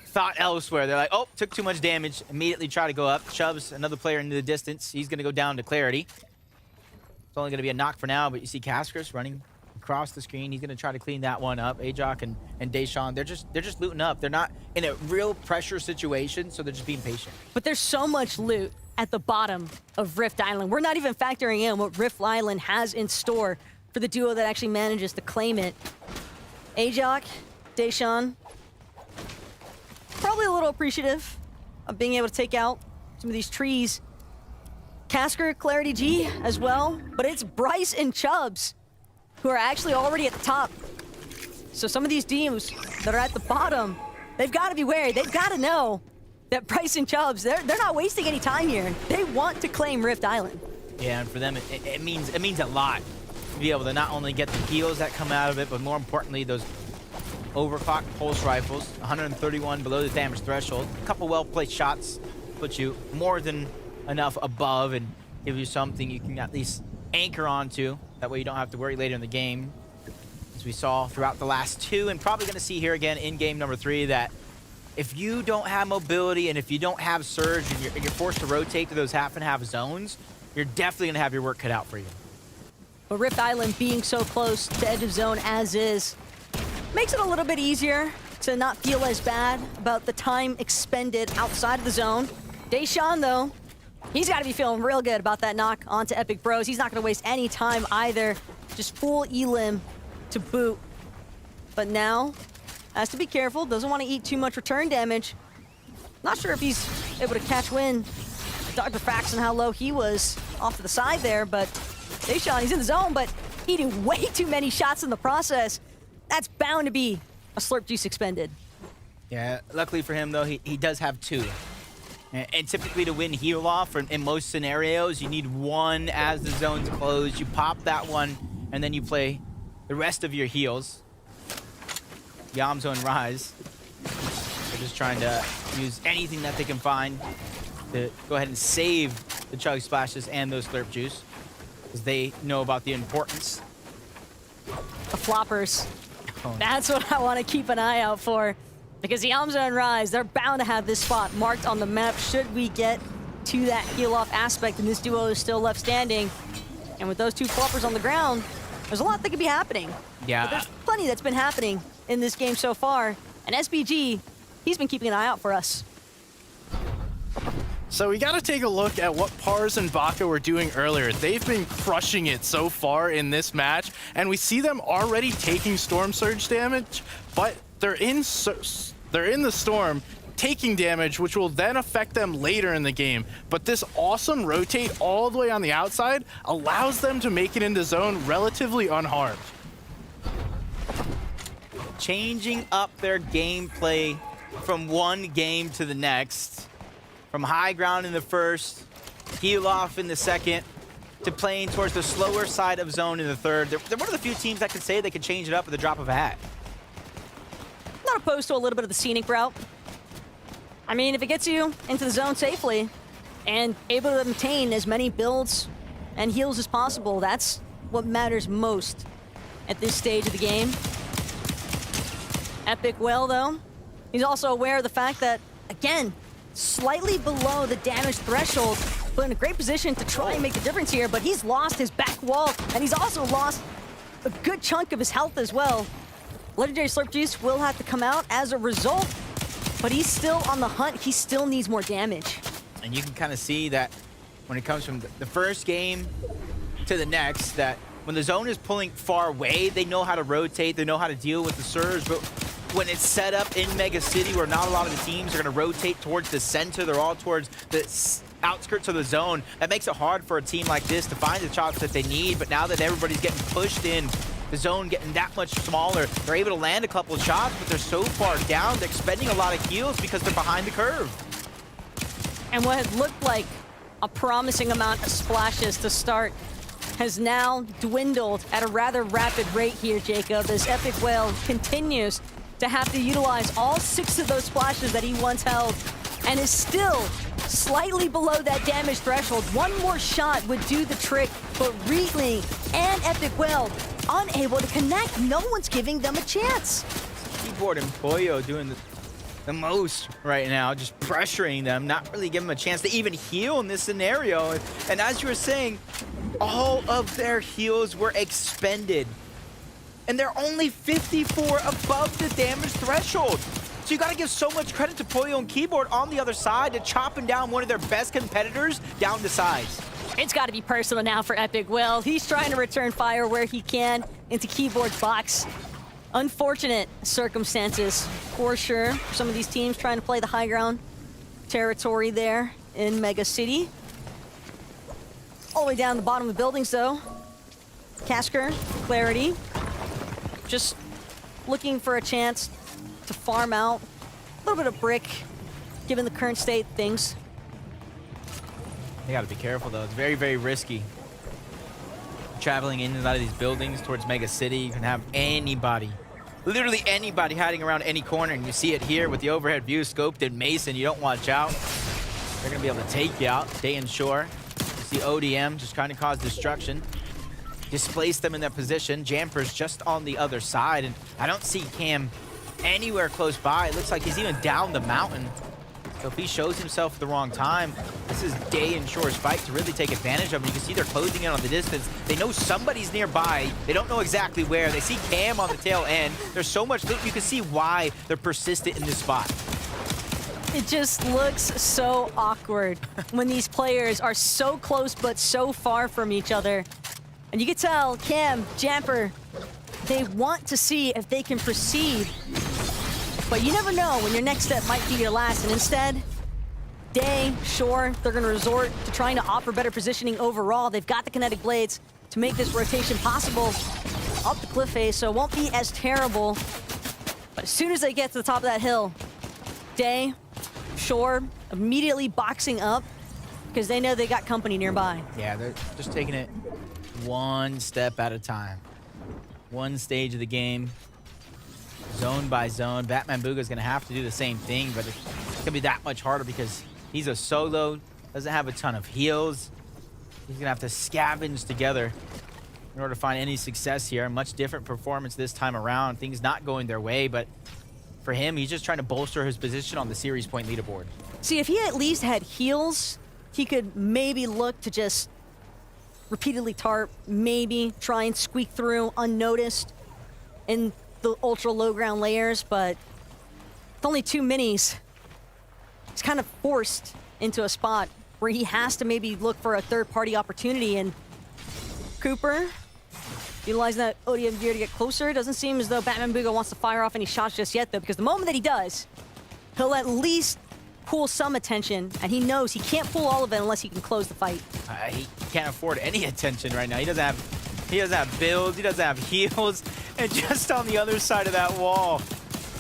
thought elsewhere. They're like, oh, took too much damage. Immediately try to go up. Shoves another player into the distance. He's going to go down to Clarity. It's only going to be a knock for now, but you see Cascarus running across the screen. He's going to try to clean that one up. Ajok and Deshawn, they're just looting up. They're not in a real pressure situation, so they're just being patient. But there's so much loot at the bottom of Rift Island. We're not even factoring in what Rift Island has in store for the duo that actually manages to claim it. Ajok, Deshawn, probably a little appreciative of being able to take out some of these trees. Casker, Clarity G as well, but it's Bryce and Chubbs who are actually already at the top. So some of these teams that are at the bottom, they've got to be wary. They've got to know that Bryce and Chubbs, they're not wasting any time here. They want to claim Rift Island. Yeah, and for them, it means a lot to be able to not only get the heals that come out of it, but more importantly, those overclocked pulse rifles, 131 below the damage threshold. A couple well-placed shots put you more than enough above and give you something you can at least anchor onto. That way you don't have to worry later in the game. As we saw throughout the last two, and probably going to see here again in game number 3, that if you don't have mobility and if you don't have surge and you're forced to rotate to those half and half zones, you're definitely going to have your work cut out for you. But Rift Island being so close to edge of zone as is makes it a little bit easier to not feel as bad about the time expended outside of the zone. Deshawn, though, he's got to be feeling real good about that knock onto Epic Bros. He's not going to waste any time either. Just full elim to boot. But now, has to be careful. Doesn't want to eat too much return damage. Not sure if he's able to catch wind. Dr. Fax and how low he was off to the side there, but Deshawn, he's in the zone, but eating way too many shots in the process. That's bound to be a slurp juice expended. Yeah, luckily for him, though, he does have 2. And typically to win heal off, in most scenarios, you need 1 as the zone's closed. You pop that one, and then you play the rest of your heals. Yamzo and Rise, they're just trying to use anything that they can find to go ahead and save the Chug Splashes and those Slurp Juice, because they know about the importance. The floppers. That's what I want to keep an eye out for, because Yamzo and Rise, they're bound to have this spot marked on the map should we get to that heal-off aspect, and this duo is still left standing. And with those 2 floppers on the ground, there's a lot that could be happening. Yeah. But there's plenty that's been happening in this game so far. And SBG, he's been keeping an eye out for us. So we got to take a look at what Pars and Baka were doing earlier. They've been crushing it so far in this match, and we see them already taking Storm Surge damage, but they're in the Storm taking damage, which will then affect them later in the game. But this awesome rotate all the way on the outside allows them to make it into zone relatively unharmed. Changing up their gameplay from one game to the next. From high ground in the first, heal off in the second, to playing towards the slower side of zone in the third. They're one of the few teams that can say they can change it up at the drop of a hat. not opposed to a little bit of the scenic route. I mean, if it gets you into the zone safely and able to maintain as many builds and heals as possible, that's what matters most at this stage of the game. Epic Well, though, he's also aware of the fact that, again, slightly below the damage threshold, but in a great position to try and make the difference here, but he's lost his back wall, and he's also lost a good chunk of his health as well. Legendary Slurp Juice will have to come out as a result, but he's still on the hunt. He still needs more damage. And you can kind of see that when it comes from the first game to the next, that when the zone is pulling far away, they know how to rotate, they know how to deal with the surge, but when it's set up in Mega City where not a lot of the teams are going to rotate towards the center, they're all towards the outskirts of the zone, that makes it hard for a team like this to find the chops that they need. But now that everybody's getting pushed in, the zone getting that much smaller, they're able to land a couple of shots, but they're so far down, they're expending a lot of heals because they're behind the curve. And what had looked like a promising amount of splashes to start has now dwindled at a rather rapid rate here, Jacob, as Epic Whale continues to have to utilize all 6 of those splashes that he once held, and is still slightly below that damage threshold. One more shot would do the trick, but Reetling and Epic Whale unable to connect. No one's giving them a chance. Keyboard and Pollo doing the most right now, just pressuring them, not really giving them a chance to even heal in this scenario. And as you were saying, all of their heals were expended. And they're only 54 above the damage threshold. So you gotta give so much credit to Pollo and Keyboard on the other side to chopping down one of their best competitors down to size. It's gotta be personal now for Epic Will. He's trying to return fire where he can into Keyboard's box. Unfortunate circumstances, for sure, for some of these teams trying to play the high ground territory there in Mega City. All the way down the bottom of the buildings, though. Casker, Clarity, just looking for a chance to farm out a little bit of brick, given the current state of things. They gotta be careful, though. It's very, very risky. Traveling in and out of these buildings towards Mega City, you can have anybody, literally anybody hiding around any corner, and you see it here with the overhead view scoped in Mason. You don't watch out, they're gonna be able to take you out. Day and Shore, you see ODM just trying to cause destruction, displace them in their position. Jamper's just on the other side, and I don't see Cam anywhere close by. It looks like he's even down the mountain. So if he shows himself at the wrong time, this is Day and Shore's fight to really take advantage of him. You can see they're closing in on the distance. They know somebody's nearby. They don't know exactly where. They see Cam on the tail end. There's so much, you can see why they're persistent in this spot. It just looks so awkward when these players are so close but so far from each other. And you can tell Cam, Jamper, they want to see if they can proceed. But you never know when your next step might be your last, and instead, Day, Shore, they're going to resort to trying to offer better positioning overall. They've got the kinetic blades to make this rotation possible up the cliff face, so it won't be as terrible. But as soon as they get to the top of that hill, Day, Shore immediately boxing up because they know they got company nearby. Yeah, they're just taking it one step at a time. One stage of the game. Zone by zone. Batman Booga's gonna have to do the same thing, but it's gonna be that much harder because he's a solo, doesn't have a ton of heals. He's gonna have to scavenge together in order to find any success here. Much different performance this time around. Things not going their way, but for him, he's just trying to bolster his position on the series point leaderboard. See, if he at least had heals, he could maybe look to just repeatedly tarp, maybe try and squeak through unnoticed in the ultra low ground layers, but with only 2 minis, he's kind of forced into a spot where he has to maybe look for a third-party opportunity. And Cooper, utilizing that ODM gear to get closer. Doesn't seem as though Batman Booga wants to fire off any shots just yet, though, because the moment that he does, he'll at least pull some attention, and he knows he can't pull all of it unless he can close the fight. He can't afford any attention right now. He doesn't have builds, he doesn't have heals, and just on the other side of that wall,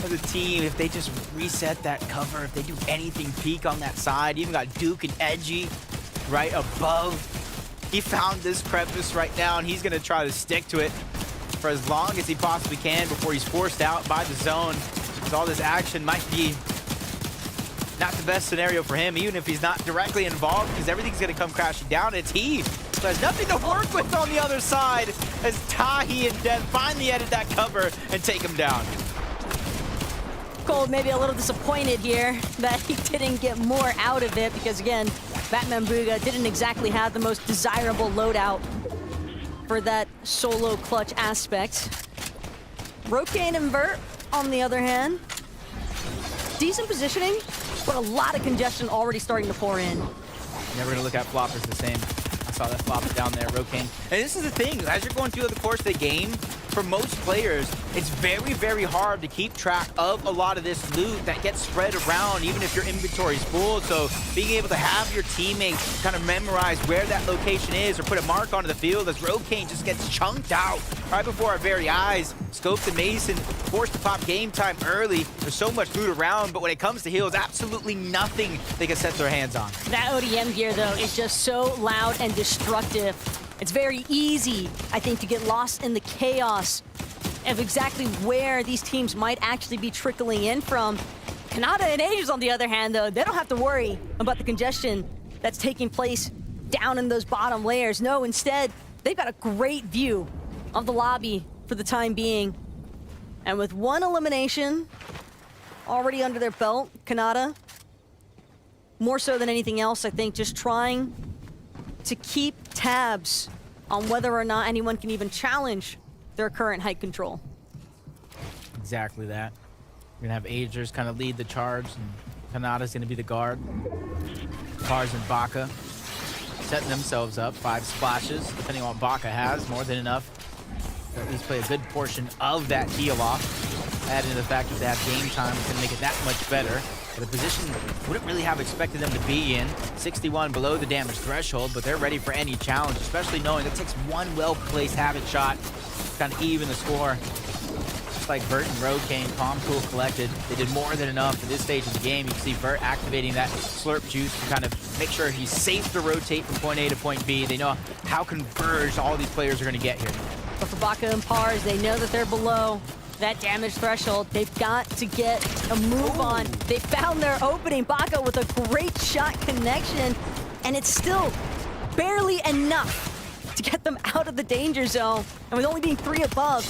as a team, if they just reset that cover, if they do anything peak on that side, even got Duke and Edgy right above. He found this crevice right now, and he's gonna try to stick to it for as long as he possibly can before he's forced out by the zone. 'cause all this action might be not the best scenario for him, even if he's not directly involved, because everything's going to come crashing down. It's he who has nothing to work with on the other side as Tahi and Death finally edit that cover and take him down. Cold maybe a little disappointed here that he didn't get more out of it because, again, Batman Bugha didn't exactly have the most desirable loadout for that solo clutch aspect. Rocane and Vert, on the other hand, decent positioning, but a lot of congestion already starting to pour in. Never gonna look at floppers the same. I saw that flopper down there, Rocane. And this is the thing, as you're going through the course of the game, for most players, it's very, very hard to keep track of a lot of this loot that gets spread around, even if your inventory's full. So being able to have your teammates kind of memorize where that location is or put a mark onto the field as Rocane just gets chunked out right before our very eyes. Scopes and Mason forced to pop game time early. There's so much loot around, but when it comes to heals, absolutely nothing they can set their hands on. That ODM gear, though, is just so loud and destructive. It's very easy, I think, to get lost in the chaos of exactly where these teams might actually be trickling in from. Kanata and Aegis, on the other hand, though, they don't have to worry about the congestion that's taking place down in those bottom layers. No, instead, they've got a great view of the lobby for the time being. And with one elimination already under their belt, Kanata, more so than anything else, I think, just trying to keep tabs on whether or not anyone can even challenge their current height control. Exactly that. We're gonna have Agers kind of lead the charge, and Kanata's gonna be the guard. Pars and Baka setting themselves up. 5 splashes, depending on what Baka has, more than enough to at least play a good portion of that heal off. Add in the fact that they have game time, it's gonna make it that much better. But a position wouldn't really have expected them to be in. 61 below the damage threshold, but they're ready for any challenge, especially knowing it takes one well-placed Havoc shot to kind of even the score. Just like Vert and Rocane, calm, cool, collected. They did more than enough at this stage of the game. You can see Vert activating that slurp juice to kind of make sure he's safe to rotate from point A to point B. They know how converged all these players are going to get here. But for Baka and Pars, they know that they're below that damage threshold. They've got to get a move on. They found their opening. Baka with a great shot connection, and it's still barely enough to get them out of the danger zone. And with only being 3 above,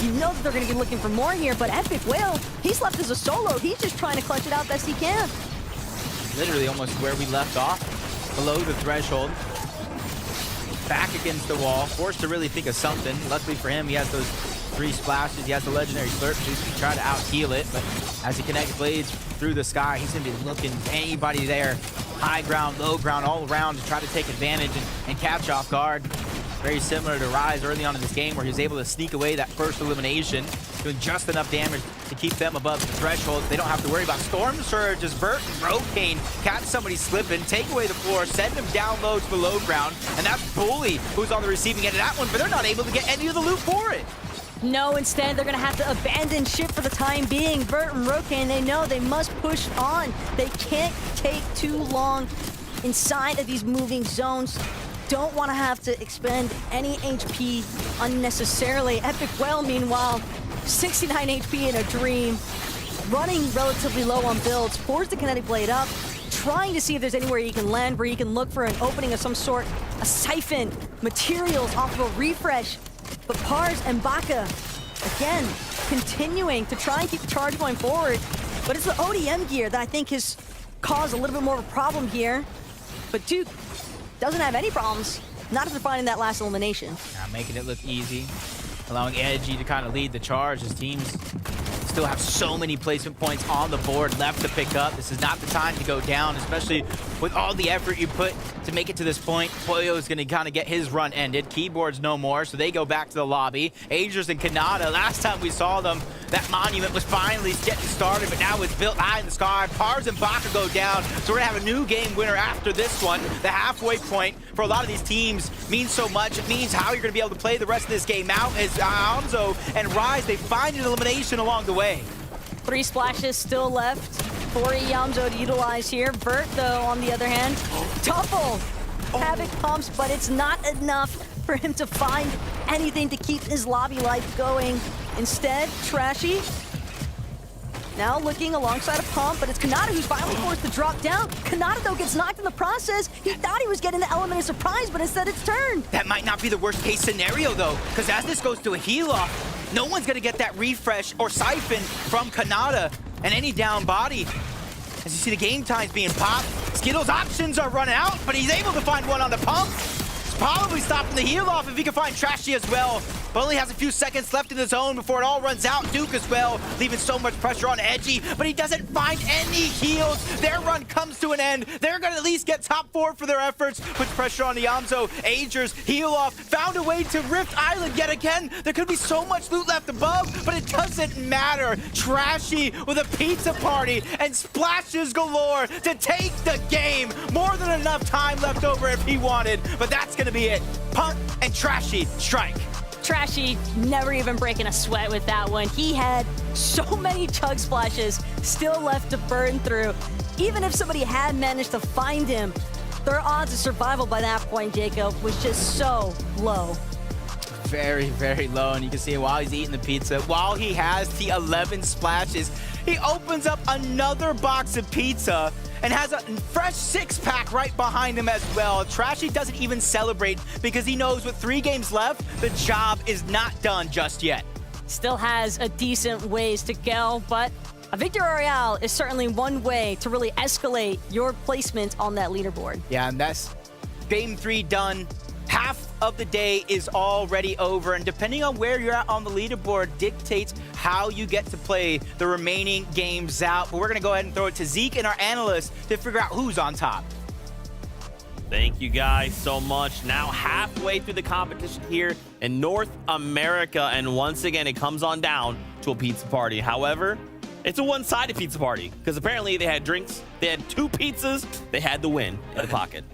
you know that they're going to be looking for more here, but Epic Whale, he's left as a solo. He's just trying to clutch it out best he can. Literally almost where we left off, below the threshold. Back against the wall, forced to really think of something. Luckily for him, he has those 3 splashes. He has the legendary slurp juice to try to out-heal it, but as he connects blades through the sky, he's going to be looking for anybody there, high ground, low ground, all around to try to take advantage and catch off guard. Very similar to Rise early on in this game, where he was able to sneak away that first elimination, doing just enough damage to keep them above the threshold. They don't have to worry about Storm Surge as Vert and Rocane catch somebody slipping, take away the floor, send them down low to below ground, and that's Bully who's on the receiving end of that one, but they're not able to get any of the loot for it. No, instead, they're going to have to abandon ship for the time being. Vert and Rocane, they know they must push on. They can't take too long inside of these moving zones. Don't want to have to expend any HP unnecessarily. Epic Whale, meanwhile, 69 HP in a dream, running relatively low on builds, pours the Kinetic Blade up, trying to see if there's anywhere he can land where he can look for an opening of some sort, a siphon, materials off of a refresh. But Pars and Baka, again, continuing to try and keep the charge going forward. But it's the ODM gear that I think has caused a little bit more of a problem here. But Duke doesn't have any problems, not after finding that last elimination. Yeah, making it look easy, allowing Edgy to kind of lead the charge. His teams still have so many placement points on the board left to pick up. This is not the time to go down, especially with all the effort you put to make it to this point. Pollo is going to kind of get his run ended. Keyboard's no more, so they go back to the lobby. Agers and Kanata, last time we saw them, that monument was finally getting started, but now it's built high in the sky. Pars and Baka go down, so we're going to have a new game winner after this one. The halfway point for a lot of these teams means so much. It means how you're going to be able to play the rest of this game out as Hanzo and Rise, they find an elimination along the way. 3 splashes still left for Yamzo to utilize here. Vert, though, on the other hand, double Havoc pumps, but it's not enough for him to find anything to keep his lobby life going. Instead, Trashy now looking alongside a Pump, but it's Kanata who's finally forced to drop down. Kanata, though, gets knocked in the process. He thought he was getting the element of surprise, but instead it's turned. That might not be the worst case scenario, though, because as this goes to a heal-off, no one's going to get that refresh or siphon from Kanata and any down body. As you see the game times being popped, Skittles' options are running out, but he's able to find one on the Pump. It's probably stopping the heal-off if he can find Trashy as well. But only has a few seconds left in the zone before it all runs out. Duke as well, leaving so much pressure on Edgy, but he doesn't find any heals. Their run comes to an end. They're gonna at least get top 4 for their efforts. Puts pressure on the Yamzo. Agers, heal off, found a way to Rift Island yet again. There could be so much loot left above, but it doesn't matter. Trashy with a pizza party and splashes galore to take the game. More than enough time left over if he wanted, but that's gonna be it. Pump and Trashy strike. Trashy never even breaking a sweat with that one. He had so many chug splashes still left to burn through. Even if somebody had managed to find him, their odds of survival by that point, Jacob, was just so low. Very, very low, and you can see while he's eating the pizza, while he has the 11 splashes, he opens up another box of pizza and has a fresh 6-pack right behind him as well. Trashy doesn't even celebrate because he knows with 3 games left, the job is not done just yet. Still has a decent ways to go, but a Victory Royale is certainly one way to really escalate your placement on that leaderboard. Yeah, and that's game 3 done. Half of the day is already over, and depending on where you're at on the leaderboard dictates how you get to play the remaining games out. But we're going to go ahead and throw it to Zeke and our analyst to figure out who's on top. Thank you guys so much. Now halfway through the competition here in North America, and once again, it comes on down to a pizza party. However, it's a one-sided pizza party because apparently they had drinks, they had 2 pizzas, they had the win in the pocket.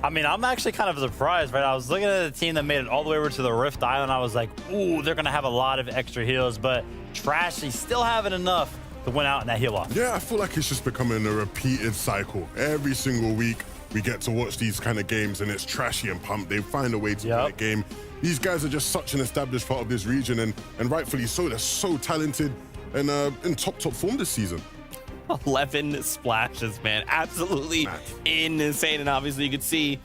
I mean, I'm actually kind of surprised, right? I was looking at the team that made it all the way over to the Rift Island. I was like, ooh, they're going to have a lot of extra heals, but Trashy still having enough to win out in that heal off. Yeah, I feel like it's just becoming a repeated cycle. Every single week, we get to watch these kind of games, and it's Trashy and Pump. They find a way to win the game. These guys are just such an established part of this region, and rightfully so. They're so talented and in top form this season. 11 splashes, man. Absolutely insane. And obviously you can see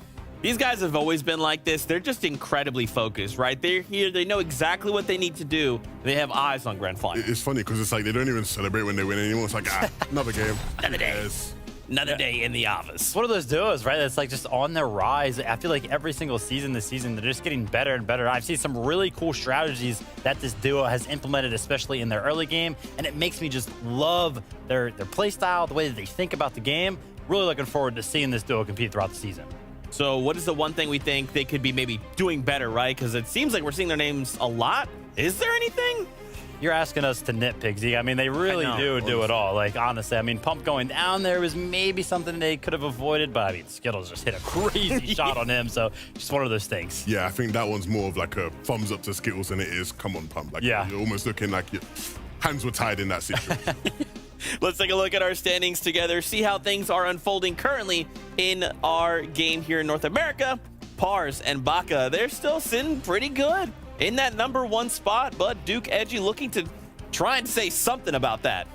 these guys have always been like this. They're just incredibly focused, right? They're here. They know exactly what they need to do. They have eyes on grand final. It's funny because it's like they don't even celebrate when they win anymore. It's like, another game. Another day. Another day in the office. What are those duos, right? It's like just on their rise. I feel like every single season this season, they're just getting better and better. I've seen some really cool strategies that this duo has implemented, especially in their early game, and it makes me just love their play style, the way that they think about the game. Really looking forward to seeing this duo compete throughout the season. So what is the one thing we think they could be maybe doing better, right? Because it seems like we're seeing their names a lot. Is there anything? You're asking us to nitpick, Z. I mean, they really do it all. Like, honestly, I mean, Pump going down there was maybe something they could have avoided, but I mean, Skittles just hit a crazy shot on him, so just one of those things. Yeah, I think that one's more of like a thumbs up to Skittles than it is come on, Pump. Like, you're almost looking like your hands were tied in that situation. Let's take a look at our standings together, see how things are unfolding currently in our game here in North America. Pars and Baka, they're still sitting pretty good in that #1 spot, but Duke Edgy looking to try and say something about that.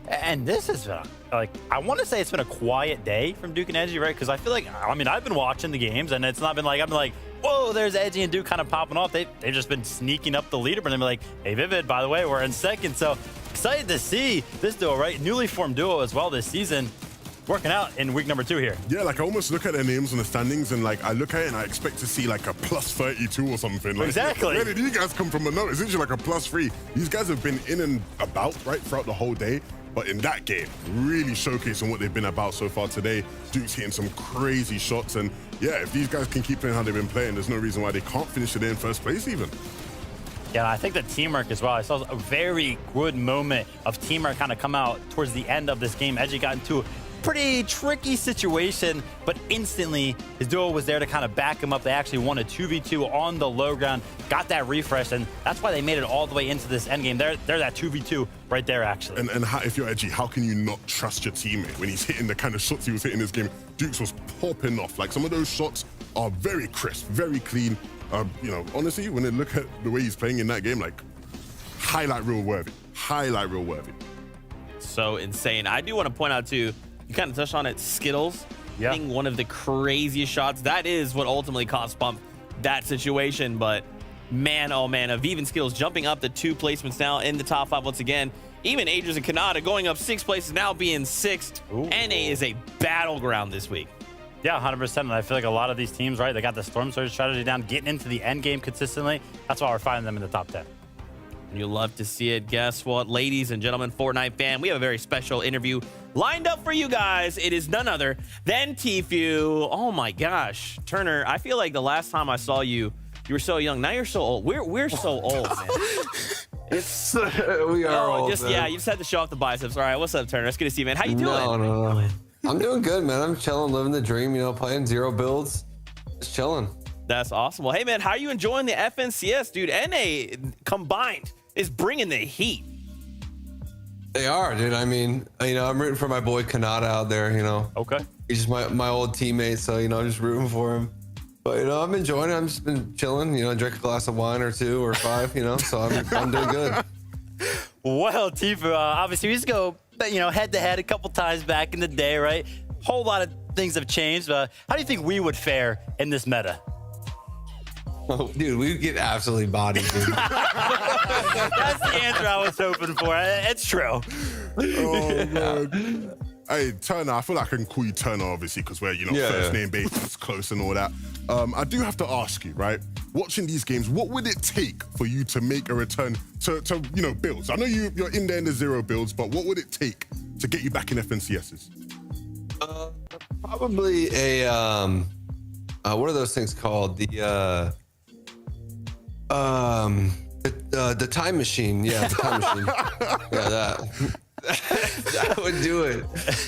And this has been, like, I want to say it's been a quiet day from Duke and Edgy, right? Because I feel like, I mean, I've been watching the games, and it's not been like, I've been like, whoa, there's Edgy and Duke kind of popping off. They've just been sneaking up the leaderboard and be like, hey, Vivid, by the way, we're in second. So excited to see this duo, right? Newly formed duo as well this season, working out in week #2 here. Yeah, like I almost look at their names on the standings and like I look at it and I expect to see like a +32 or something. Like, exactly. Where did you guys come from? No, it's literally like a +3. These guys have been in and about, right, throughout the whole day. But in that game, really showcasing what they've been about so far today. Duke's hitting some crazy shots. And yeah, if these guys can keep playing how they've been playing, there's no reason why they can't finish today in first place even. Yeah, I think the teamwork as well. I saw a very good moment of teamwork kind of come out towards the end of this game. Edgy got into a pretty tricky situation, but instantly his duo was there to kind of back him up. They actually won a 2v2 on the low ground, got that refresh, and that's why they made it all the way into this end game. They're that 2v2 right there, actually. And how, if you're Edgy, how can you not trust your teammate when he's hitting the kind of shots he was hitting this game? Dukes was popping off. Like, some of those shots are very crisp, very clean. You know, honestly, when they look at the way he's playing in that game, like, highlight reel worthy. Highlight reel worthy. so insane. I do want to point out too, you kind of touched on it, Skittles hitting one of the craziest shots. That is what ultimately cost Pump that situation. But man, oh man, Aviv and Skittles jumping up the 2 placements now in the top 5 once again. Even Aegis and Kanata going up 6 places, now being 6th. NA is a battleground this week. Yeah, 100%. And I feel like a lot of these teams, right, they got the Storm Surge strategy down, getting into the end game consistently. That's why we're finding them in the top 10. You'll love to see it. Guess what, ladies and gentlemen, Fortnite fan, we have a very special interview lined up for you guys. It is none other than Tfue. Oh my gosh, Turner, I feel like the last time I saw you, you were so young. Now you're so old. We're so old, man. It's we are old. Just, yeah, you just had to show off the biceps. All right, what's up, Turner? It's good to see you, man. How you doing? No. I'm doing good, man. I'm chilling, living the dream. You know, playing 0 builds, just chilling. That's awesome. Well, hey, man, how are you enjoying the FNCS, dude? NA combined is bringing the heat. They are, dude. I mean, you know, I'm rooting for my boy Kanata out there. You know, okay. He's just my old teammate, so you know, I'm just rooting for him. But you know, I'm enjoying it. I'm just been chilling. You know, drink a glass of wine or 2 or 5. You know, so I'm doing good. Well, Tfue, obviously we used to go, you know, head to head a couple times back in the day, right? Whole lot of things have changed. How do you think we would fare in this meta? Oh, dude, we get absolutely bodied, dude. That's the answer I was hoping for. It's true. Oh, man. Hey, Turner, I feel like I can call you Turner, obviously, because we're, you know, first name basis, close and all that. I do have to ask you, right? Watching these games, what would it take for you to make a return to you know, builds? I know you're in there in the 0 builds, but what would it take to get you back in FNCSs? Probably a, what are those things called? The time machine. Yeah, the time machine. Yeah, that. That would do it.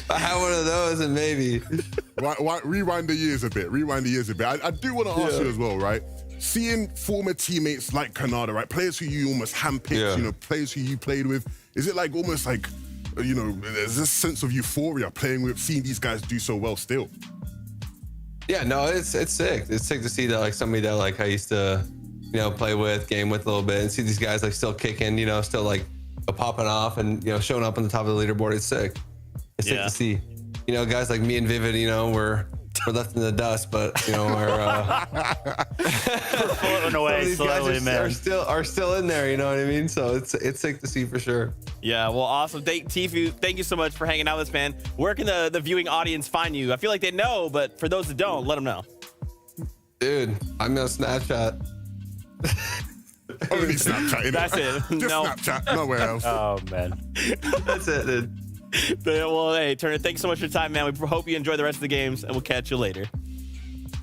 I have one of those and maybe. Rewind the years a bit. I do want to ask you as well, right? Seeing former teammates like Kanata, right? Players who you almost handpicked, you know, players who you played with. Is it like almost like, you know, there's this sense of euphoria playing with, seeing these guys do so well still? Yeah, no, it's sick. It's sick to see that, like, somebody that like I used to, you know, play with, game with a little bit, and see these guys like still kicking, you know, still like popping off and, you know, showing up on the top of the leaderboard. It's sick. It's sick to see. You know, guys like me and Vivid, you know, we're left in the dust, but you know, we're floating away these slowly, guys man. Are still in there. You know what I mean? So it's sick to see for sure. Yeah, well, awesome. Tfue, thank you so much for hanging out with us, man. Where can the viewing audience find you? I feel like they know, but for those that don't, let them know. Dude, I'm on Snapchat. Only Snapchat. That's it. Just No. Snapchat, nowhere else. Oh, man. That's it, dude. Well, hey, Turner, thanks so much for your time, man. We hope you enjoy the rest of the games, and we'll catch you later.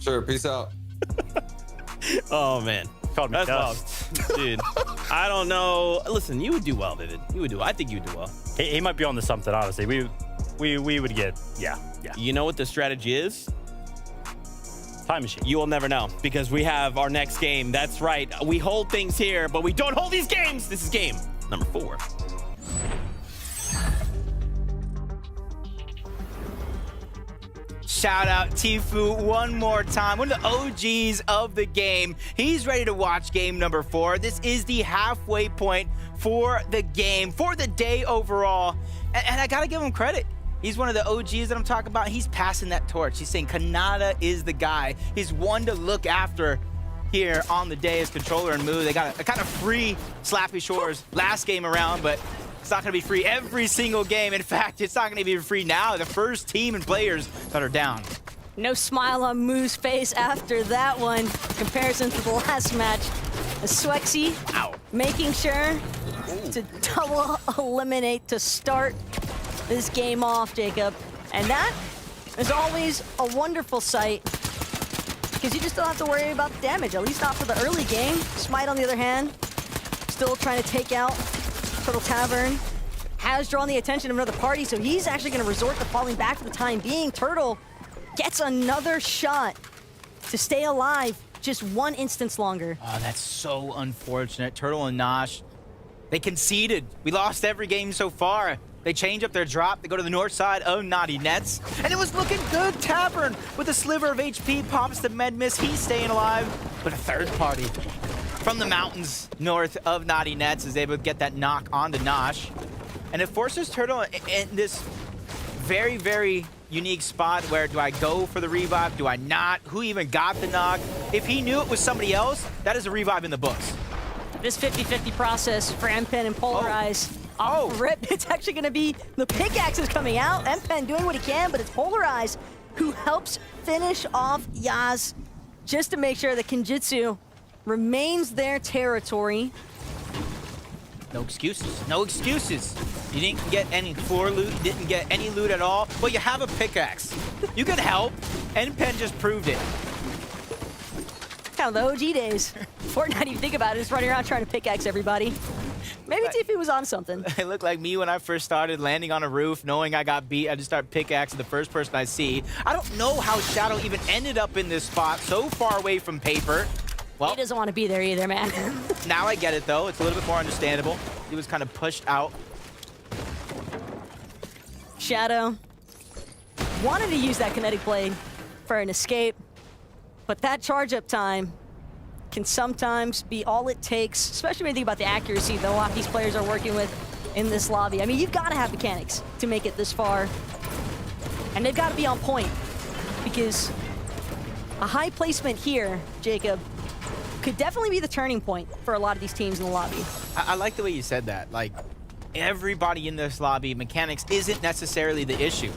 Sure, peace out. Oh, man. Called me That's dust. wild. Dude, I don't know. Listen, you would do well, Vivid. You would do well. I think you would do well. He might be on to something, honestly. We would get, yeah. You know what the strategy is? Time machine. You will never know, because we have our next game. That's right. We hold things here, but we don't hold these games. This is game number 4. Shout out Tfue one more time, one of the OGs of the game. He's ready to watch game number 4. This is the halfway point for the game, for the day overall. And I gotta give him credit. He's one of the OGs that I'm talking about. He's passing that torch. He's saying Kanata is the guy. He's one to look after here on the day as controller and Moo. They got a kind of free Slappy Shores last game around, but it's not going to be free every single game. In fact, it's not going to be free now. The first team and players that are down. No smile on Moo's face after that one. Comparison to the last match. Swexy making sure to double eliminate to start this game off, Jacob. And that is always a wonderful sight, because you just don't have to worry about the damage, at least not for the early game. Smite, on the other hand, still trying to take out Turtle Tavern. Has drawn the attention of another party, so he's actually going to resort to falling back for the time being. Turtle gets another shot to stay alive just one instance longer. Oh, that's so unfortunate. Turtle and Nosh, they conceded. We lost every game so far. They change up their drop. They go to the north side of Naughty Nets. And it was looking good. Tavern with a sliver of HP pops the med miss. He's staying alive. But a third party from the mountains north of Naughty Nets is able to get that knock onto Nosh. And it forces Turtle in this very, very unique spot where do I go for the revive? Do I not? Who even got the knock? If he knew it was somebody else, that is a revive in the books. This 50-50 process for MPen and Polarize. Oh. Rip, it's actually going to be the pickaxes coming out. MPen doing what he can, but it's Polarize who helps finish off Yaz just to make sure that Kenjutsu remains their territory. No excuses. No excuses. You didn't get any floor loot. You didn't get any loot at all. Well, you have a pickaxe. You can help. MPen just proved it. Kind of the OG days. Fortnite, you think about it, is running around trying to pickaxe everybody. Maybe TP was on something. It looked like me when I first started landing on a roof, knowing I got beat. I just start pickaxing the first person I see. I don't know how Shadow even ended up in this spot so far away from Paper. Well, he doesn't want to be there either, man. Now I get it, though. It's a little bit more understandable. He was kind of pushed out. Shadow wanted to use that kinetic blade for an escape, but that charge-up time can sometimes be all it takes, especially when you think about the accuracy that a lot of these players are working with in this lobby. I mean, you've got to have mechanics to make it this far, and they've got to be on point, because a high placement here, Jacob, could definitely be the turning point for a lot of these teams in the lobby. I like the way you said that. Like, everybody in this lobby, mechanics isn't necessarily the issue.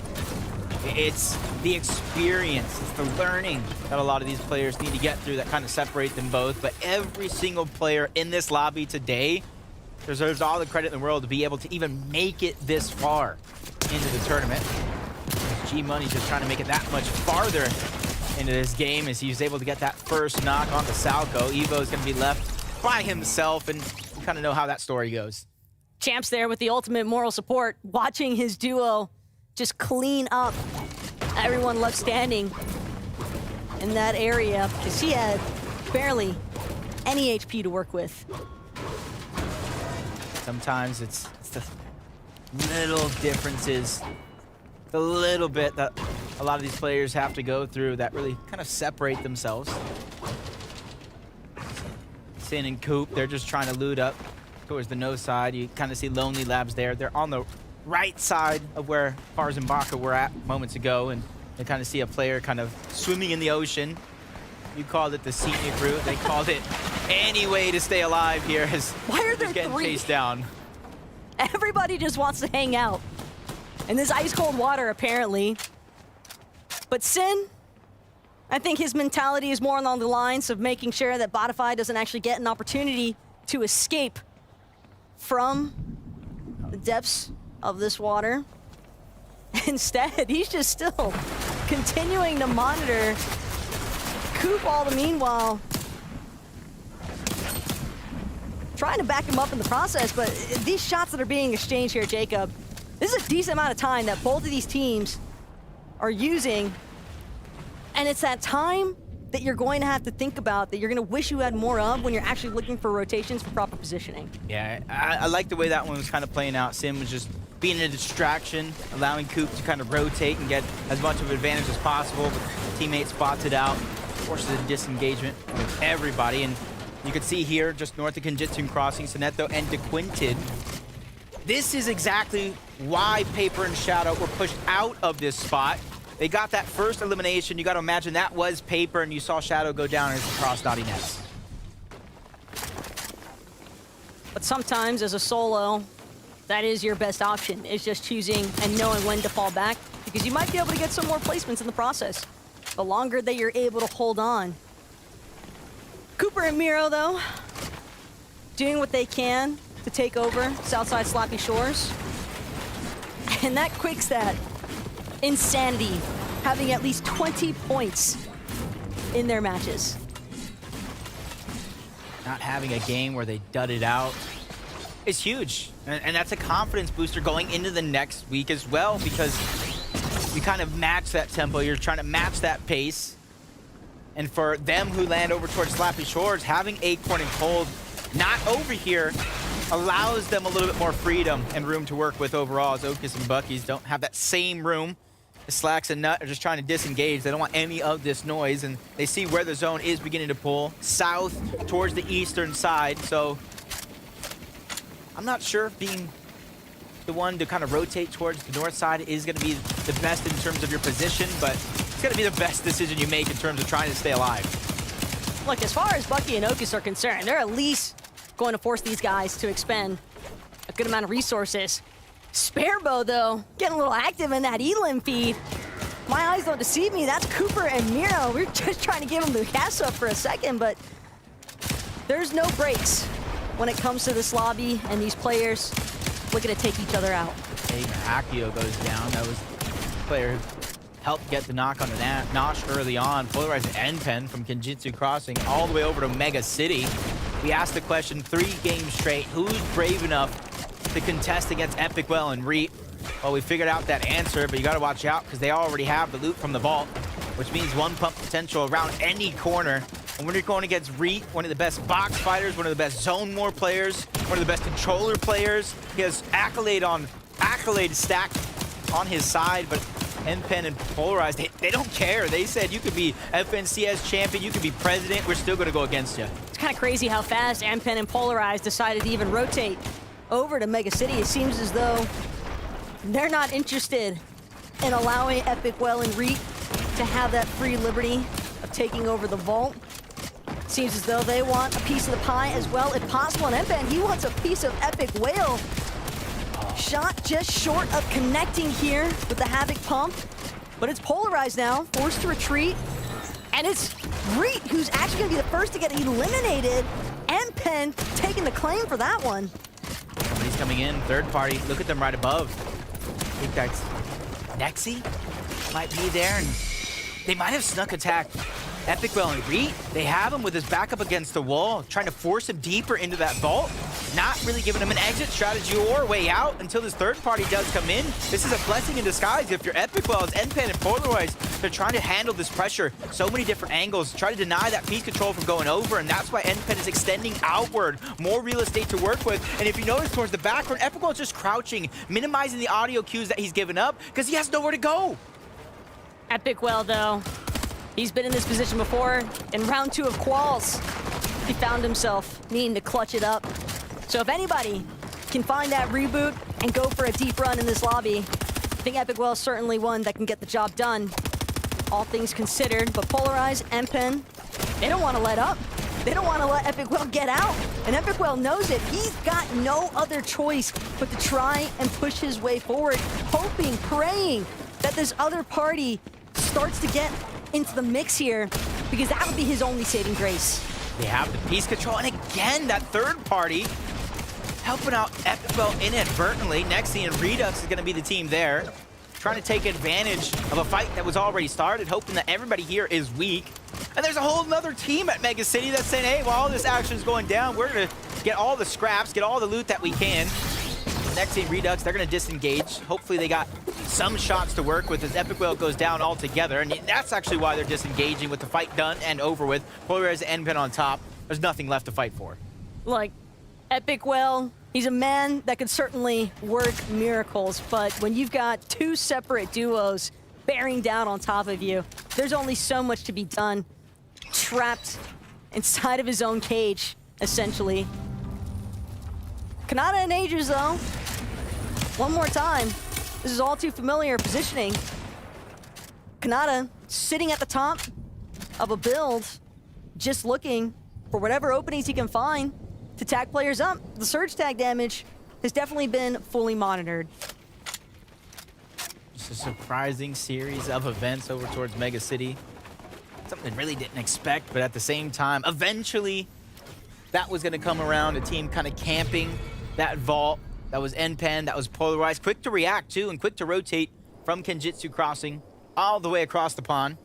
It's the experience, it's the learning that a lot of these players need to get through that kind of separate them both. But every single player in this lobby today deserves all the credit in the world to be able to even make it this far into the tournament. G-Money just trying to make it that much farther into this game as he was able to get that first knock on the Salco. Evo is going to be left by himself, and you kind of know how that story goes. Champs there with the ultimate moral support, watching his duo just clean up everyone left standing in that area, because he had barely any HP to work with. Sometimes it's the little differences, the little bit that a lot of these players have to go through that really kind of separate themselves. Sin and Coop, they're just trying to loot up towards the no side. You kind of see Lonely Labs there. They're on the right side of where Fars and Baka were at moments ago, and they kind of see a player kind of swimming in the ocean. You called it the scenic route. They called it any way to stay alive here as why are there getting three? chased down. Everybody just wants to hang out in this ice cold water, apparently. But Sin, I think his mentality is more along the lines of making sure that Botify doesn't actually get an opportunity to escape from the depths of this water. Instead, he's just still continuing to monitor Coop all the meanwhile, trying to back him up in the process. But these shots that are being exchanged here, Jacob, this is a decent amount of time that both of these teams are using, and it's that time that you're going to have to think about, that you're going to wish you had more of when you're actually looking for rotations for proper positioning. Yeah, I like the way that one was kind of playing out. Sim was just being a distraction, allowing Coop to kind of rotate and get as much of an advantage as possible, but the teammate spots it out, forces a disengagement with everybody, and you can see here, just north of Kenjutsu Crossing, Soneto and DeQuinted. This is exactly why Paper and Shadow were pushed out of this spot. They got that first elimination. You got to imagine that was Paper, and you saw Shadow go down as across Naughty Nets. But sometimes as a solo, that is your best option, is just choosing and knowing when to fall back, because you might be able to get some more placements in the process the longer that you're able to hold on. Cooper and Miro, though, doing what they can to take over Southside Sloppy Shores. And that quick stat, Insanity, having at least 20 points in their matches. Not having a game where they dud it out is huge. And that's a confidence booster going into the next week as well, because you kind of match that tempo. You're trying to match that pace. And for them who land over towards Slappy Shores, having Acorn and Cold not over here allows them a little bit more freedom and room to work with overall, as Okus and Bucky's don't have that same room. The Slacks and Nut are just trying to disengage. They don't want any of this noise, and they see where the zone is beginning to pull south towards the eastern side. So I'm not sure if being the one to kind of rotate towards the north side is going to be the best in terms of your position, but it's going to be the best decision you make in terms of trying to stay alive. Look, as far as Bucky and Okus are concerned, they're at least going to force these guys to expend a good amount of resources. Sparebow, though, getting a little active in that elim feed. My eyes don't deceive me. That's Cooper and Miro. We're just trying to give them the gas up for a second, but there's no breaks when it comes to this lobby and these players looking to take each other out. Hey, Akio goes down. That was the player who helped get the knock on the Nosh early on. Polarized NPen from Kenjutsu Crossing all the way over to Mega City. We asked the question 3 games straight, who's brave enough to contest against Epicwell and Reet? Well, we figured out that answer, but you got to watch out because they already have the loot from the vault, which means 1 pump potential around any corner. And when you're going against Reet, one of the best box fighters, one of the best zone war players, one of the best controller players, he has accolade stacked on his side, but NPen and Polarized, they don't care. They said you could be FNCS champion, you could be president, we're still going to go against you. It's kind of crazy how fast NPen and Polarized decided to even rotate over to Mega City. It seems as though they're not interested in allowing Epicwell and Reet to have that free liberty of taking over the vault. Seems as though they want a piece of the pie as well, if possible. And NPen, he wants a piece of Epic Whale. Shot just short of connecting here with the Havoc pump, but it's Polarized now, forced to retreat. And it's Reet who's actually gonna be the first to get eliminated. NPen taking the claim for that one. Somebody's coming in, third party. Look at them right above. I think that's Nexi might be there, and they might have snuck attack Epicwell and Reet. They have him with his back up against the wall, trying to force him deeper into that vault. Not really giving him an exit strategy or way out until this third party does come in. This is a blessing in disguise. If you're Epicwell, as NPen and Polarized, they're trying to handle this pressure. So many different angles, try to deny that piece control from going over, and that's why NPen is extending outward. More real estate to work with. And if you notice towards the background, Epicwell is just crouching, minimizing the audio cues that he's given up because he has nowhere to go. Epicwell, though, he's been in this position before. In round 2 of Quals, he found himself needing to clutch it up. So if anybody can find that reboot and go for a deep run in this lobby, I think Epicwell is certainly one that can get the job done, all things considered. But Polarized, NPen, they don't want to let up. They don't want to let Epicwell get out. And Epicwell knows it. He's got no other choice but to try and push his way forward, hoping, praying that this other party starts to get into the mix here, because that would be his only saving grace. They have the piece control, and again, that third party helping out Epicwell inadvertently. Nexi and Redux is going to be the team there, trying to take advantage of a fight that was already started, hoping that everybody here is weak. And there's a whole nother team at Mega City that's saying, hey, while all this action is going down, we're going to get all the scraps, get all the loot that we can. Nexi and Redux, they're going to disengage. Hopefully they got some shots to work with as Epicwell goes down altogether, and that's actually why they're disengaging with the fight done and over with. Polarized NPen on top. There's nothing left to fight for. Like, Epicwell, he's a man that could certainly work miracles, but when you've got 2 separate duos bearing down on top of you, there's only so much to be done. Trapped inside of his own cage, essentially. Kanata and Aegis, though. One more time. This is all too familiar positioning. Kanata sitting at the top of a build, just looking for whatever openings he can find to tag players up. The surge tag damage has definitely been fully monitored. Just a surprising series of events over towards Mega City. Something really didn't expect, but at the same time, eventually that was going to come around. A team kind of camping that vault. That was NPen, that was Polarized. Quick to react, too, and quick to rotate from Kenjutsu Crossing all the way across the pond.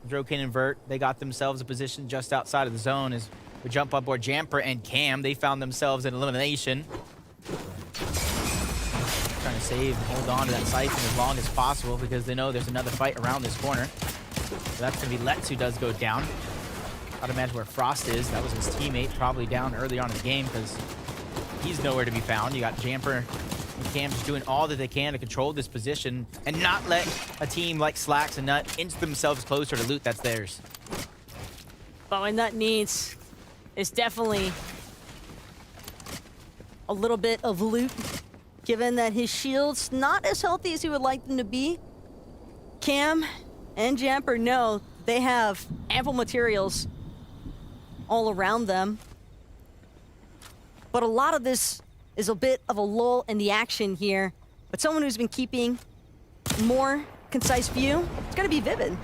Drokin and Vert, they got themselves a position just outside of the zone as we jump up board Jamper and Cam. They found themselves in elimination. Trying to save and hold on to that Siphon as long as possible because they know there's another fight around this corner. So that's going to be Let's, who does go down. I'd imagine where Frost is. That was his teammate, probably down early on in the game because he's nowhere to be found. You got Jamper and Cam just doing all that they can to control this position and not let a team like Slacks and Nut inch themselves closer to loot that's theirs. But what Nut needs is definitely a little bit of loot given that his shield's not as healthy as he would like them to be. Cam and Jamper know they have ample materials all around them. But a lot of this is a bit of a lull in the action here. But someone who's been keeping more concise view, it's gonna be Vivid.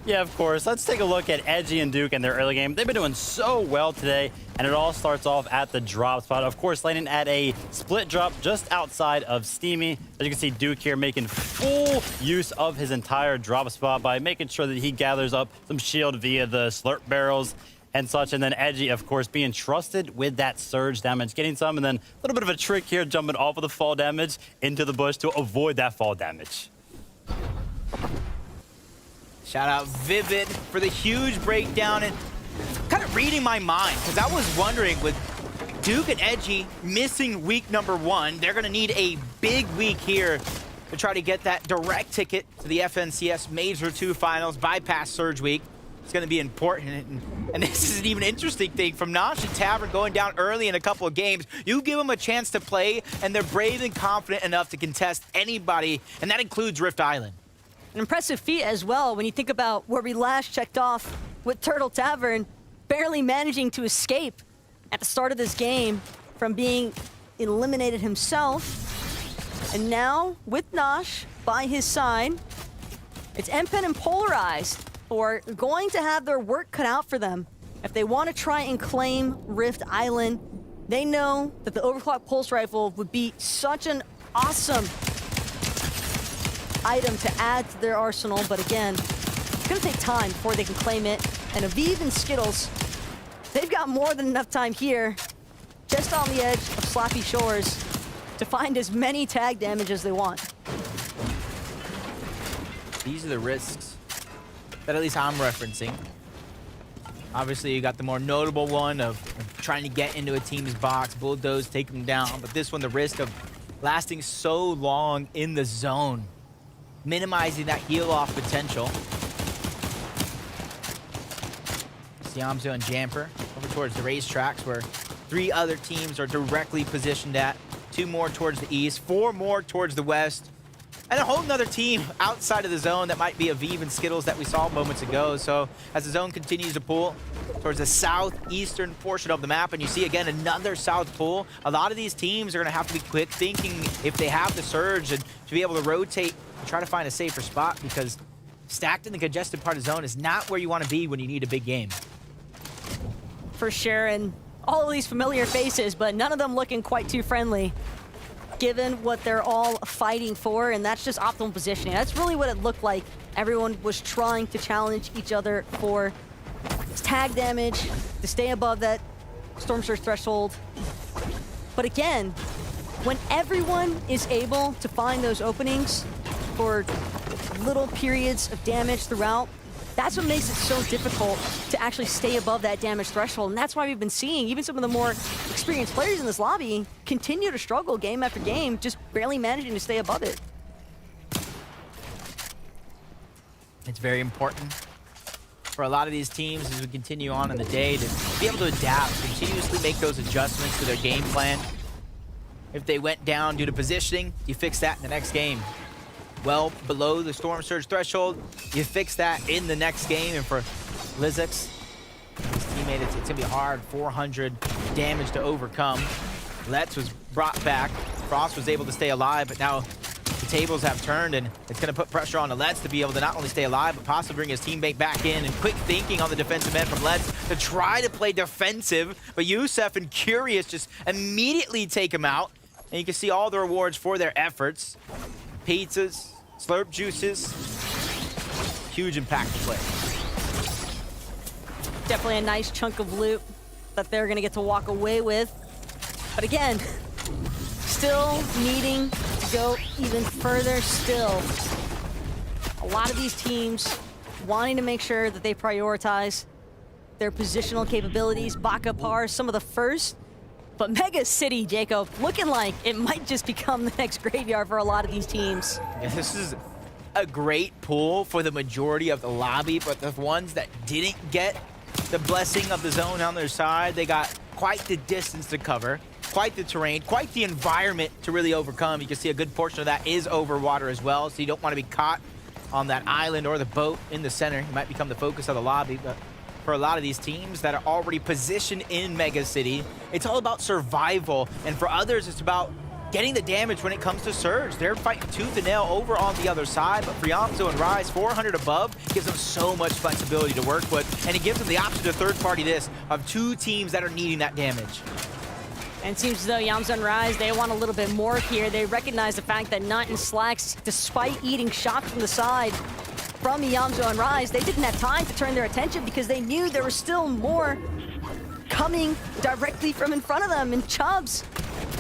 Yeah, of course. Let's take a look at Edgy and Duke in their early game. They've been doing so well today, and it all starts off at the drop spot. Of course, landing at a split drop just outside of Steamy. As you can see, Duke here making full use of his entire drop spot by making sure that he gathers up some shield via the slurp barrels and such. And then Edgy, of course, being trusted with that surge damage, getting some, and then a little bit of a trick here, jumping off of the fall damage into the bush to avoid that fall damage. Shout out Vivid for the huge breakdown and kind of reading my mind, because I was wondering, with Duke and Edgy missing week number 1, they're going to need a big week here to try to get that direct ticket to the FNCS Major 2 Finals, bypass Surge Week. It's going to be important. And this is an even interesting thing. From Nosh and Tavern going down early in a couple of games, you give them a chance to play, and they're brave and confident enough to contest anybody, and that includes Rift Island. An impressive feat as well when you think about where we last checked off with Turtle Tavern, barely managing to escape at the start of this game from being eliminated himself. And now, with Nosh by his side, it's Empen and Polarized who are going to have their work cut out for them. If they want to try and claim Rift Island, they know that the Overclock Pulse Rifle would be such an awesome item to add to their arsenal, but again, it's gonna take time before they can claim it. And Aviv and Skittles, they've got more than enough time here, just on the edge of Slappy Shores, to find as many tag damage as they want. These are the risks that at least I'm referencing. Obviously, you got the more notable one of trying to get into a team's box, bulldoze, take them down, but this one, the risk of lasting so long in the zone, minimizing that heal-off potential. Siamzo and Jamper over towards the racetracks where 3 other teams are directly positioned at. 2 more towards the east, 4 more towards the west, and a whole nother team outside of the zone that might be Aviv and Skittles that we saw moments ago. So as the zone continues to pull towards the southeastern portion of the map, and you see again another south pull, a lot of these teams are going to have to be quick thinking if they have the surge and to be able to rotate and try to find a safer spot, because stacked in the congested part of the zone is not where you want to be when you need a big game. For sure, and all of these familiar faces, but none of them looking quite too friendly, given what they're all fighting for, and that's just optimal positioning. That's really what it looked like. Everyone was trying to challenge each other for tag damage, to stay above that Storm Surge threshold. But again, when everyone is able to find those openings for little periods of damage throughout, that's what makes it so difficult to actually stay above that damage threshold. And that's why we've been seeing even some of the more experienced players in this lobby continue to struggle game after game, just barely managing to stay above it. It's very important for a lot of these teams as we continue on in the day to be able to adapt, continuously make those adjustments to their game plan. If they went down due to positioning, you fix that in the next game. Well below the Storm Surge threshold, you fix that in the next game. And for Lizix, his teammate, it's gonna be hard, 400 damage to overcome. Let's was brought back. Frost was able to stay alive, but now the tables have turned, and it's gonna put pressure on the Let's to be able to not only stay alive, but possibly bring his teammate back in. And quick thinking on the defensive end from Let's to try to play defensive, but Youssef and Curious just immediately take him out. And you can see all the rewards for their efforts. Pizzas, slurp juices, huge impact to play. Definitely a nice chunk of loot that they're gonna get to walk away with. But again, still needing to go even further still. A lot of these teams wanting to make sure that they prioritize their positional capabilities. Baka Par, some of the first. But Mega City, Jacob, looking like it might just become the next graveyard for a lot of these teams. Yeah, this is a great pull for the majority of the lobby, but the ones that didn't get the blessing of the zone on their side, they got quite the distance to cover. quite the terrain, quite the environment to really overcome. You can see a good portion of that is over water as well, so you don't want to be caught on that island or the boat in the center. You might become the focus of the lobby, but for a lot of these teams that are already positioned in Mega City, it's all about survival, and for others, it's about getting the damage when it comes to Surge. They're fighting tooth and nail over on the other side, but for Yamzo and Rise, 400 above gives them so much flexibility to work with, and it gives them the option to third-party this of two teams that are needing that damage. And it seems as though Yamzo and Rise, they want a little bit more here. They recognize the fact that Nut and Slacks, despite eating shots from the side from Yamzo and Rise, they didn't have time to turn their attention because they knew there was still more coming directly from in front of them. And Chubbs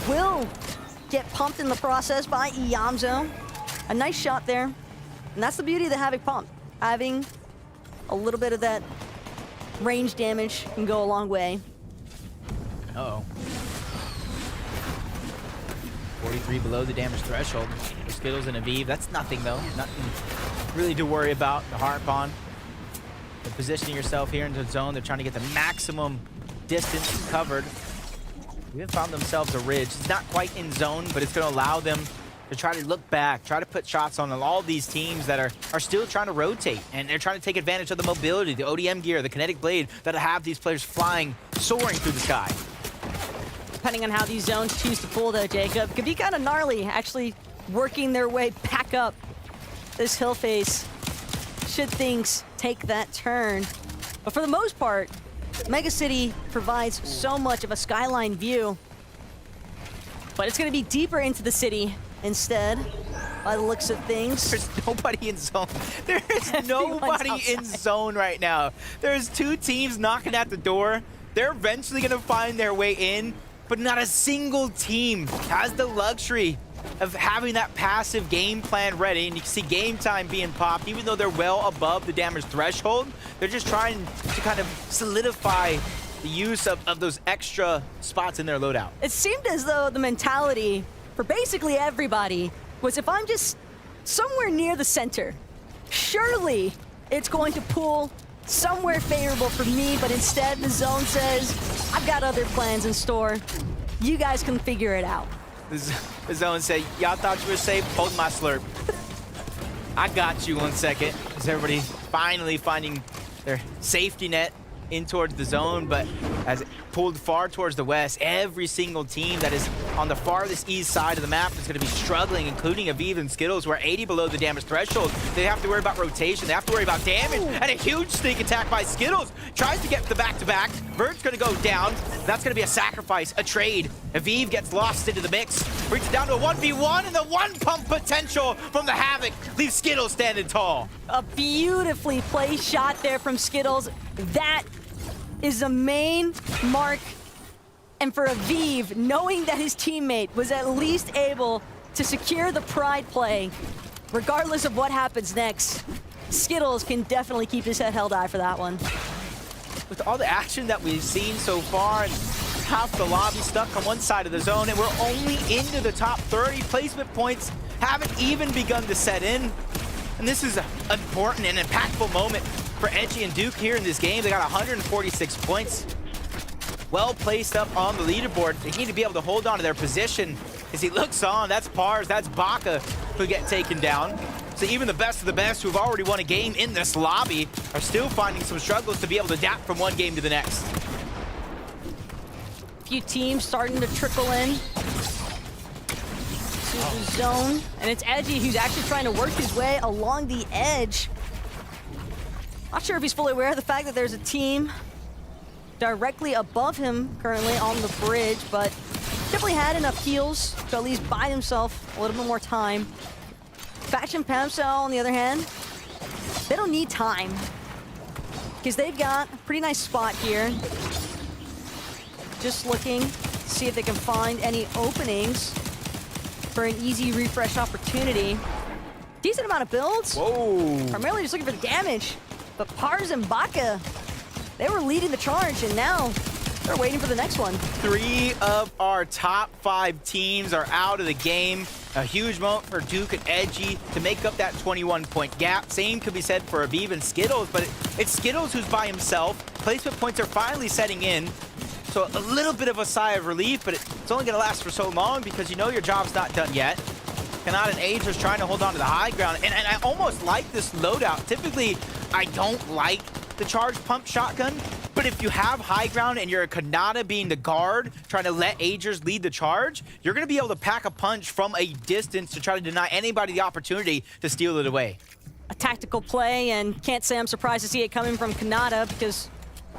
will get pumped in the process by Yamzo. A nice shot there. And that's the beauty of the Havoc pump. Having a little bit of that range damage can go a long way. Uh-oh. 43 below the damage threshold for Skittles and Aviv. That's nothing, though. Nothing really to worry about. The Harp on. They're positioning yourself here into the zone. They're trying to get the maximum distance covered. They even found themselves a ridge. It's not quite in zone, but it's going to allow them to try to look back, try to put shots on all these teams that are still trying to rotate, and they're trying to take advantage of the mobility, the ODM gear, the kinetic blade that have these players flying, soaring through the sky. Depending on how these zones choose to pull, though, Jacob, could be kind of gnarly, actually working their way back up this hill face, should things take that turn. But for the most part, Mega City provides so much of a skyline view, but it's going to be deeper into the city instead, by the looks of things. There's nobody in zone. There is nobody in zone right now. There's two teams knocking at the door. They're eventually going to find their way in, but not a single team has the luxury of having that passive game plan ready. And you can see game time being popped, even though they're well above the damage threshold. They're just trying to kind of solidify the use of those extra spots in their loadout. It seemed as though the mentality for basically everybody was, if I'm just somewhere near the center, surely it's going to pull somewhere favorable for me, but instead the zone says, I've got other plans in store. You guys can figure it out. The zone said, y'all thought you were safe? Hold my slurp. I got you 1 second. As everybody finally finding their safety net in towards the zone, but as it pulled far towards the west, every single team that is on the farthest east side of the map is going to be struggling, including Aviv and Skittles, who are 80 below the damage threshold. They have to worry about rotation. They have to worry about damage. And a huge sneak attack by Skittles. Tries to get the back-to-back. Vert's going to go down. That's going to be a sacrifice, a trade. Aviv gets lost into the mix. Brings it down to a 1v1, and the one-pump potential from the Havoc leaves Skittles standing tall. A beautifully placed shot there from Skittles. That is the main mark. And for Aviv, knowing that his teammate was at least able to secure the pride play, regardless of what happens next, Skittles can definitely keep his head held high for that one. With all the action that we've seen so far, and half the lobby stuck on one side of the zone, and we're only into the top 30. Placement points haven't even begun to set in. And this is an important and impactful moment for Edgy and Duke here in this game. They got 146 points. Well placed up on the leaderboard. They need to be able to hold on to their position. As he looks on, that's Pars, that's Baka who get taken down. So even the best of the best who've already won a game in this lobby are still finding some struggles to be able to adapt from one game to the next. A few teams starting to trickle in to the zone. And it's Edgy who's actually trying to work his way along the edge. Not sure if he's fully aware of the fact that there's a team directly above him currently on the bridge, but definitely had enough heals to at least buy himself a little bit more time. Faction Pamcell, on the other hand, they don't need time because they've got a pretty nice spot here. Just looking to see if they can find any openings for an easy refresh opportunity. Decent amount of builds. Whoa. Primarily just looking for the damage. But Pars and Baka, they were leading the charge, and now they're waiting for the next one. 3 of our top 5 teams are out of the game. A huge moment for Duke and Edgy to make up that 21-point gap. Same could be said for Aviv and Skittles, but it's Skittles who's by himself. Placement points are finally setting in. So a little bit of a sigh of relief, but it's only going to last for so long because you know your job's not done yet. Kanata and Aegis trying to hold on to the high ground. And I almost like this loadout. Typically, I don't like the charge pump shotgun. But if you have high ground and you're a Kanata being the guard, trying to let Aegis lead the charge, you're going to be able to pack a punch from a distance to try to deny anybody the opportunity to steal it away. A tactical play, and can't say I'm surprised to see it coming from Kanata because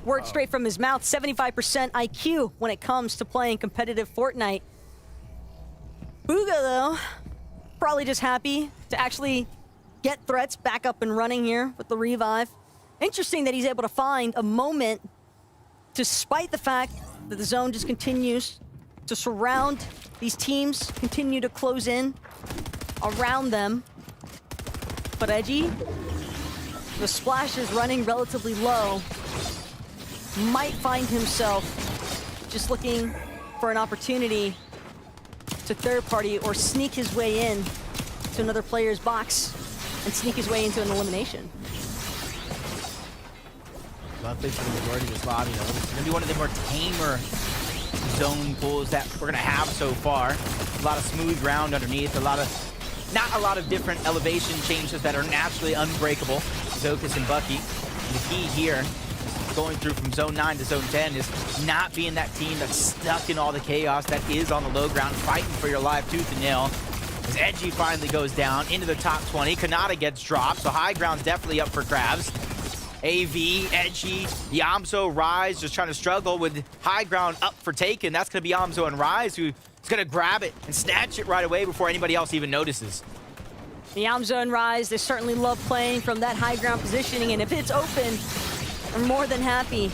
word straight from his mouth, 75% IQ when it comes to playing competitive Fortnite. Bugha, though, probably just happy to actually get Threats back up and running here with the revive. Interesting that he's able to find a moment, despite the fact that the zone just continues to surround these teams, continue to close in around them. But Edgy, the splash is running relatively low, might find himself just looking for an opportunity to third party or sneak his way in to another player's box and sneak his way into an elimination. Love this for the majority of this lobby, though. This is going to be one of the more tamer zone pulls that we're going to have so far. A lot of smooth ground underneath, not a lot of different elevation changes that are naturally unbreakable. Zokus and Bucky. And the key here, going through from zone 9 to zone 10, is not being that team that's stuck in all the chaos that is on the low ground, fighting for your life tooth and nail. As Edgy finally goes down into the top 20, Kanata gets dropped, so high ground's definitely up for grabs. AV, Edgy, Yamso, Rise just trying to struggle with high ground up for taken. That's going to be Yamso and Rise who's going to grab it and snatch it right away before anybody else even notices. The Yamso and Rise, they certainly love playing from that high ground positioning, and if it's open, they're more than happy.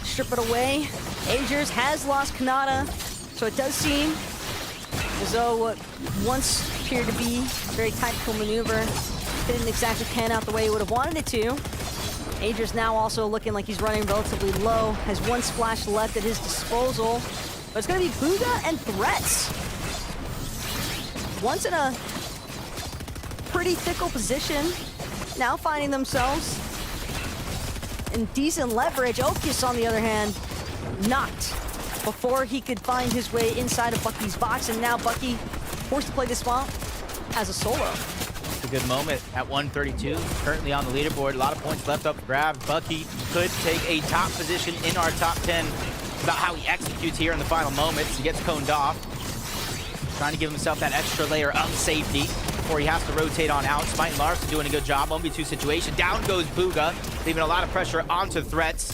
Strip it away. Aegis has lost Kanata, so it does seem as though what once appeared to be a very tactical maneuver didn't exactly pan out the way he would have wanted it to. Aegis now also looking like he's running relatively low, has one splash left at his disposal. But it's going to be Bugha and Threats. Once in a pretty fickle position, now finding themselves in decent leverage. Okius, on the other hand, knocked before he could find his way inside of Bucky's box, and now Bucky forced to play this spot as a solo. A good moment at 132, currently on the leaderboard. A lot of points left up for grabs. Bucky could take a top position in our top 10. About how he executes here in the final moments. He gets coned off, trying to give himself that extra layer of safety before he has to rotate on out. Smite and Larson doing a good job. 1v2 situation. Down goes Bugha, leaving a lot of pressure onto Threats.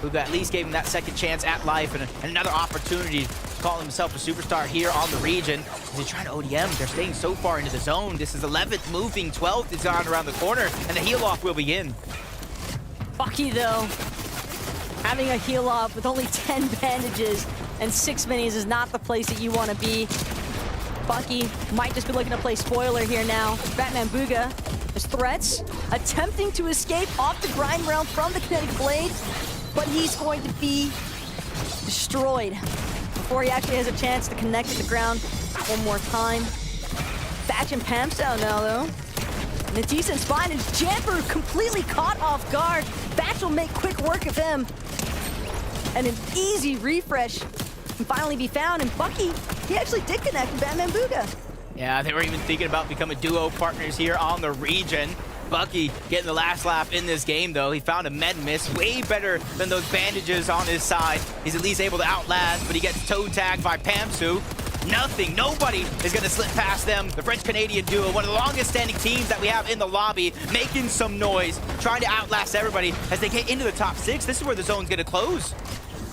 Bugha at least gave him that second chance at life and another opportunity to call himself a superstar here on the region. As he's trying to ODM, they're staying so far into the zone. This is 11th moving, 12th is on around the corner, and the heal off will begin. Bucky, though, having a heal off with only 10 bandages and 6 minis is not the place that you want to be. Bucky might just be looking to play spoiler here now. Batman Bugha, his Threats, attempting to escape off the grind realm from the kinetic blade, but he's going to be destroyed before he actually has a chance to connect to the ground one more time. Thatch and Pam's down now, though. In a decent spot, and Jamper completely caught off guard. Thatch will make quick work of him. And an easy refresh can finally be found, and Bucky, he actually did connect with Batman Bugha. Yeah, they were even thinking about becoming duo partners here on the region. Bucky getting the last lap in this game, though. He found a med miss, way better than those bandages on his side. He's at least able to outlast, but he gets toe tagged by Pamsu. Nobody is going to slip past them. The French-Canadian duo, one of the longest-standing teams that we have in the lobby, making some noise, trying to outlast everybody as they get into the top 6. This is where the zone's going to close.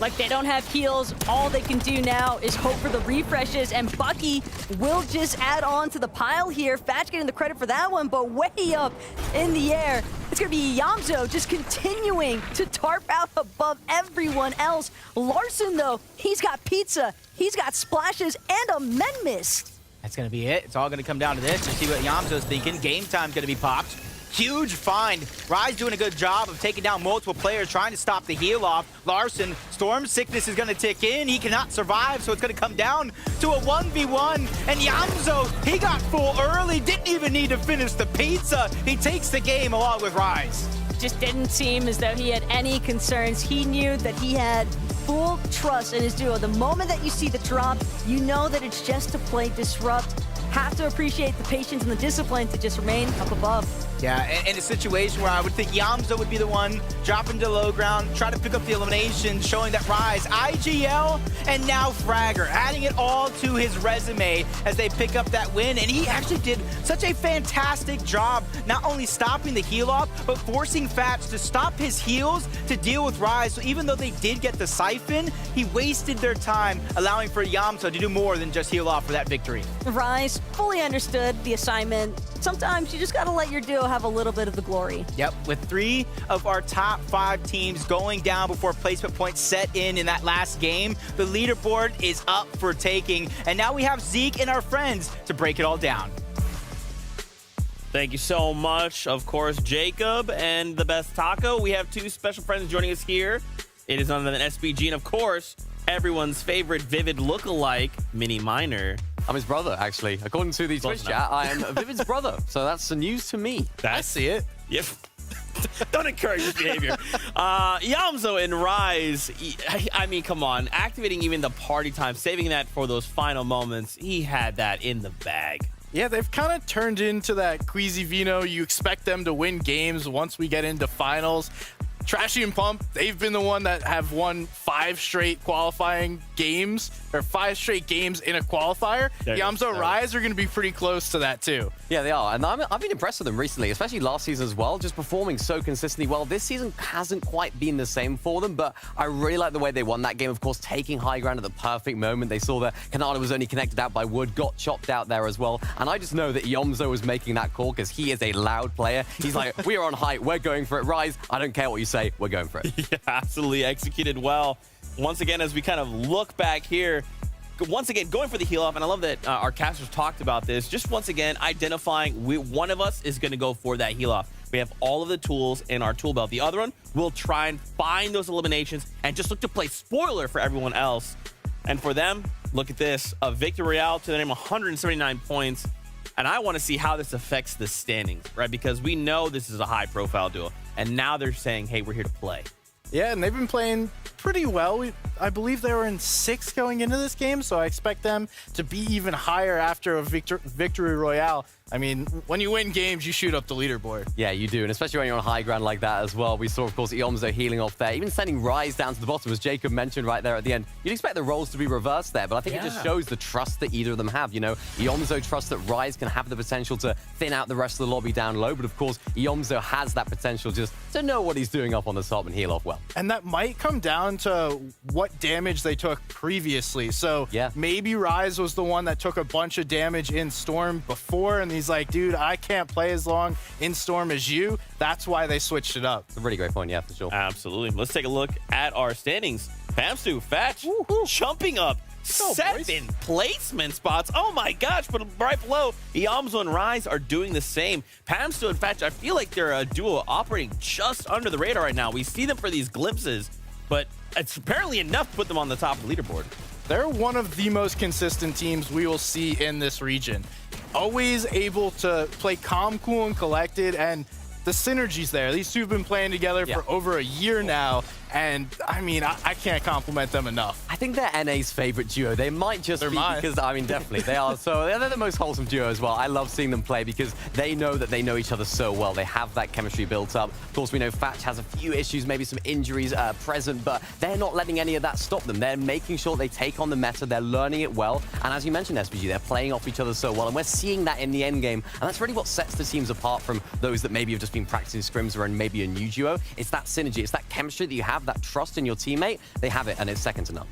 Like, they don't have heals. All they can do now is hope for the refreshes, and Bucky will just add on to the pile here. Thatch getting the credit for that one, but way up in the air, it's going to be Yamso just continuing to tarp out above everyone else. Larson, though, he's got pizza, he's got splashes, and a med mist. That's going to be it. It's all going to come down to this. You see what Yamso's thinking. Game time's going to be popped. Huge find. Rise doing a good job of taking down multiple players, trying to stop the heal off. Larson, Storm Sickness is going to tick in. He cannot survive, so it's going to come down to a 1v1. And Yamso, he got full early, didn't even need to finish the pizza. He takes the game along with Rise. Just didn't seem as though he had any concerns. He knew that he had full trust in his duo. The moment that you see the drop, you know that it's just to play Disrupt. Have to appreciate the patience and the discipline to just remain up above. Yeah, in a situation where I would think Yamzo would be the one dropping to low ground, try to pick up the elimination, showing that Rise, IGL, and now Fragger, adding it all to his resume as they pick up that win. And he actually did such a fantastic job, not only stopping the heal off, but forcing Fats to stop his heals to deal with Rise. So even though they did get the Siphon, he wasted their time, allowing for Yamzo to do more than just heal off for that victory. Rise fully understood the assignment. Sometimes you just gotta let your duo have a little bit of the glory. Yep, with 3 of our top 5 teams going down before placement points set in that last game, the leaderboard is up for taking. And now we have Zeke and our friends to break it all down. Thank you so much, of course, Jacob and the best Taco. We have 2 special friends joining us here. It is none other than SBG and, of course, everyone's favorite Vivid lookalike, Mini Miner. I'm his brother, actually. According to the Twitch chat, I am Vivid's brother. So that's the news to me. I see it. Yep. Don't encourage this behavior. Yamzo and Rise, I mean, come on. Activating even the party time, saving that for those final moments. He had that in the bag. Yeah, they've kind of turned into that Queasy Vino. You expect them to win games once we get into finals. Trashy and Pump, they've been the one that have won 5 straight qualifying games, or 5 straight games in a qualifier. Yamzo Rise are going to be pretty close to that too. Yeah, they are. And I've been impressed with them recently, especially last season as well, just performing so consistently well. This season hasn't quite been the same for them, but I really like the way they won that game. Of course, taking high ground at the perfect moment. They saw that Kanata was only connected out by Wood, got chopped out there as well. And I just know that Yamzo was making that call because he is a loud player. He's like, we are on height, we're going for it. Rise, I don't care what you say. We're going for it. Yeah, absolutely executed well. Once again, as we kind of look back here, once again, going for the heal off, and I love that our casters talked about this. Just once again, identifying one of us is going to go for that heal off. We have all of the tools in our tool belt. The other one will try and find those eliminations and just look to play spoiler for everyone else. And for them, look at this. A Victory Royale to their name, 179 points. And I want to see how this affects the standings, right? Because we know this is a high-profile duo. And now they're saying, hey, we're here to play. Yeah, and they've been playing pretty well. I believe they were in 6 going into this game, so I expect them to be even higher after a Victory Royale. I mean, when you win games, you shoot up the leaderboard. Yeah, you do, and especially when you're on high ground like that as well. We saw, of course, Yamzo healing off there, even sending Rise down to the bottom, as Jacob mentioned right there at the end. You'd expect the roles to be reversed there, but I think it just shows the trust that either of them have. You know, Yamzo trusts that Rise can have the potential to thin out the rest of the lobby down low, but of course, Yamzo has that potential just to know what he's doing up on the top and heal off well. And that might come down to what damage they took previously. So maybe Rise was the one that took a bunch of damage in Storm before, and he's like, dude, I can't play as long in Storm as you. That's why they switched it up. It's a really great point, yeah, for sure. Absolutely. Let's take a look at our standings. Pamstu, Fatch, jumping up 7 placement spots. Oh my gosh, but right below, Yamzo and Rise are doing the same. Pamstu and Fatch, I feel like they're a duo operating just under the radar right now. We see them for these glimpses, but it's apparently enough to put them on the top of the leaderboard. They're one of the most consistent teams we will see in this region. Always able to play calm, cool, and collected, and the synergy's there. These two have been playing together for over a year now, and I mean, I can't compliment them enough. I think they're NA's favorite duo. They might just be because, I mean, definitely, they are. So they're the most wholesome duo as well. I love seeing them play because they know that they know each other so well. They have that chemistry built up. Of course, we know Fatch has a few issues, maybe some injuries present, but they're not letting any of that stop them. They're making sure they take on the meta. They're learning it well. And as you mentioned, SBG, they're playing off each other so well. And we're seeing that in the end game. And that's really what sets the teams apart from those that maybe have just been practicing scrims or in maybe a new duo. It's that synergy. It's that chemistry that you have, that trust in your teammate. They have it, and it's second to none.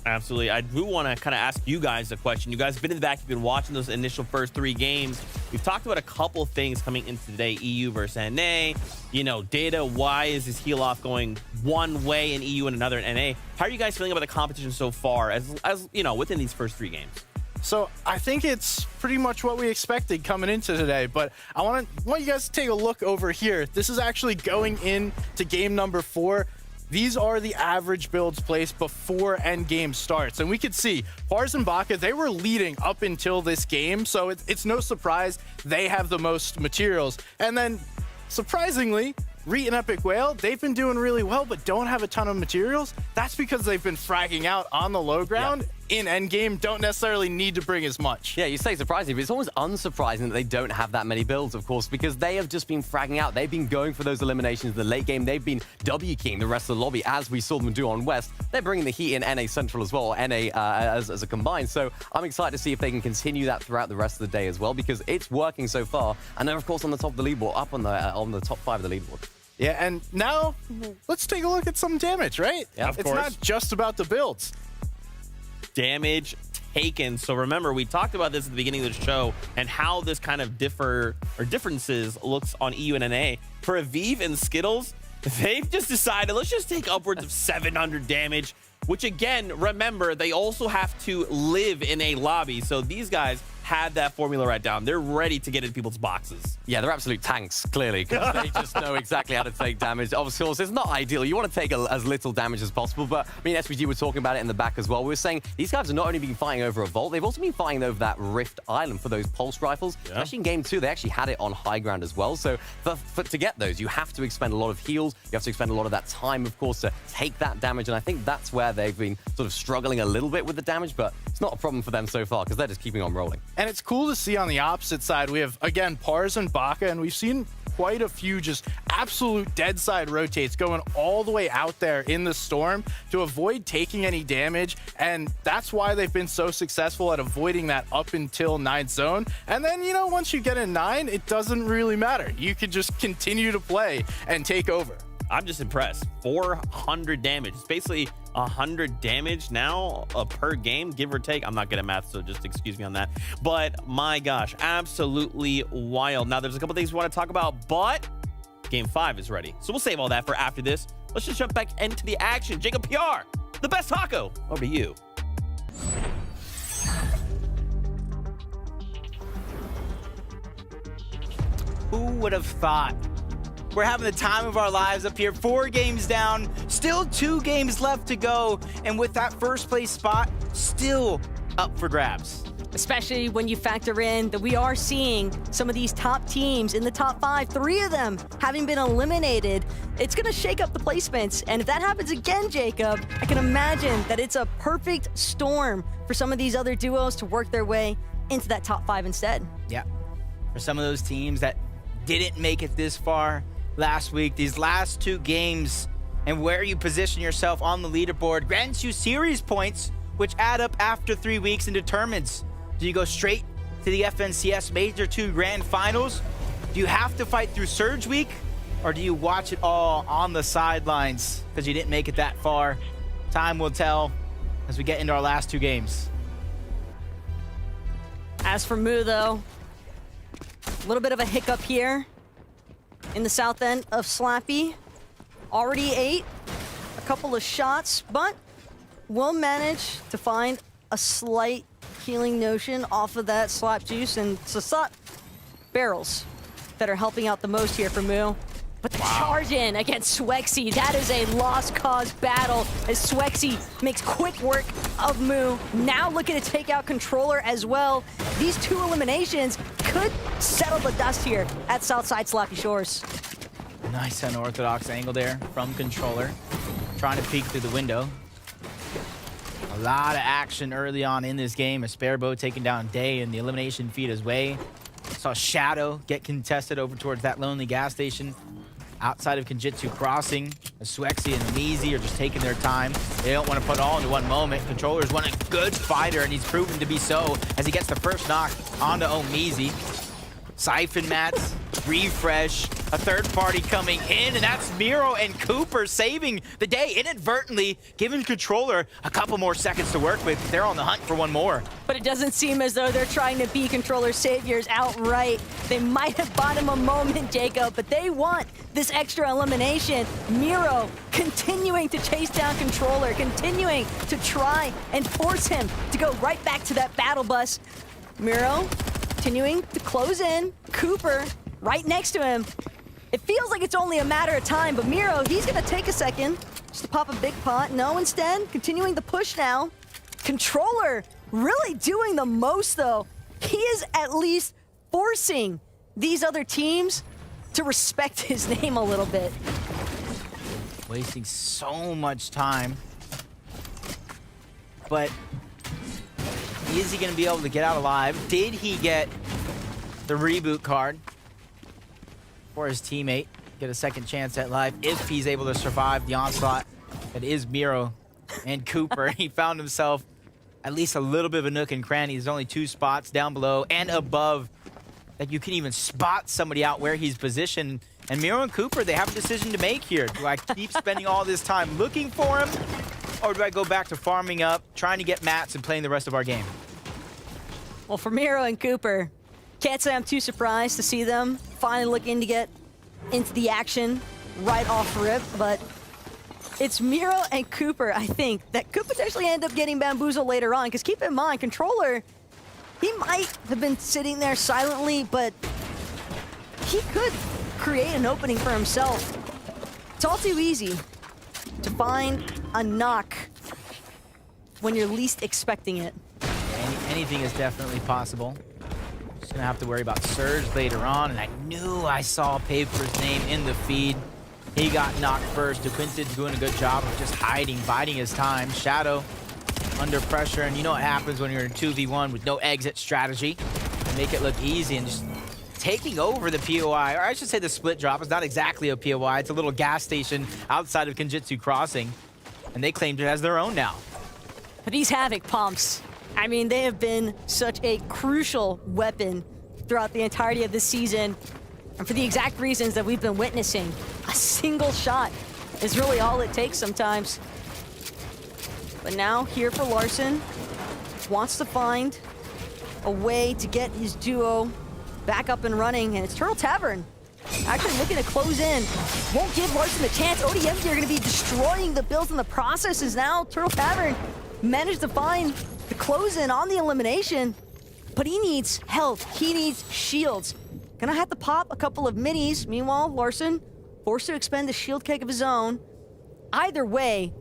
Absolutely. I do want to kind of ask you guys a question. You guys have been in the back. You've been watching those initial first 3 games. We've talked about a couple things coming into today. EU versus NA. You know, Data, why is this heal off going one way in EU and another in NA? How are you guys feeling about the competition so far as you know, within these first 3 games? So I think it's pretty much what we expected coming into today, but I want you guys to take a look over here. This is actually going into game number 4. These are the average builds placed before end game starts. And we could see Pars and Baka, they were leading up until this game. So it's no surprise they have the most materials. And then surprisingly, Reet and Epic Whale, they've been doing really well, but don't have a ton of materials. That's because they've been fragging out on the low ground. In endgame, don't necessarily need to bring as much. Yeah, you say surprising, but it's almost unsurprising that they don't have that many builds, of course, because they have just been fragging out. They've been going for those eliminations in the late game. They've been W-keying the rest of the lobby, as we saw them do on West. They're bringing the heat in NA Central as well, NA as a combined. So I'm excited to see if they can continue that throughout the rest of the day as well, because it's working so far. And they're, of course, on the top of the leaderboard, up on the top 5 of the leaderboard. Yeah, and now let's take a look at some damage, right? Yeah, it's not just about the builds. Damage taken. So remember, we talked about this at the beginning of the show and how this kind of differences looks on EU and NA. For Aviv and Skittles, they've just decided, let's just take upwards of 700 damage, which again, remember, they also have to live in a lobby. So these guys had that formula right down. They're ready to get in people's boxes. Yeah, they're absolute tanks, clearly, because they just know exactly how to take damage. Of course, it's not ideal. You want to take as little damage as possible, but I mean, SVG were talking about it in the back as well. We were saying these guys have not only been fighting over a vault, they've also been fighting over that Rift Island for those pulse rifles. Yeah. Actually, in game 2, they actually had it on high ground as well. So to get those, you have to expend a lot of heals. You have to expend a lot of that time, of course, to take that damage. And I think that's where they've been sort of struggling a little bit with the damage, but it's not a problem for them so far because they're just keeping on rolling. And it's cool to see on the opposite side, we have, again, Pars and Baka, and we've seen quite a few just absolute dead side rotates going all the way out there in the storm to avoid taking any damage. And that's why they've been so successful at avoiding that up until 9th zone. And then, you know, once you get in 9, it doesn't really matter. You can just continue to play and take over. I'm just impressed. 400 damage. It's basically 100 damage now per game, give or take. I'm not good at math, so just excuse me on that. But my gosh, absolutely wild. Now, there's a couple things we want to talk about, but Game 5 is ready. So we'll save all that for after this. Let's just jump back into the action. Jacob PR, the best taco. Over to you. Who would have thought? We're having the time of our lives up here. 4 games down, still 2 games left to go. And with that first place spot still up for grabs. Especially when you factor in that we are seeing some of these top teams in the top 5, 3 of them having been eliminated. It's going to shake up the placements. And if that happens again, Jacob, I can imagine that it's a perfect storm for some of these other duos to work their way into that top 5 instead. Yeah. For some of those teams that didn't make it this far last week, these last 2 games and where you position yourself on the leaderboard grants you series points, which add up after 3 weeks and determines, do you go straight to the FNCS Major 2 Grand Finals? Do you have to fight through Surge Week? Or do you watch it all on the sidelines because you didn't make it that far? Time will tell as we get into our last 2 games. As for Moo, though, a little bit of a hiccup here in the south end of Slappy. Already 8, a couple of shots, but will manage to find a slight healing notion off of that slap juice, and it's the slap barrels that are helping out the most here for Moo. But the charge in against Swexy, that is a lost cause battle as Swexy makes quick work of Moo. Now looking to take out Controller as well. These 2 eliminations could settle the dust here at Southside Slappy Shores. Nice unorthodox angle there from Controller, trying to peek through the window. A lot of action early on in this game. A Sparebow taking down Day in the elimination feed his way. Saw Shadow get contested over towards that lonely gas station outside of Kenjutsu Crossing. Swexy and Meezy are just taking their time. They don't want to put it all into one moment. Controller's one a good fighter, and he's proven to be so as he gets the first knock onto Omeezy. Siphon mats, refresh, a third party coming in, and that's Miro and Cooper saving the day, inadvertently giving Controller a couple more seconds to work with. They're on the hunt for one more. But it doesn't seem as though they're trying to be Controller saviors outright. They might have bought him a moment, Jacob, but they want this extra elimination. Miro continuing to chase down Controller, continuing to try and force him to go right back to that battle bus. Miro continuing to close in. Cooper right next to him. It feels like it's only a matter of time, but Miro, he's gonna take a second just to pop a big pot. No, instead, continuing the push now. Controller really doing the most, though. He is at least forcing these other teams to respect his name a little bit. Wasting so much time. But is he going to be able to get out alive? Did he get the reboot card for his teammate? Get a second chance at life if he's able to survive the onslaught that is Miro and Cooper. He found himself at least a little bit of a nook and cranny. There's only 2 spots down below and above that you can even spot somebody out where he's positioned. And Miro and Cooper, they have a decision to make here. Do I keep spending all this time looking for him, or do I go back to farming up, trying to get mats and playing the rest of our game? Well, for Miro and Cooper, can't say I'm too surprised to see them finally looking to get into the action right off rip, but it's Miro and Cooper, I think, that could potentially end up getting bamboozled later on, because keep in mind, Controller, he might have been sitting there silently, but he could create an opening for himself. It's all too easy to find a knock when you're least expecting it. Anything is definitely possible. Just gonna have to worry about Surge later on, and I knew I saw Paper's name in the feed. He got knocked first. DeQuincid's doing a good job of just hiding, biding his time. Shadow under pressure, and you know what happens when you're in 2v1 with no exit strategy. Make it look easy and just taking over the POI, or I should say the split drop. It's not exactly a POI. It's a little gas station outside of Kenjutsu Crossing, and they claimed it as their own now. But these Havoc pumps, I mean, they have been such a crucial weapon throughout the entirety of this season. And for the exact reasons that we've been witnessing, a single shot is really all it takes sometimes. But now, here for Larssen, wants to find a way to get his duo back up and running, and it's Turtle Tavern actually looking to close in. Won't give Larssen a chance. ODM are going to be destroying the builds in the process, as now Turtle Tavern managed to find the close in on the elimination, but he needs health. He needs shields. Gonna have to pop a couple of minis. Meanwhile, Larssen forced to expend a shield keg of his own. Either way,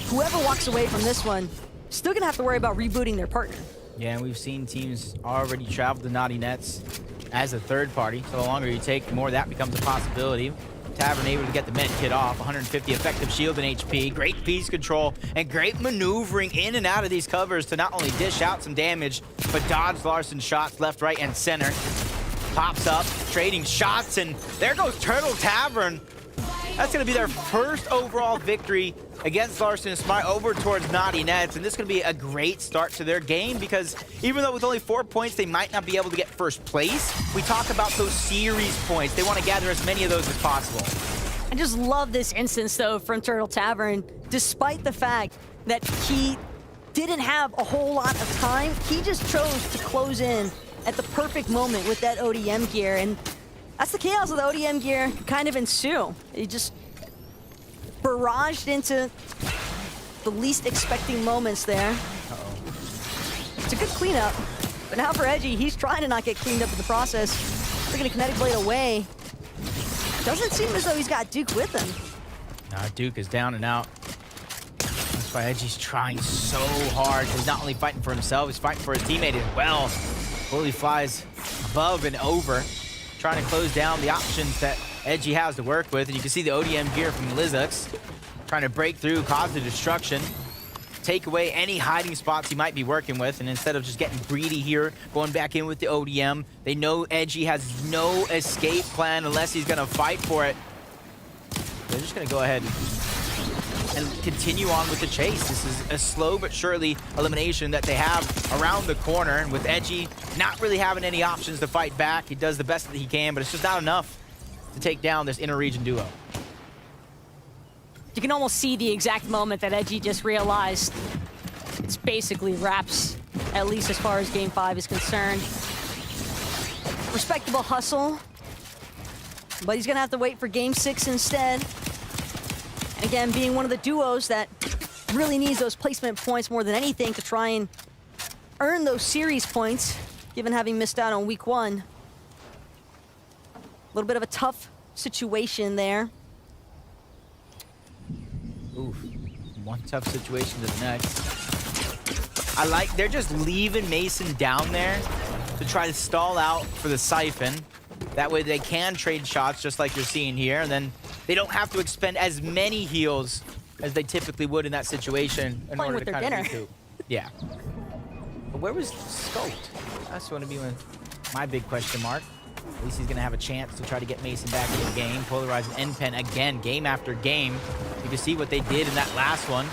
whoever walks away from this one, still gonna have to worry about rebooting their partner. Yeah, and we've seen teams already travel to Naughty Nets as a third party. So the longer you take, the more that becomes a possibility. Tavern able to get the med kit off. 150 effective shield and HP. Great piece control and great maneuvering in and out of these covers to not only dish out some damage, but dodge Larsen's shots left, right, and center. Pops up, trading shots, and there goes Turtle Tavern. That's going to be their first overall victory against Larssen and Smart over towards Naughty Nets, and this is going to be a great start to their game, because even though with only 4 points they might not be able to get first place, we talk about those series points. They want to gather as many of those as possible. I just love this instance, though, from Turtle Tavern. Despite the fact that he didn't have a whole lot of time, he just chose to close in at the perfect moment with that ODM gear, and that's the chaos of the ODM gear kind of ensue. He just barraged into the least expecting moments there. It's a good cleanup, but now for Edgy, he's trying to not get cleaned up in the process. Taking a kinetic blade away. Doesn't seem as though he's got Duke with him. Nah, Duke is down and out. That's why Edgy's trying so hard. He's not only fighting for himself, he's fighting for his teammate as well. Bully flies above and over, trying to close down the options that Edgy has to work with. And you can see the ODM gear from Lizux trying to break through, cause the destruction, take away any hiding spots he might be working with. And instead of just getting greedy here, going back in with the ODM, they know Edgy has no escape plan unless he's going to fight for it. They're just going to go ahead and continue on with the chase. This is a slow but surely elimination that they have around the corner. And with Edgy not really having any options to fight back, he does the best that he can, but it's just not enough to take down this inter-region duo. You can almost see the exact moment that Edgy just realized it's basically wraps, at least as far as Game 5 is concerned. Respectable hustle, but he's gonna have to wait for Game 6 instead. And again, being one of the duos that really needs those placement points more than anything to try and earn those series points, given having missed out on Week 1. A little bit of a tough situation there. Oof. One tough situation to the next. I like, they're just leaving Mason down there to try to stall out for the Siphon. That way they can trade shots just like you're seeing here, and then they don't have to expend as many heals as they typically would in that situation in Playing order with to their kind of dinner. recoup. Yeah. But where was Scoped? That's going to be my big question mark. At least he's going to have a chance to try to get Mason back in the game. Polarized and NPEN again, game after game. You can see what they did in that last one.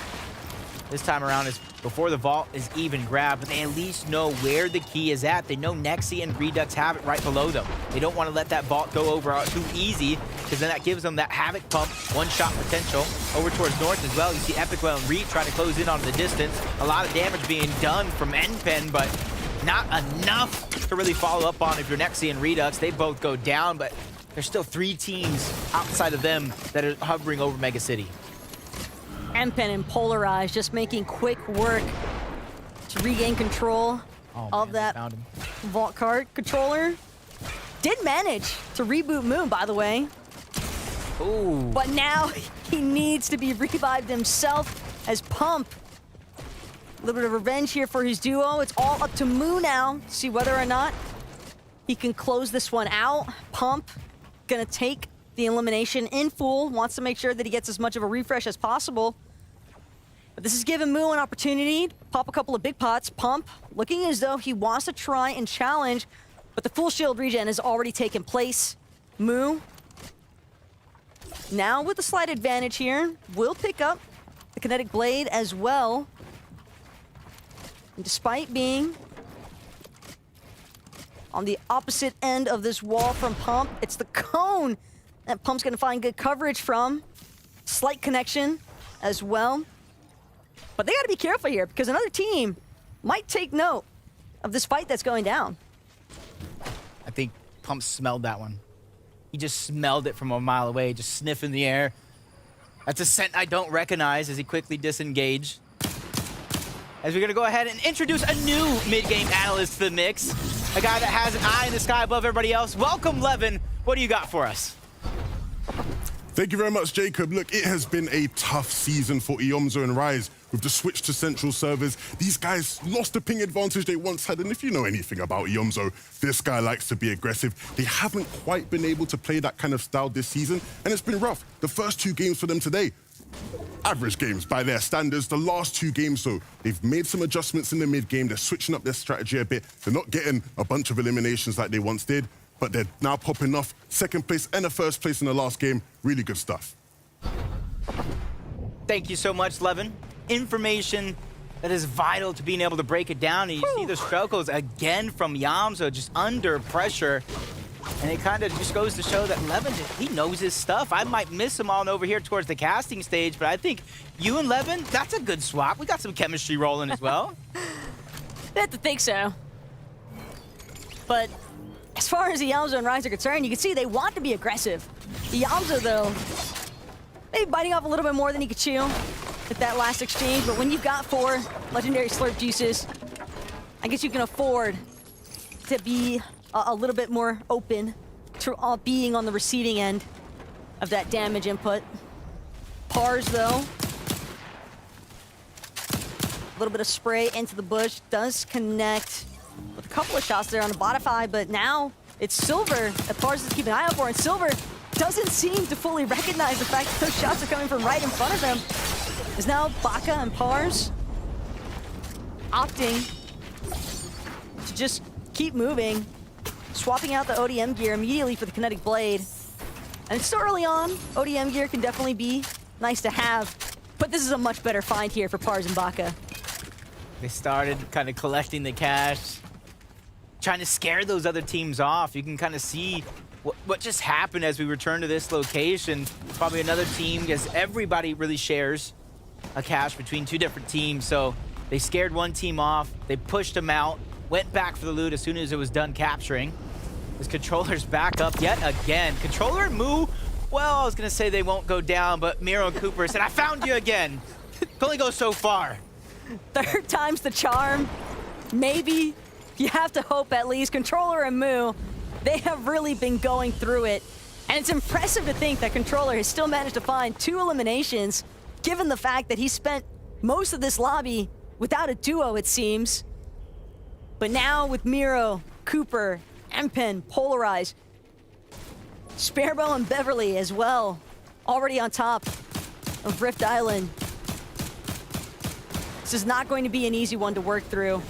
This time around is before the vault is even grabbed, but they at least know where the key is at. They know Nexi and Redux have it right below them. They don't want to let that vault go over too easy, because then that gives them that Havoc pump, one-shot potential over towards North as well. You see Epicwell and Reed try to close in on the distance. A lot of damage being done from NPEN, but not enough to really follow up on if you're Nexi and Redux. They both go down, but there's still 3 teams outside of them that are hovering over Mega City. NPEN and Polarized just making quick work to regain control of that vault card. Controller did manage to reboot Moon, by the way. Ooh. But now he needs to be revived himself as Pump. A little bit of revenge here for his duo. It's all up to Moo now to see whether or not he can close this one out. Pump gonna take the elimination in full, wants to make sure that he gets as much of a refresh as possible. But this is giving Moo an opportunity to pop a couple of big pots. Pump looking as though he wants to try and challenge, but the full shield regen has already taken place. Moo, now with a slight advantage here, will pick up the Kinetic Blade as well. And despite being on the opposite end of this wall from Pump, it's the cone that Pump's gonna find good coverage from. Slight connection as well. But they gotta be careful here, because another team might take note of this fight that's going down. I think Pump smelled that one. He just smelled it from a mile away, just sniffing the air. That's a scent I don't recognize as he quickly disengaged. As we're gonna go ahead and introduce a new mid-game analyst to the mix. A guy that has an eye in the sky above everybody else. Welcome, Levin. What do you got for us? Thank you very much, Jacob. Look, it has been a tough season for Iomzo and Rise. With the switch to central servers, these guys lost the ping advantage they once had, and if you know anything about Iomzo, this guy likes to be aggressive. They haven't quite been able to play that kind of style this season, and it's been rough. The first 2 games for them today, average games by their standards. The last 2 games, though, they've made some adjustments in the mid-game. They're switching up their strategy a bit. They're not getting a bunch of eliminations like they once did, but they're now popping off second place and a first place in the last game. Really good stuff. Thank you so much, Levin. Information that is vital to being able to break it down. And you see the struggles again from Iomzo, just under pressure. And it kind of just goes to show that Levin, he knows his stuff. I might miss him on over here towards the casting stage, but I think you and Levin, that's a good swap. We got some chemistry rolling as well. I have to think so. But as far as Iomzo and Rise are concerned, you can see they want to be aggressive. Iomzo, though, maybe biting off a little bit more than he could chew at that last exchange, but when you've got 4 legendary slurp juices, I guess you can afford to be a little bit more open to being on the receiving end of that damage input. Pars, though, a little bit of spray into the bush, does connect with a couple of shots there on the Botify, but now it's Silver that Pars is keeping an eye out for, and Silver doesn't seem to fully recognize the fact that those shots are coming from right in front of him. Is now Baka and Pars opting to just keep moving, swapping out the ODM gear immediately for the Kinetic Blade. And it's still early on. ODM gear can definitely be nice to have, but this is a much better find here for Pars and Baka. They started kind of collecting the cash, trying to scare those other teams off. You can kind of see what just happened as we return to this location. Probably another team, because everybody really shares a cache between 2 different teams. So they scared one team off, they pushed them out, went back for the loot as soon as it was done capturing. This Controller's back up yet again. Controller and Moo, well, I was gonna say they won't go down, but Miro and Cooper said, I found you again. Can only go so far. 3rd time's the charm. Maybe you have to hope at least. Controller and Moo, they have really been going through it. And it's impressive to think that Controller has still managed to find 2 eliminations, given the fact that he spent most of this lobby without a duo, it seems. But now with Miro, Cooper, NPEN, Polarized, Sparebow and Beverly as well, already on top of Rift Island. This is not going to be an easy one to work through.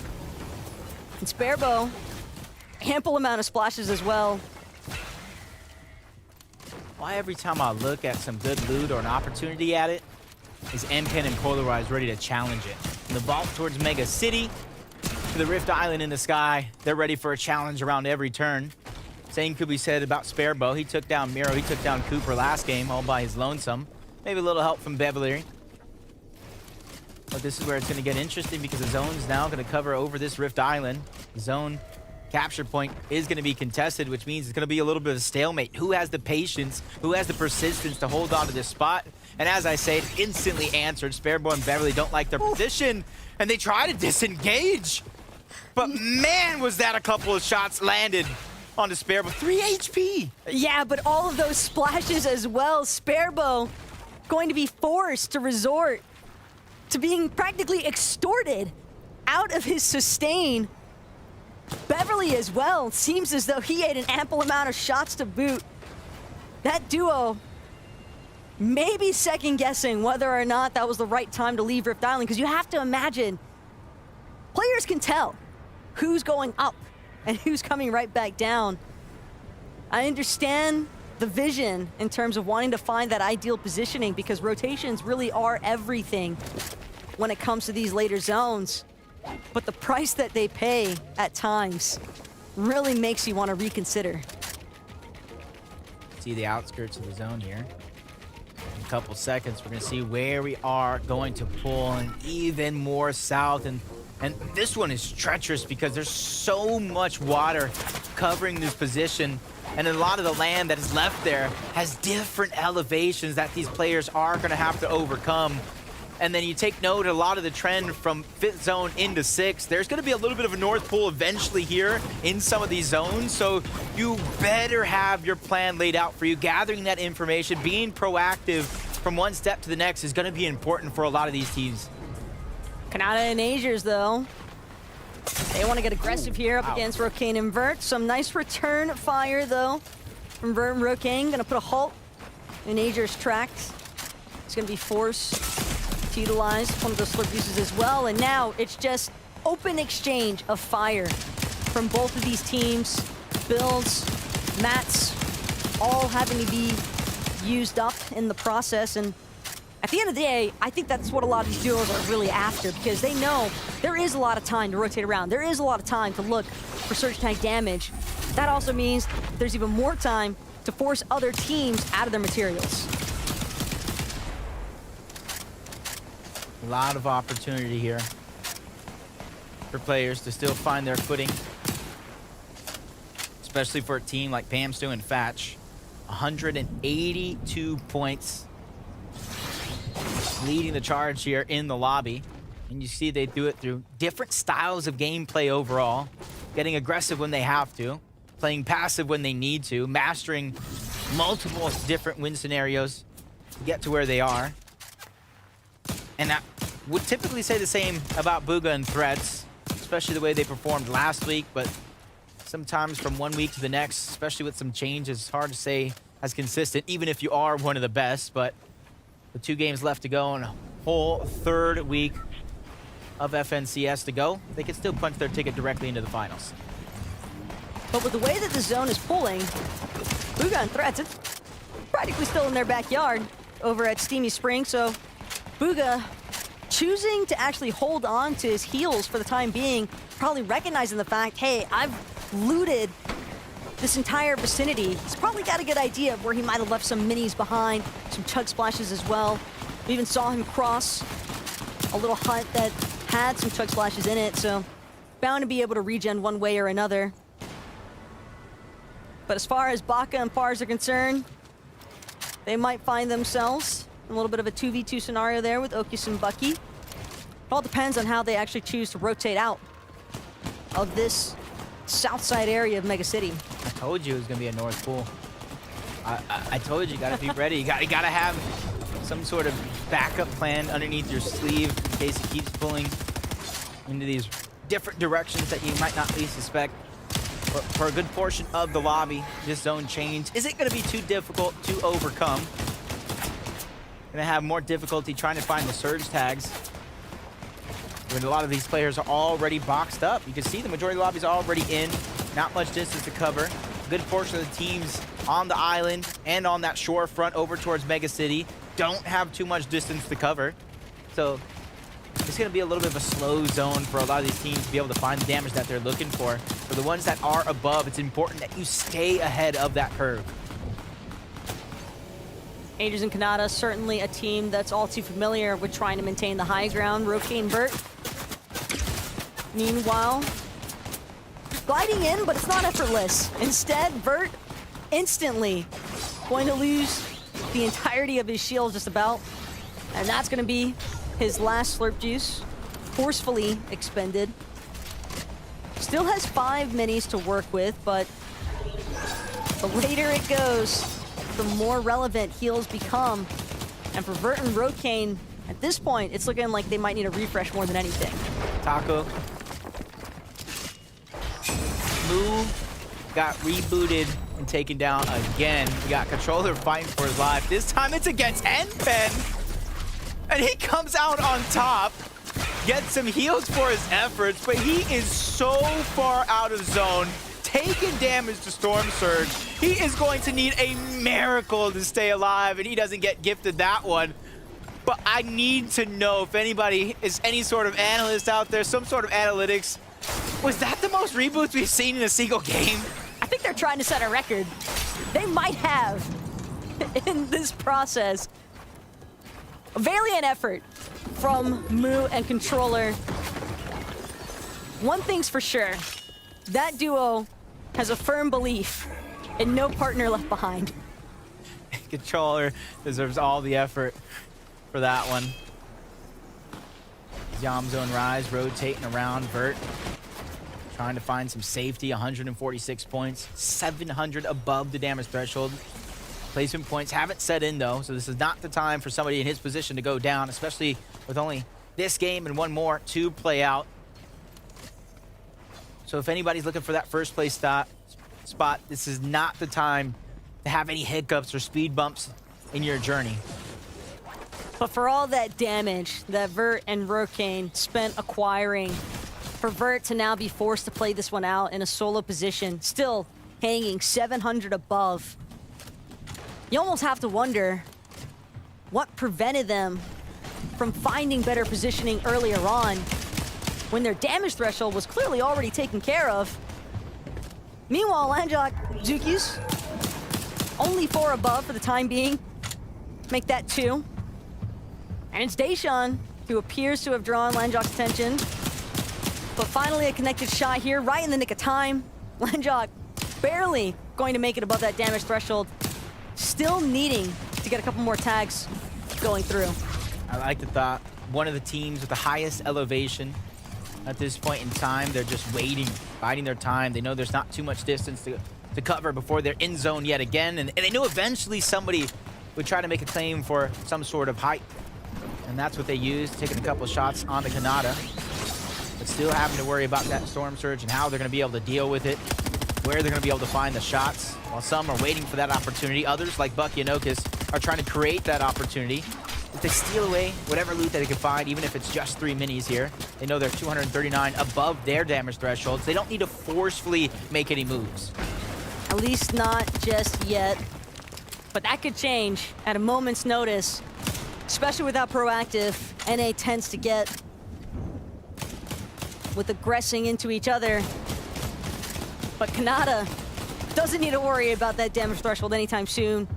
And Sparebow, ample amount of splashes as well. Why every time I look at some good loot or an opportunity at it, is MPen and Polarize ready to challenge it. From the vault towards Mega City, to the Rift Island in the sky, they're ready for a challenge around every turn. Same could be said about Sparebow. He took down Miro, he took down Cooper last game, all by his lonesome. Maybe a little help from Beverly. But this is where it's gonna get interesting because the zone's now gonna cover over this Rift Island. The zone capture point is going to be contested, which means it's going to be a little bit of a stalemate. Who has the patience? Who has the persistence to hold on to this spot? And as I say, it instantly answered. Sparebow and Beverly don't like their position, and they try to disengage. But man, was that a couple of shots landed onto Sparebow. 3 HP. Yeah, but all of those splashes as well. Sparebow going to be forced to resort to being practically extorted out of his sustain. Beverly as well. Seems as though he had an ample amount of shots to boot. That duo maybe second guessing whether or not that was the right time to leave Rift Island, because you have to imagine players can tell who's going up and who's coming right back down. I understand the vision in terms of wanting to find that ideal positioning, because rotations really are everything when it comes to these later zones. But the price that they pay at times really makes you want to reconsider. See the outskirts of the zone here. In a couple seconds, we're going to see where we are going to pull and even more south. And this one is treacherous because there's so much water covering this position. And a lot of the land that is left there has different elevations that these players are going to have to overcome. And then you take note of a lot of the trend from 5th zone into 6th. There's going to be a little bit of a north pull eventually here in some of these zones. So you better have your plan laid out for you. Gathering that information, being proactive from one step to the next is going to be important for a lot of these teams. Kanata and Azers, though, they want to get aggressive here up against Rokane and Vert. Some nice return fire, though, from Vert and Rokane. Going to put a halt in Azers' tracks. It's going to be forced to utilize one of those slurp uses as well. And now it's just open exchange of fire from both of these teams. Builds, mats, all having to be used up in the process. And at the end of the day, I think that's what a lot of these duos are really after, because they know there is a lot of time to rotate around. There is a lot of time to look for surge tank damage. That also means there's even more time to force other teams out of their materials. A lot of opportunity here for players to still find their footing, especially for a team like Pamstu and Fatch. 182 points, leading the charge here in the lobby. And you see they do it through different styles of gameplay overall, getting aggressive when they have to, playing passive when they need to, mastering multiple different win scenarios to get to where they are. And I would typically say the same about Bugha and Threats, especially the way they performed last week, but sometimes from one week to the next, especially with some changes, it's hard to say as consistent, even if you are one of the best. But with 2 games left to go and a whole 3rd week of FNCS to go, they can still punch their ticket directly into the finals. But with the way that the zone is pulling, Bugha and Threats, it's practically still in their backyard over at Steamy Spring. So Bugha choosing to actually hold on to his heels for the time being, probably recognizing the fact, hey, I've looted this entire vicinity. He's probably got a good idea of where he might have left some minis behind, some chug splashes as well. We even saw him cross a little hut that had some chug splashes in it, so bound to be able to regen one way or another. But as far as Baka and Fars are concerned, they might find themselves in a little bit of a 2v2 scenario there with Okius and Bucky. It all depends on how they actually choose to rotate out of this south side area of Mega City. I told you it was going to be a north pool. I told you, you got to be ready. You got to have some sort of backup plan underneath your sleeve in case it keeps pulling into these different directions that you might not least suspect. for a good portion of the lobby, this zone change isn't going to be too difficult to overcome. Going to have more difficulty trying to find the surge tags when a lot of these players are already boxed up. You can see the majority of the lobbies are already in. Not much distance to cover. A good portion of the teams on the island and on that shore front over towards Mega City don't have too much distance to cover. So it's going to be a little bit of a slow zone for a lot of these teams to be able to find the damage that they're looking for. For the ones that are above, it's important that you stay ahead of that curve. Angels and Kanata, certainly a team that's all too familiar with trying to maintain the high ground. Rokain and Vert, meanwhile, gliding in, but it's not effortless. Instead, Vert instantly going to lose the entirety of his shield just about. And that's going to be his last slurp juice, forcefully expended. Still has 5 minis to work with, but the later it goes, the more relevant heals become. And for Vert and Rokain, at this point, it's looking like they might need a refresh more than anything. Taco. Moo got rebooted and taken down again. We got Controller fighting for his life. This time it's against Enfen. And he comes out on top, gets some heals for his efforts, but he is so far out of zone, taking damage to Storm Surge. He is going to need a miracle to stay alive, and he doesn't get gifted that one. But I need to know if anybody is any sort of analyst out there, some sort of analytics. Was that the most reboots we've seen in a single game? I think they're trying to set a record. They might have in this process. A valiant effort from Moo and Controller. One thing's for sure, that duo has a firm belief in no partner left behind. Controller deserves all the effort for that one. Yam Zone Rise rotating around Vert, trying to find some safety. 146 points, 700 above the damage threshold. Placement points haven't set in though, so this is not the time for somebody in his position to go down, especially with only this game and one more to play out. So if anybody's looking for that first place spot, this is not the time to have any hiccups or speed bumps in your journey. But for all that damage that Vert and Rokain spent acquiring, for Vert to now be forced to play this one out in a solo position, still hanging 700 above, you almost have to wonder what prevented them from finding better positioning earlier on when their damage threshold was clearly already taken care of. Meanwhile, Landjock, Zukis, only 4 above for the time being. Make that 2. And it's Daishan who appears to have drawn Landjock's attention. But finally a connected shot here, right in the nick of time. Landjock barely going to make it above that damage threshold. Still needing to get a couple more tags going through. I like the thought. One of the teams with the highest elevation at this point in time. They're just waiting, biding their time. They know there's not too much distance to cover before they're in zone yet again. And they knew eventually somebody would try to make a claim for some sort of height. And that's what they used, taking a couple of shots on the Kanata. But still having to worry about that Storm Surge and how they're going to be able to deal with it, where they're going to be able to find the shots. While some are waiting for that opportunity, others, like Bucky and Okus, are trying to create that opportunity. If they steal away whatever loot that they can find, even if it's just 3 minis here, they know they're 239 above their damage thresholds. They don't need to forcefully make any moves. At least not just yet. But that could change at a moment's notice. Especially without proactive, NA tends to get with aggressing into each other. But Kanata doesn't need to worry about that damage threshold anytime soon.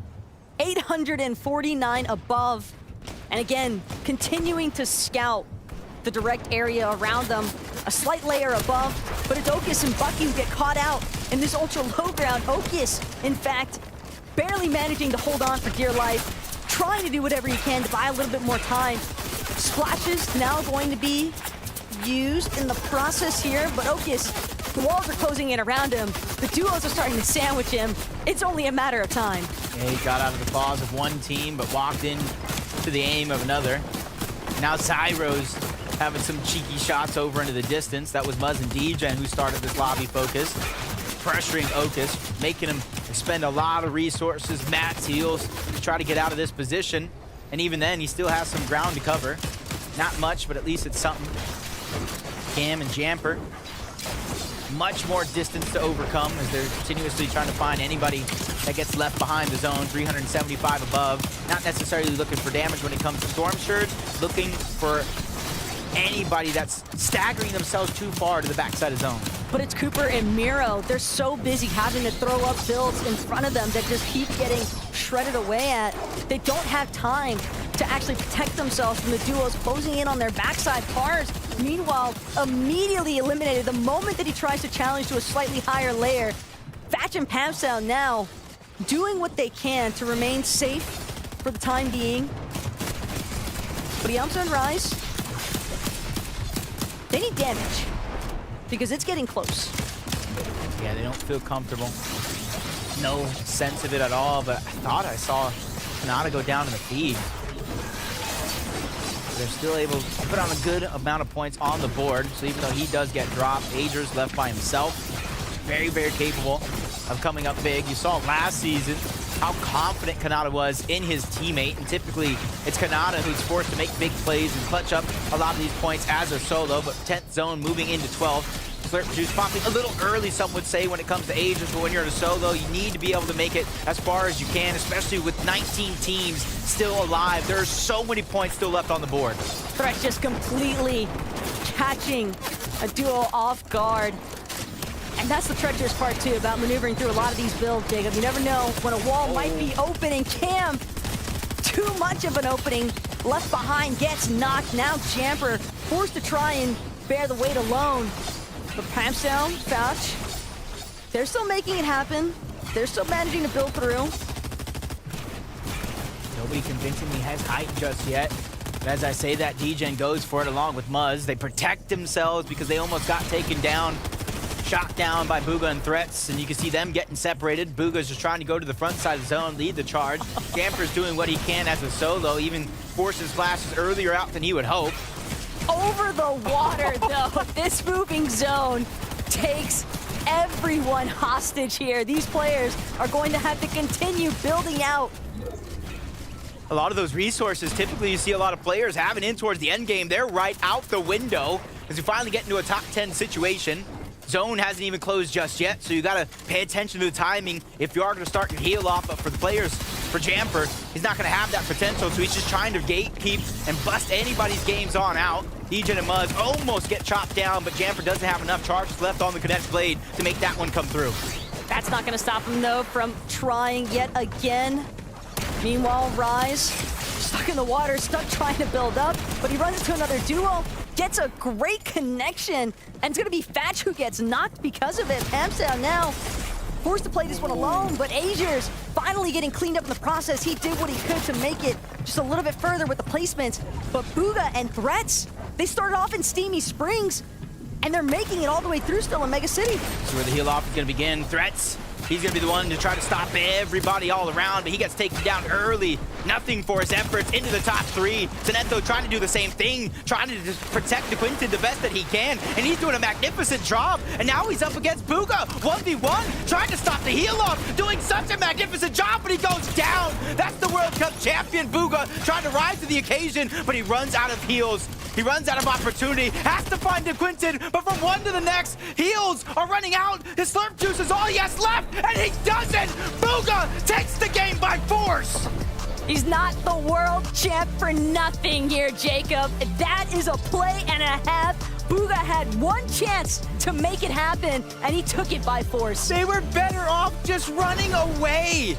849 above. And again, continuing to scout the direct area around them. A slight layer above, but it's Okus and Bucky who get caught out in this ultra low ground. Okus, in fact, barely managing to hold on for dear life, trying to do whatever he can to buy a little bit more time. Splashes now going to be used in the process here, but Okus, the walls are closing in around him. The duos are starting to sandwich him. It's only a matter of time. Yeah, he got out of the claws of one team, but walked in to the aim of another. Now Zyro's having some cheeky shots over into the distance. That was Muzz and Degen who started this lobby focus. pressuring Otis, making him expend a lot of resources. Matt's heals to try to get out of this position. And even then, he still has some ground to cover. Not much, but at least it's something. Cam and Jamper, much more distance to overcome as they're continuously trying to find anybody that gets left behind the zone. 375 above. Not necessarily looking for damage when it comes to Stormsurge, looking for anybody that's staggering themselves too far to the backside of zone. But it's Cooper and Miro. They're so busy having to throw up builds in front of them that just keep getting shredded away at. They don't have time to actually protect themselves from the duos closing in on their backside. Pars, meanwhile, immediately eliminated the moment that he tries to challenge to a slightly higher layer. Thatch and Pamsound now doing what they can to remain safe for the time being. But Yamso and Rise, they need damage because it's getting close. Yeah, they don't feel comfortable. No sense of it at all, but I thought I saw Kanata go down in the feed. They're still able to put on a good amount of points on the board, so even though he does get dropped, Ager's left by himself. Very, very capable of coming up big. You saw last season how confident Kanata was in his teammate, and typically it's Kanata who's forced to make big plays and clutch up a lot of these points as a solo, but 10th zone moving into 12. Slurp Juice popping a little early, some would say, when it comes to Agers, but when you're in a solo, you need to be able to make it as far as you can, especially with 19 teams still alive. There are so many points still left on the board. Threat just completely catching a duo off guard. And that's the treacherous part, too, about maneuvering through a lot of these builds, Jacob. You never know when a wall might be opening. Cam, too much of an opening, left behind, gets knocked. Now Jamper forced to try and bear the weight alone. But Pamsound, Fouch, they're still making it happen. They're still managing to build through. Nobody convincingly has height just yet. But as I say that, Degen goes for it along with Muzz. They protect themselves because they almost got taken down. Shot down by Bugha and Threats, and you can see them getting separated. Booga's just trying to go to the front side of the zone, lead the charge. Jamper's doing what he can as a solo, even forces flashes earlier out than he would hope. Over the water, though. This moving zone takes everyone hostage here. These players are going to have to continue building out. A lot of those resources, typically you see a lot of players having in towards the end game. They're right out the window as you finally get into a top 10 situation. Zone hasn't even closed just yet, so you gotta pay attention to the timing if you are gonna start your heal off. But for the players, for Jamper, he's not gonna have that potential, so he's just trying to gatekeep and bust anybody's games on out. Degen and Muzz almost get chopped down, but Jamper doesn't have enough charges left on the Cadet's Blade to make that one come through. That's not gonna stop him, though, from trying yet again. Meanwhile, Rise, stuck in the water, stuck trying to build up, but he runs into another duo, gets a great connection, and it's gonna be Thatch who gets knocked because of it. Pamsound now forced to play this one alone, but Agers finally getting cleaned up in the process. He did what he could to make it just a little bit further with the placements, but Bugha and Threats, they started off in Steamy Springs, and they're making it all the way through still in Mega City. So where the heal off is gonna begin. Threats, he's gonna be the one to try to stop everybody all around, but he gets taken down early. Nothing for his efforts into the top 3. Zenetto trying to do the same thing, trying to just protect the Quinton the best that he can, and he's doing a magnificent job. And now he's up against Bugha, 1v1, trying to stop the heal off, doing such a magnificent job, but he goes down. That's the World Cup champion, Bugha, trying to rise to the occasion, but he runs out of heals. He runs out of opportunity, has to find the Quinton, but from one to the next, heals are running out. His Slurp Juice is all he has left, and he doesn't! Bugha takes the game by force! He's not the world champ for nothing here, Jacob. That is a play and a half. Bugha had one chance to make it happen, and he took it by force. They were better off just running away.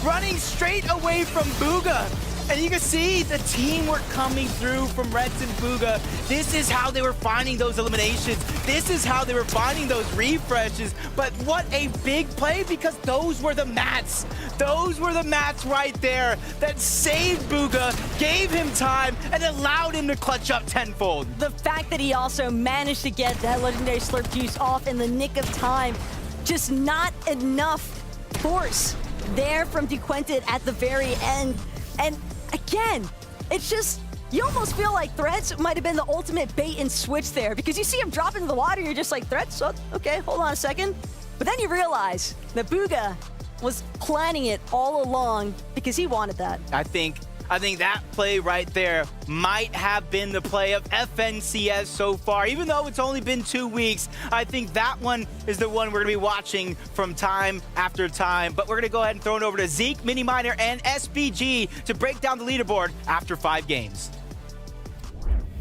Running straight away from Bugha. And you can see the teamwork coming through from Reds and Bugha. This is how they were finding those eliminations. This is how they were finding those refreshes. But what a big play, because those were the mats. Those were the mats right there that saved Bugha, gave him time, and allowed him to clutch up tenfold. The fact that he also managed to get that legendary Slurp Juice off in the nick of time, just not enough force there from DeQuinted at the very end. And again, it's just, you almost feel like Threats might have been the ultimate bait and switch there, because you see him drop into the water, you're just like, Threats? Oh, okay, hold on a second. But then you realize that Bugha was planning it all along because he wanted that. I think that play right there might have been the play of FNCS so far. Even though it's only been 2 weeks, I think that one is the one we're going to be watching from time after time. But we're going to go ahead and throw it over to Zeke, Miniminer, and SBG to break down the leaderboard after 5 games.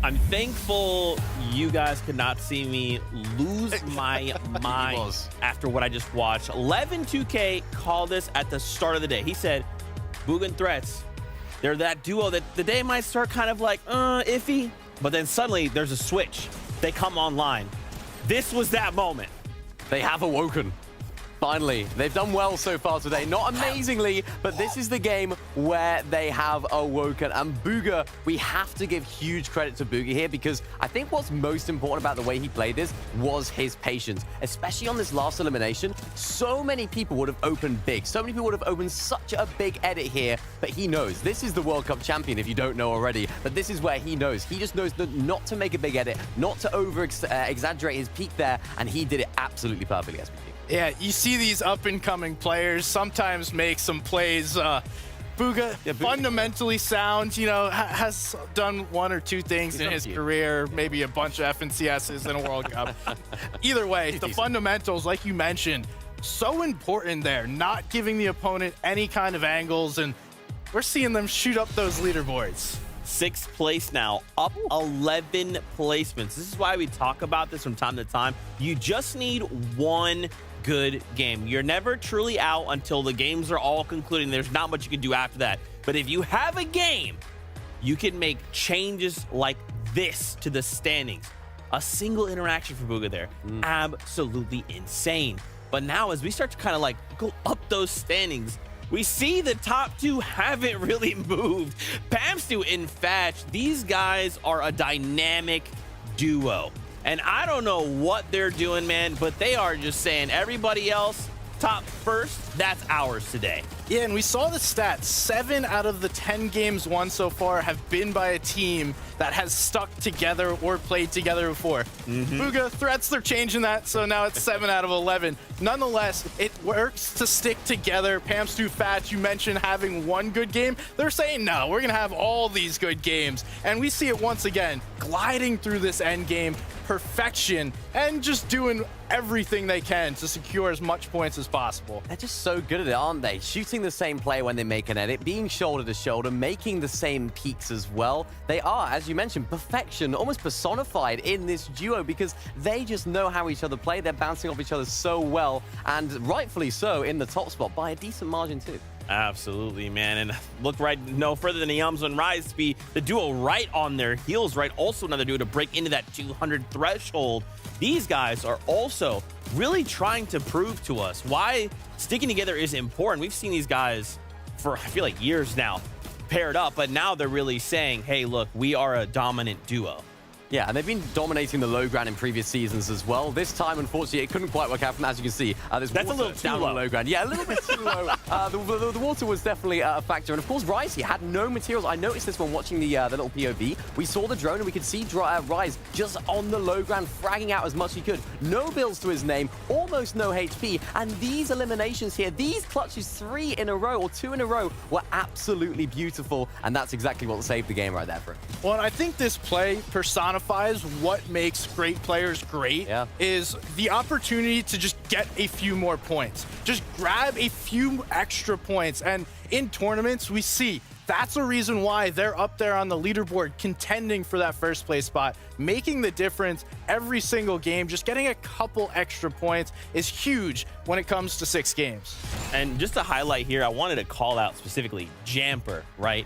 I'm thankful you guys could not see me lose my mind after what I just watched. 11-2K called this at the start of the day. He said, Bugha and Threats, they're that duo that the day might start kind of like, iffy, but then suddenly there's a switch. They come online. This was that moment. They have awoken. Finally, they've done well so far today. Not amazingly, but this is the game where they have awoken. And Bugha, we have to give huge credit to Bugha here because I think what's most important about the way he played this was his patience, especially on this last elimination. So many people would have opened big. So many people would have opened such a big edit here, but he knows this is the World Cup champion, if you don't know already. But this is where he knows. He just knows not to make a big edit, not to exaggerate his peak there, and he did it absolutely perfectly, SBG. Yeah, you see these up-and-coming players sometimes make some plays. Bugha, fundamentally sound, you know, has done 1 or 2 things in his career, maybe a bunch of FNCSs in a World Cup. Either way, the fundamentals, like you mentioned, so important there, not giving the opponent any kind of angles, and we're seeing them shoot up those leaderboards. 6th place now, up 11 placements. This is why we talk about this from time to time. You just need one good game. You're never truly out until the games are all concluding. There's not much you can do after that. But if you have a game, you can make changes like this to the standings. A single interaction for Bugha there. Absolutely insane. But now as we start to kind of like go up those standings, we see the top 2 haven't really moved. Pamstu and Fatch, these guys are a dynamic duo. And I don't know what they're doing, man, but they are just saying everybody else, top first, that's ours today. Yeah, and we saw the stats. 7 out of the 10 games won so far have been by a team that has stuck together or played together before. Bugha, Threats, they're changing that, so now it's 7 out of 11. Nonetheless, it works to stick together. Pamstu, Fatch, you mentioned having one good game. They're saying, no, we're going to have all these good games. And we see it once again, gliding through this end game, perfection, and just doing everything they can to secure as much points as possible. They're just so good at it, aren't they? Shooting the same play when they make an edit, being shoulder to shoulder, making the same peaks as well. They are, as you mentioned, perfection, almost personified in this duo because they just know how each other play. They're bouncing off each other so well, and rightfully so in the top spot by a decent margin too. Absolutely, man. And look right no further than the Yums and Rise to be the duo right on their heels, right? Also another duo to break into that 200 threshold. These guys are also really trying to prove to us why sticking together is important. We've seen these guys for, I feel like, years now paired up, but now they're really saying, hey, look, we are a dominant duo. Yeah, and they've been dominating the low ground in previous seasons as well. This time, unfortunately, it couldn't quite work out. From as you can see, there's that's water a little too down low. On the low ground. Yeah, a little bit too low. The water was definitely a factor, and of course, Rise he had no materials. I noticed this when watching the little POV. We saw the drone, and we could see Rise just on the low ground, fragging out as much as he could. No builds to his name, almost no HP, and these eliminations here, these clutches 3 in a row or 2 in a row, were absolutely beautiful, and that's exactly what saved the game right there for him. Well, and I think this play personifies what makes great players great is the opportunity to just get a few more points. Just grab a few extra points. And in tournaments, we see that's a reason why they're up there on the leaderboard contending for that first place spot, making the difference every single game. Just getting a couple extra points is huge when it comes to 6 games. And just to highlight here, I wanted to call out specifically Jamper, right?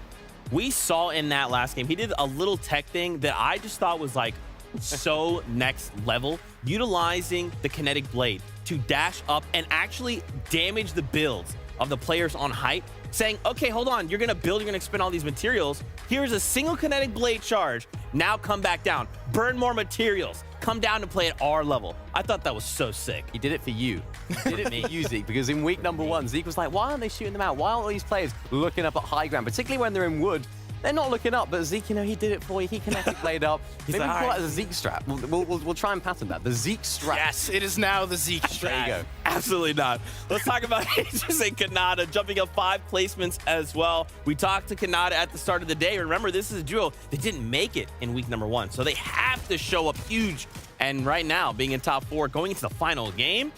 We saw in that last game, he did a little tech thing that I just thought was like so next level, utilizing the kinetic blade to dash up and actually damage the builds of the players on height, saying, okay, hold on, you're gonna build, you're gonna expend all these materials. Here's a single kinetic blade charge. Now come back down, burn more materials, come down to play at our level. I thought that was so sick. He did it for you. He did it for you, Zeke, because in week number 1, Zeke was like, why aren't they shooting them out? Why aren't all these players looking up at high ground, particularly when they're in wood? they're not looking up, but Zeke, you know, he did it for you. He kinetic played up. Maybe we call it the Zeke strap. We'll try and pattern that. The Zeke strap. Yes, it is now the Zeke strap. There you go. Absolutely not. Let's talk about Aegis and Kanata jumping up 5 placements as well. We talked to Kanata at the start of the day. Remember, this is a duo that didn't make it in week number 1, so they have to show up huge. And right now, being in top 4, going into the final game,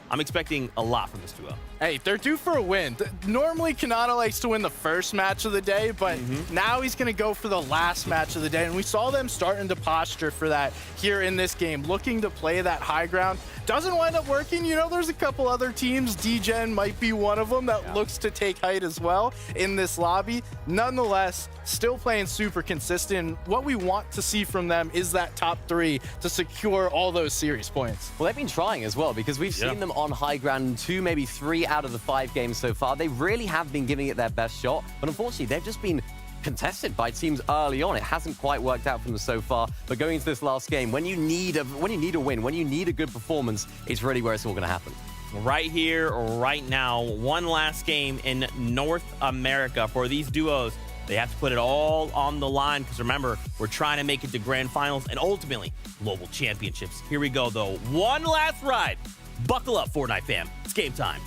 I'm expecting a lot from this duo. Hey, they're due for a win. Normally, Kanata likes to win the first match of the day, but now he's going to go for the last match of the day. And we saw them starting to posture for that here in this game, looking to play that high ground. Doesn't wind up working. You know, there's a couple other teams. DGen might be one of them that looks to take height as well in this lobby. Nonetheless, still playing super consistent. What we want to see from them is that top 3 to secure all those series points. Well, they've been trying as well because we've seen them on high ground in 2, maybe 3 out of the 5 games so far. They really have been giving it their best shot, but unfortunately, they've just been contested by teams early on. It hasn't quite worked out for them so far, but going into this last game, when you need a win, when you need a good performance, it's really where it's all going to happen. Right here, right now, one last game in North America for these duos. They have to put it all on the line because remember, we're trying to make it to grand finals and ultimately global championships. Here we go, though. One last ride. Buckle up, Fortnite fam. It's game time.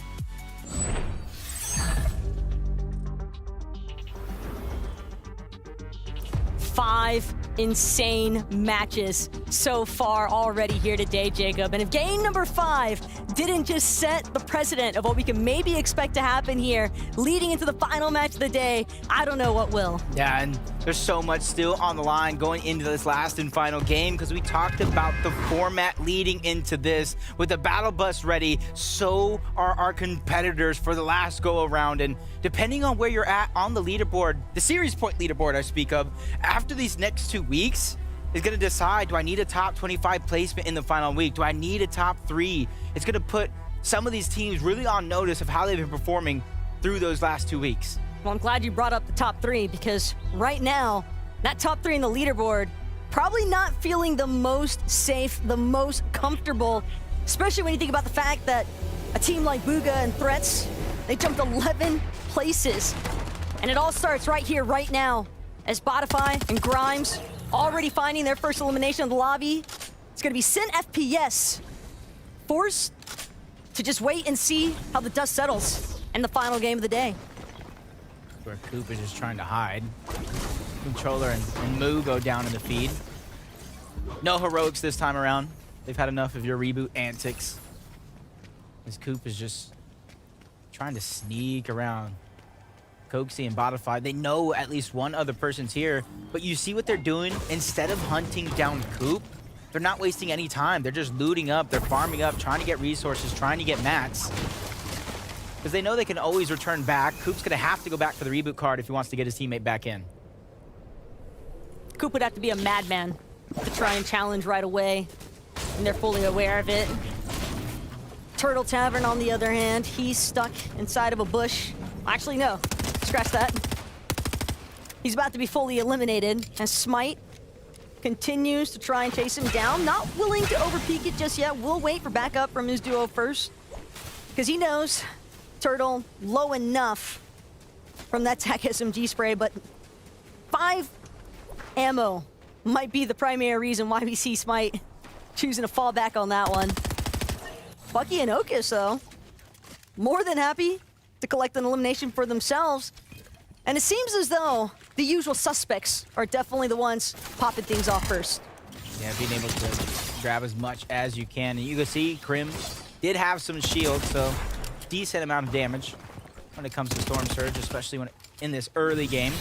5 insane matches so far already here today, Jacob. And if game number 5 didn't just set the precedent of what we can maybe expect to happen here leading into the final match of the day, I don't know what will. Yeah, and there's so much still on the line going into this last and final game because we talked about the format leading into this. With the battle bus ready, so are our competitors for the last go around. And depending on where you're at on the leaderboard, the series point leaderboard I speak of, after these next 2 weeks is going to decide, do I need a top 25 placement in the final week? Do I need a top 3? It's going to put some of these teams really on notice of how they've been performing through those last 2 weeks. Well, I'm glad you brought up the top 3 because right now, that top 3 in the leaderboard, probably not feeling the most safe, the most comfortable, especially when you think about the fact that a team like Bugha and Threats, they jumped 11 places. And it all starts right here, right now, as Spotify and Grimes already finding their first elimination of the lobby. It's going to be Sin FPS forced to just wait and see how the dust settles in the final game of the day. Where Coop is just trying to hide. Controller and Moo go down in the feed. No heroics this time around. They've had enough of your reboot antics. As Coop is just trying to sneak around Coxie and Botify. They know at least one other person's here, but you see what they're doing? Instead of hunting down Coop, they're not wasting any time. They're just looting up, they're farming up, trying to get resources, trying to get mats. Because they know they can always return back. Coop's gonna have to go back for the reboot card if he wants to get his teammate back in. Coop would have to be a madman to try and challenge right away, and they're fully aware of it. Turtle Tavern, on the other hand, he's stuck inside of a bush. Actually, no. Scratch that. He's about to be fully eliminated, and Smite continues to try and chase him down. Not willing to overpeak it just yet. Will wait for backup from his duo first, because he knows Turtle low enough from that TAC SMG spray, but 5 ammo might be the primary reason why we see Smite choosing to fall back on that one. Bucky and Okus, though, more than happy to collect an elimination for themselves. And it seems as though the usual suspects are definitely the ones popping things off first. Yeah, being able to grab as much as you can. And you can see Krim did have some shield, so decent amount of damage when it comes to Storm Surge, especially when in this early game.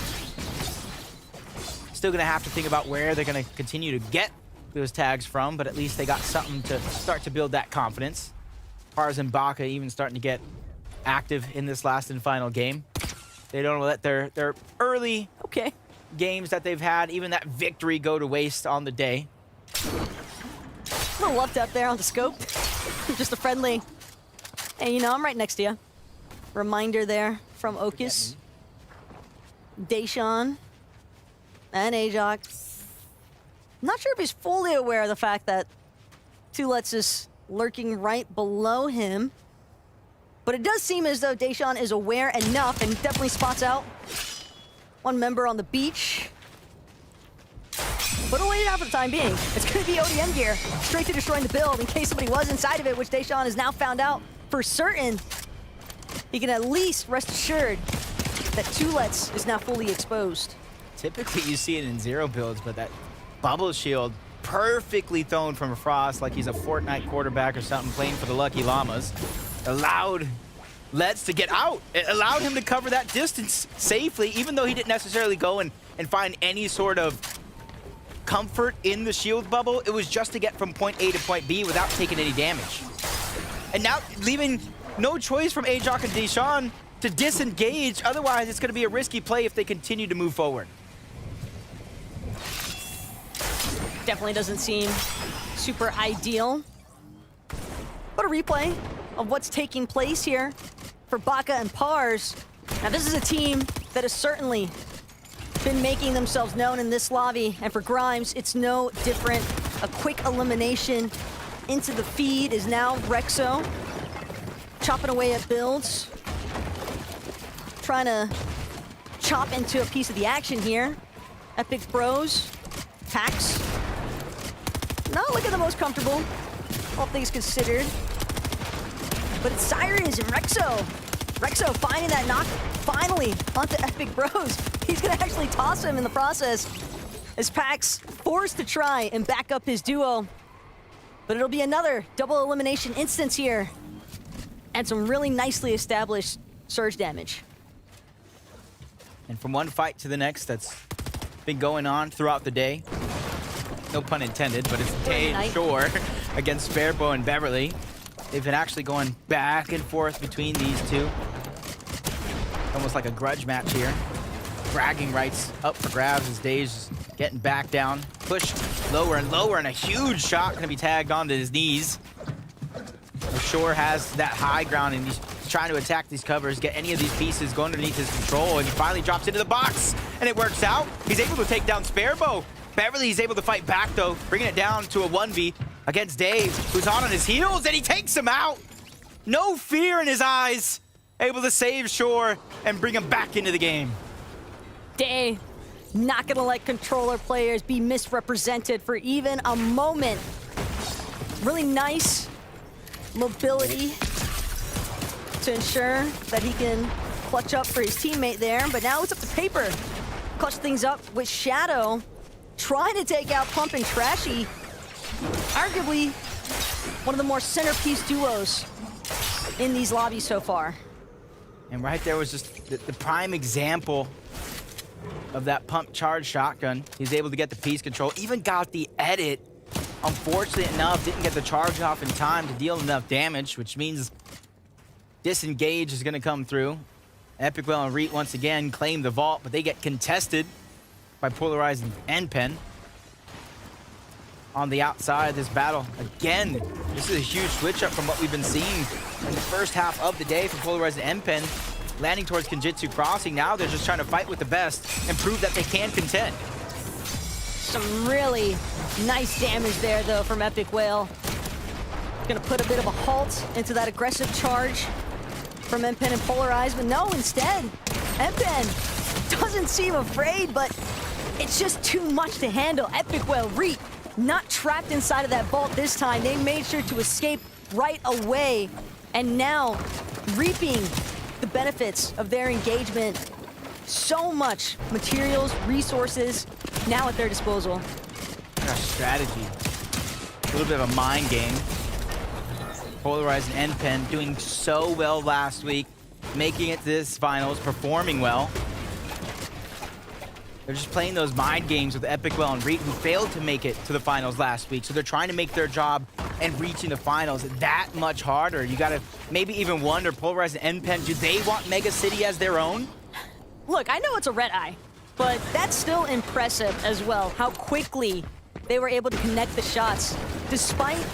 Still gonna have to think about where they're gonna continue to get those tags from, but at least they got something to start to build that confidence. Pars and Baka even starting to get active in this last and final game. They don't let their early games that they've had, even that victory, go to waste on the day. A little left up there on the scope. Just a friendly, hey, you know, I'm right next to you. Reminder there from Okus. Deshawn and Ajax. Not sure if he's fully aware of the fact that Tulets is lurking right below him. But it does seem as though Deshawn is aware enough and definitely spots out one member on the beach. But we'll wait it out for the time being. It's going to be ODM gear, straight to destroying the build in case somebody was inside of it, which Deshawn has now found out for certain. He can at least rest assured that Tulets is now fully exposed. Typically, you see it in zero builds, but that bubble shield perfectly thrown from Frost like he's a Fortnite quarterback or something playing for the Lucky Llamas. Allowed Let's to get out. It allowed him to cover that distance safely, even though he didn't necessarily go and find any sort of comfort in the shield bubble. It was just to get from point A to point B without taking any damage. And now leaving no choice from Ajok and Deshawn to disengage. Otherwise, it's going to be a risky play if they continue to move forward. Definitely doesn't seem super ideal. But a replay of what's taking place here for Baka and Pars. Now, this is a team that has certainly been making themselves known in this lobby, and for Grimes, it's no different. A quick elimination into the feed is now Rexo, chopping away at builds, trying to chop into a piece of the action here. Epic Bros, Pax, not looking the most comfortable, all things considered. But it's Cyrus and Rexo. Rexo finding that knock finally onto Epic Bros. He's gonna actually toss him in the process as Pax forced to try and back up his duo. But it'll be another double elimination instance here. And some really nicely established surge damage. And from one fight to the next, that's been going on throughout the day. No pun intended, but it's Day and Shore against Fairbow and Beverly. They've been actually going back and forth between these two. Almost like a grudge match here. Bragging rights up for grabs as Day's getting back down. Pushed lower and lower, and a huge shot gonna be tagged onto his knees. Shore has that high ground, and he's trying to attack these covers, get any of these pieces going underneath his control, and he finally drops into the box, and it works out. He's able to take down Sparebow. Beverly's able to fight back, though, bringing it down to a 1v against Dave, who's hot on his heels, and he takes him out. No fear in his eyes. Able to save Shore and bring him back into the game. Day not gonna let controller players be misrepresented for even a moment. Really nice mobility to ensure that he can clutch up for his teammate there, but now it's up to Paper. Clutch things up with Shadow, trying to take out Pump and Trashy. Arguably one of the more centerpiece duos in these lobbies so far. And right there was just the prime example of that pump charge shotgun. He's able to get the piece control, even got the edit. Unfortunately enough, didn't get the charge off in time to deal enough damage, which means disengage is gonna come through. Epicwell and Reet once again claim the vault, but they get contested by Polarized and NPen. On the outside of this battle, again, this is a huge switch up from what we've been seeing in the first half of the day from Polarized and NPen. Landing towards Kenjutsu Crossing. Now they're just trying to fight with the best and prove that they can contend. Some really nice damage there, though, from Epic Whale. Gonna put a bit of a halt into that aggressive charge from NPen and Polarized, but no, instead, NPen doesn't seem afraid, but it's just too much to handle. Epic Whale, Reet, not trapped inside of that vault this time. They made sure to escape right away, and now reaping the benefits of their engagement. So much materials, resources, now at their disposal. What a strategy. A little bit of a mind game. Polarized and NPen doing so well last week, making it to this finals, performing well. They're just playing those mind games with Epicwell and Reet, who failed to make it to the finals last week. So they're trying to make their job and reaching the finals that much harder. You gotta maybe even wonder, Polarized and NPen, do they want Mega City as their own? Look, I know it's a red eye, but that's still impressive as well, how quickly they were able to connect the shots. Despite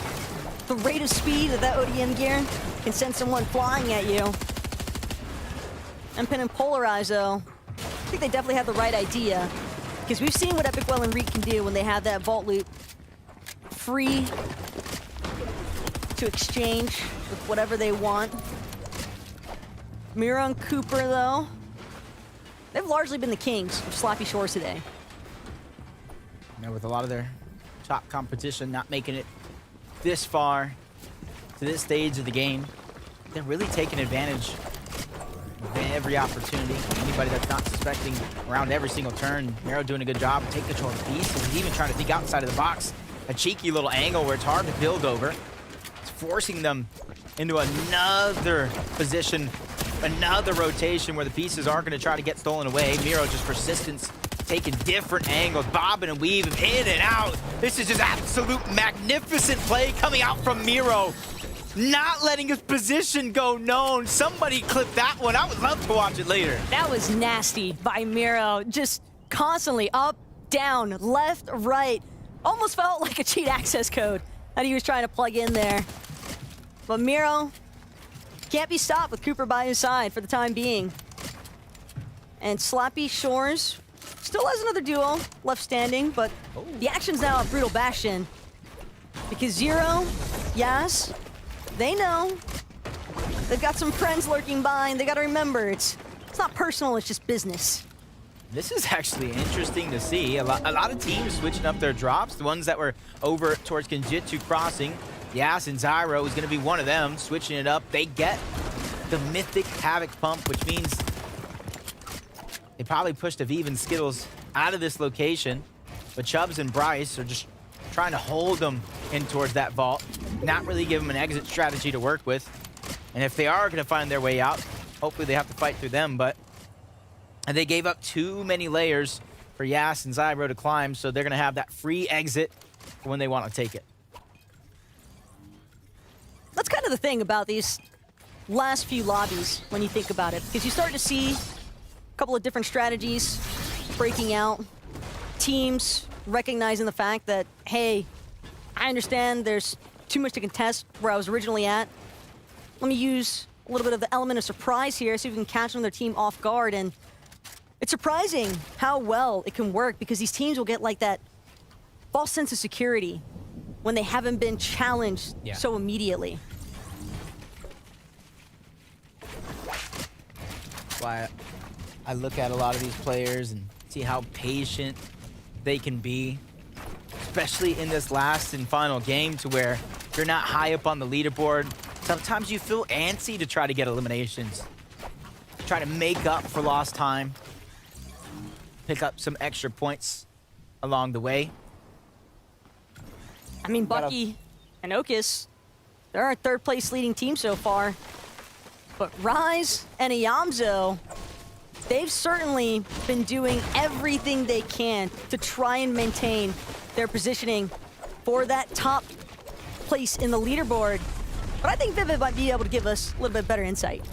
the rate of speed that that ODM gear can send someone flying at you. NPen and Polarized, though, I think they definitely have the right idea, because we've seen what Epicwell and Reet can do when they have that vault loot free to exchange with whatever they want. Mira and Cooper, though, they've largely been the kings of sloppy shores today. You know, with a lot of their top competition not making it this far to this stage of the game, they're really taking advantage of every opportunity. Anybody that's not suspecting around every single turn. Miro doing a good job to take control of the beast, and he's even trying to think outside of the box. A cheeky little angle where it's hard to build over. It's forcing them into another position, another rotation where the pieces aren't going to try to get stolen away. Miro just persistence, taking different angles, bobbing and weaving in and out. This is just absolute magnificent play coming out from Miro. Not letting his position go known. Somebody clip that one. I would love to watch it later. That was nasty by Miro. Just constantly up, down, left, right. Almost felt like a cheat access code that he was trying to plug in there. But Miro can't be stopped with Cooper by his side for the time being. And Sloppy Shores still has another duo left standing, but the action's now at Brutal Bastion. Because Zero, Yas, they know they've got some friends lurking by, and they gotta remember it's not personal, it's just business. This is actually interesting to see. A lot of teams switching up their drops. The ones that were over towards Genjitsu Crossing. Yas and Zyro is going to be one of them, switching it up. They get the Mythic Havoc Pump, which means they probably pushed Aviv and Skittles out of this location. But Chubbs and Bryce are just trying to hold them in towards that vault, not really give them an exit strategy to work with. And if they are going to find their way out, hopefully they have to fight through them, but and they gave up too many layers for Yas and Zyro to climb, so they're going to have that free exit for when they want to take it. That's kind of the thing about these last few lobbies when you think about it, because you start to see a couple of different strategies breaking out, teams recognizing the fact that, hey, I understand there's too much to contest where I was originally at. Let me use a little bit of the element of surprise here, so we can catch them their team off guard. And it's surprising how well it can work, because these teams will get like that false sense of security when they haven't been challenged so immediately. That's why I look at a lot of these players and see how patient they can be, especially in this last and final game, to where you're not high up on the leaderboard. Sometimes you feel antsy to try to get eliminations, try to make up for lost time, pick up some extra points along the way. I mean, Bucky and Okus, they're our third place leading team so far. But Rise and Iyamzo, they've certainly been doing everything they can to try and maintain their positioning for that top place in the leaderboard. But I think Vivid might be able to give us a little bit better insight.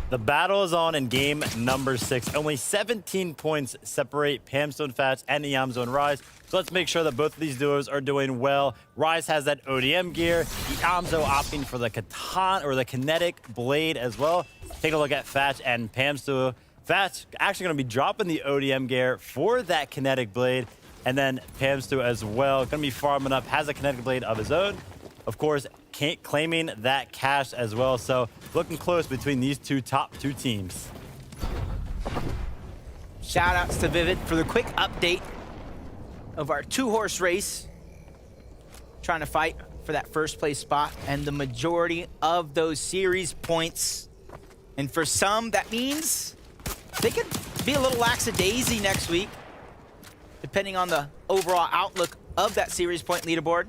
The battle is on in game number 6. Only 17 points separate Pamstone Fats and Iyamzo and Rise. So let's make sure that both of these duos are doing well. Rise has that ODM gear. Iyamzo opting for the Katana or the Kinetic Blade as well. Take a look at Fatch and Pam's duo. Fatch actually going to be dropping the ODM gear for that Kinetic Blade. And then Pam's duo as well. Going to be farming up, has a Kinetic Blade of his own. Of course, claiming that cash as well. So looking close between these top two teams. Shout outs to Vivid for the quick update of our 2-horse race. Trying to fight for that first place spot and the majority of those series points. And for some, that means they could be a little lackadaisy next week, depending on the overall outlook of that series point leaderboard.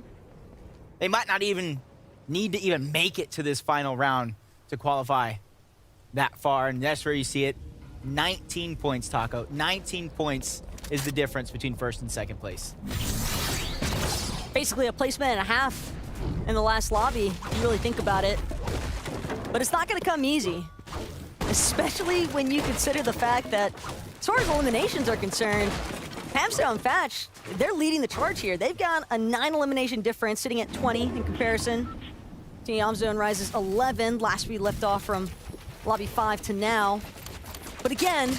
They might not even need to even make it to this final round to qualify that far, and that's where you see it. 19 points, Taco. 19 points is the difference between first and second place. Basically a placement and a half in the last lobby, if you really think about it. But it's not going to come easy, especially when you consider the fact that, as far as eliminations are concerned, Pamstone and Fatch, they're leading the charge here. They've got a 9 elimination difference, sitting at 20 in comparison to Iyamzo and Rise's 11. Last we left off from lobby 5 to now. But again,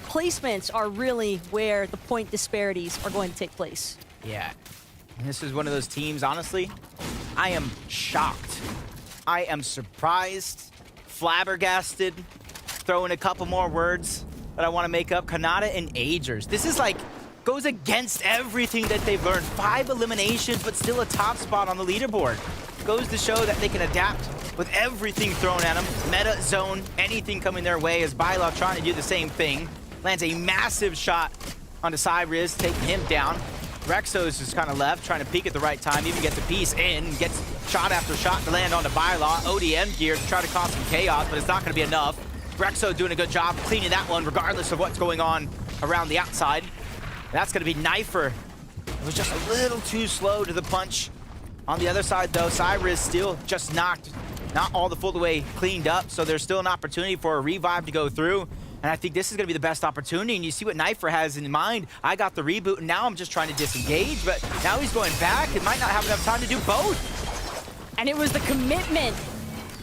placements are really where the point disparities are going to take place. Yeah, and this is one of those teams, honestly, I am shocked. I am surprised, flabbergasted throw in a couple more words that I want to make up. Kanata and Agers. This is like, goes against everything that they've learned. 5 eliminations, but still a top spot on the leaderboard. Goes to show that they can adapt with everything thrown at them. Meta, zone, anything coming their way, as Bylov trying to do the same thing. Lands a massive shot onto Cyrus, taking him down. Rexo's just kind of left, trying to peek at the right time, even gets a piece in, gets shot after shot to land onto Bylov. ODM gear to try to cause some chaos, but it's not going to be enough. Rexo doing a good job cleaning that one, regardless of what's going on around the outside. That's going to be Knifer. It was just a little too slow to the punch. On the other side, though, Cyrus still just knocked, not all the full way cleaned up, so there's still an opportunity for a revive to go through. And I think this is going to be the best opportunity. And you see what Knifer has in mind. I got the reboot, and now I'm just trying to disengage. But now he's going back. It might not have enough time to do both. And it was the commitment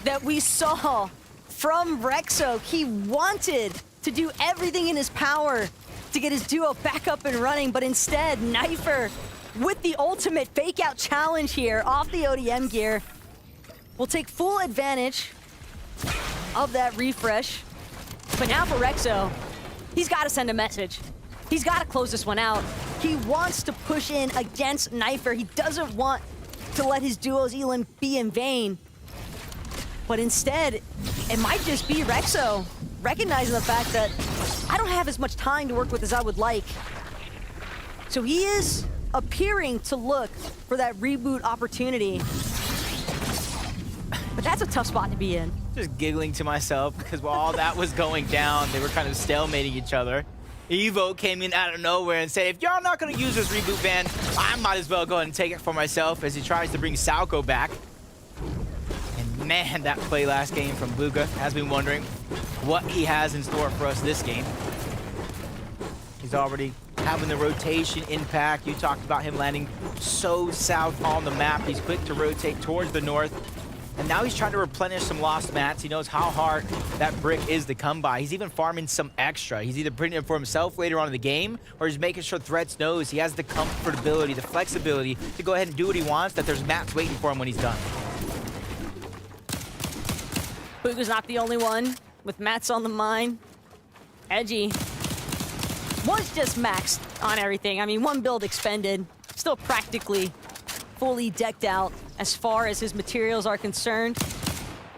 that we saw from Rexo. He wanted to do everything in his power to get his duo back up and running. But instead, Knifer, with the ultimate fake-out challenge here off the ODM gear, will take full advantage of that refresh. But now for Rexo, he's got to send a message. He's got to close this one out. He wants to push in against Knifer. He doesn't want to let his duo's elim be in vain. But instead, it might just be Rexo recognizing the fact that I don't have as much time to work with as I would like. So he is appearing to look for that reboot opportunity. But that's a tough spot to be in. Just giggling to myself because while all that was going down, they were kind of stalemating each other. Evo came in out of nowhere and said, if y'all not going to use this reboot van, I might as well go ahead and take it for myself, as he tries to bring Salco back. And man, that play last game from Bugha has been wondering what he has in store for us this game. He's already having the rotation impact. You talked about him landing so south on the map. He's quick to rotate towards the north. And now he's trying to replenish some lost mats. He knows how hard that brick is to come by. He's even farming some extra. He's either putting it for himself later on in the game, or he's making sure Threats knows he has the comfortability, the flexibility to go ahead and do what he wants, that there's mats waiting for him when he's done. Bugha's not the only one with mats on the mine. Edgy was just maxed on everything. I mean, one build expended, still practically fully decked out as far as his materials are concerned.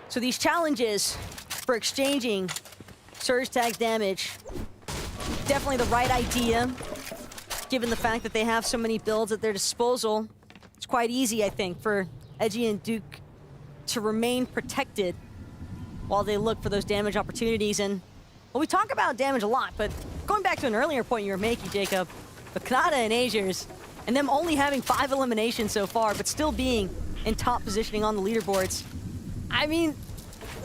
So these challenges for exchanging surge tag damage, definitely the right idea, given the fact that they have so many builds at their disposal. It's quite easy, I think, for Edgy and Duke to remain protected while they look for those damage opportunities. And well, we talk about damage a lot, but going back to an earlier point you were making, Jacob, with Kanata and Agers, and them only having 5 eliminations so far, but still being in top positioning on the leaderboards. I mean,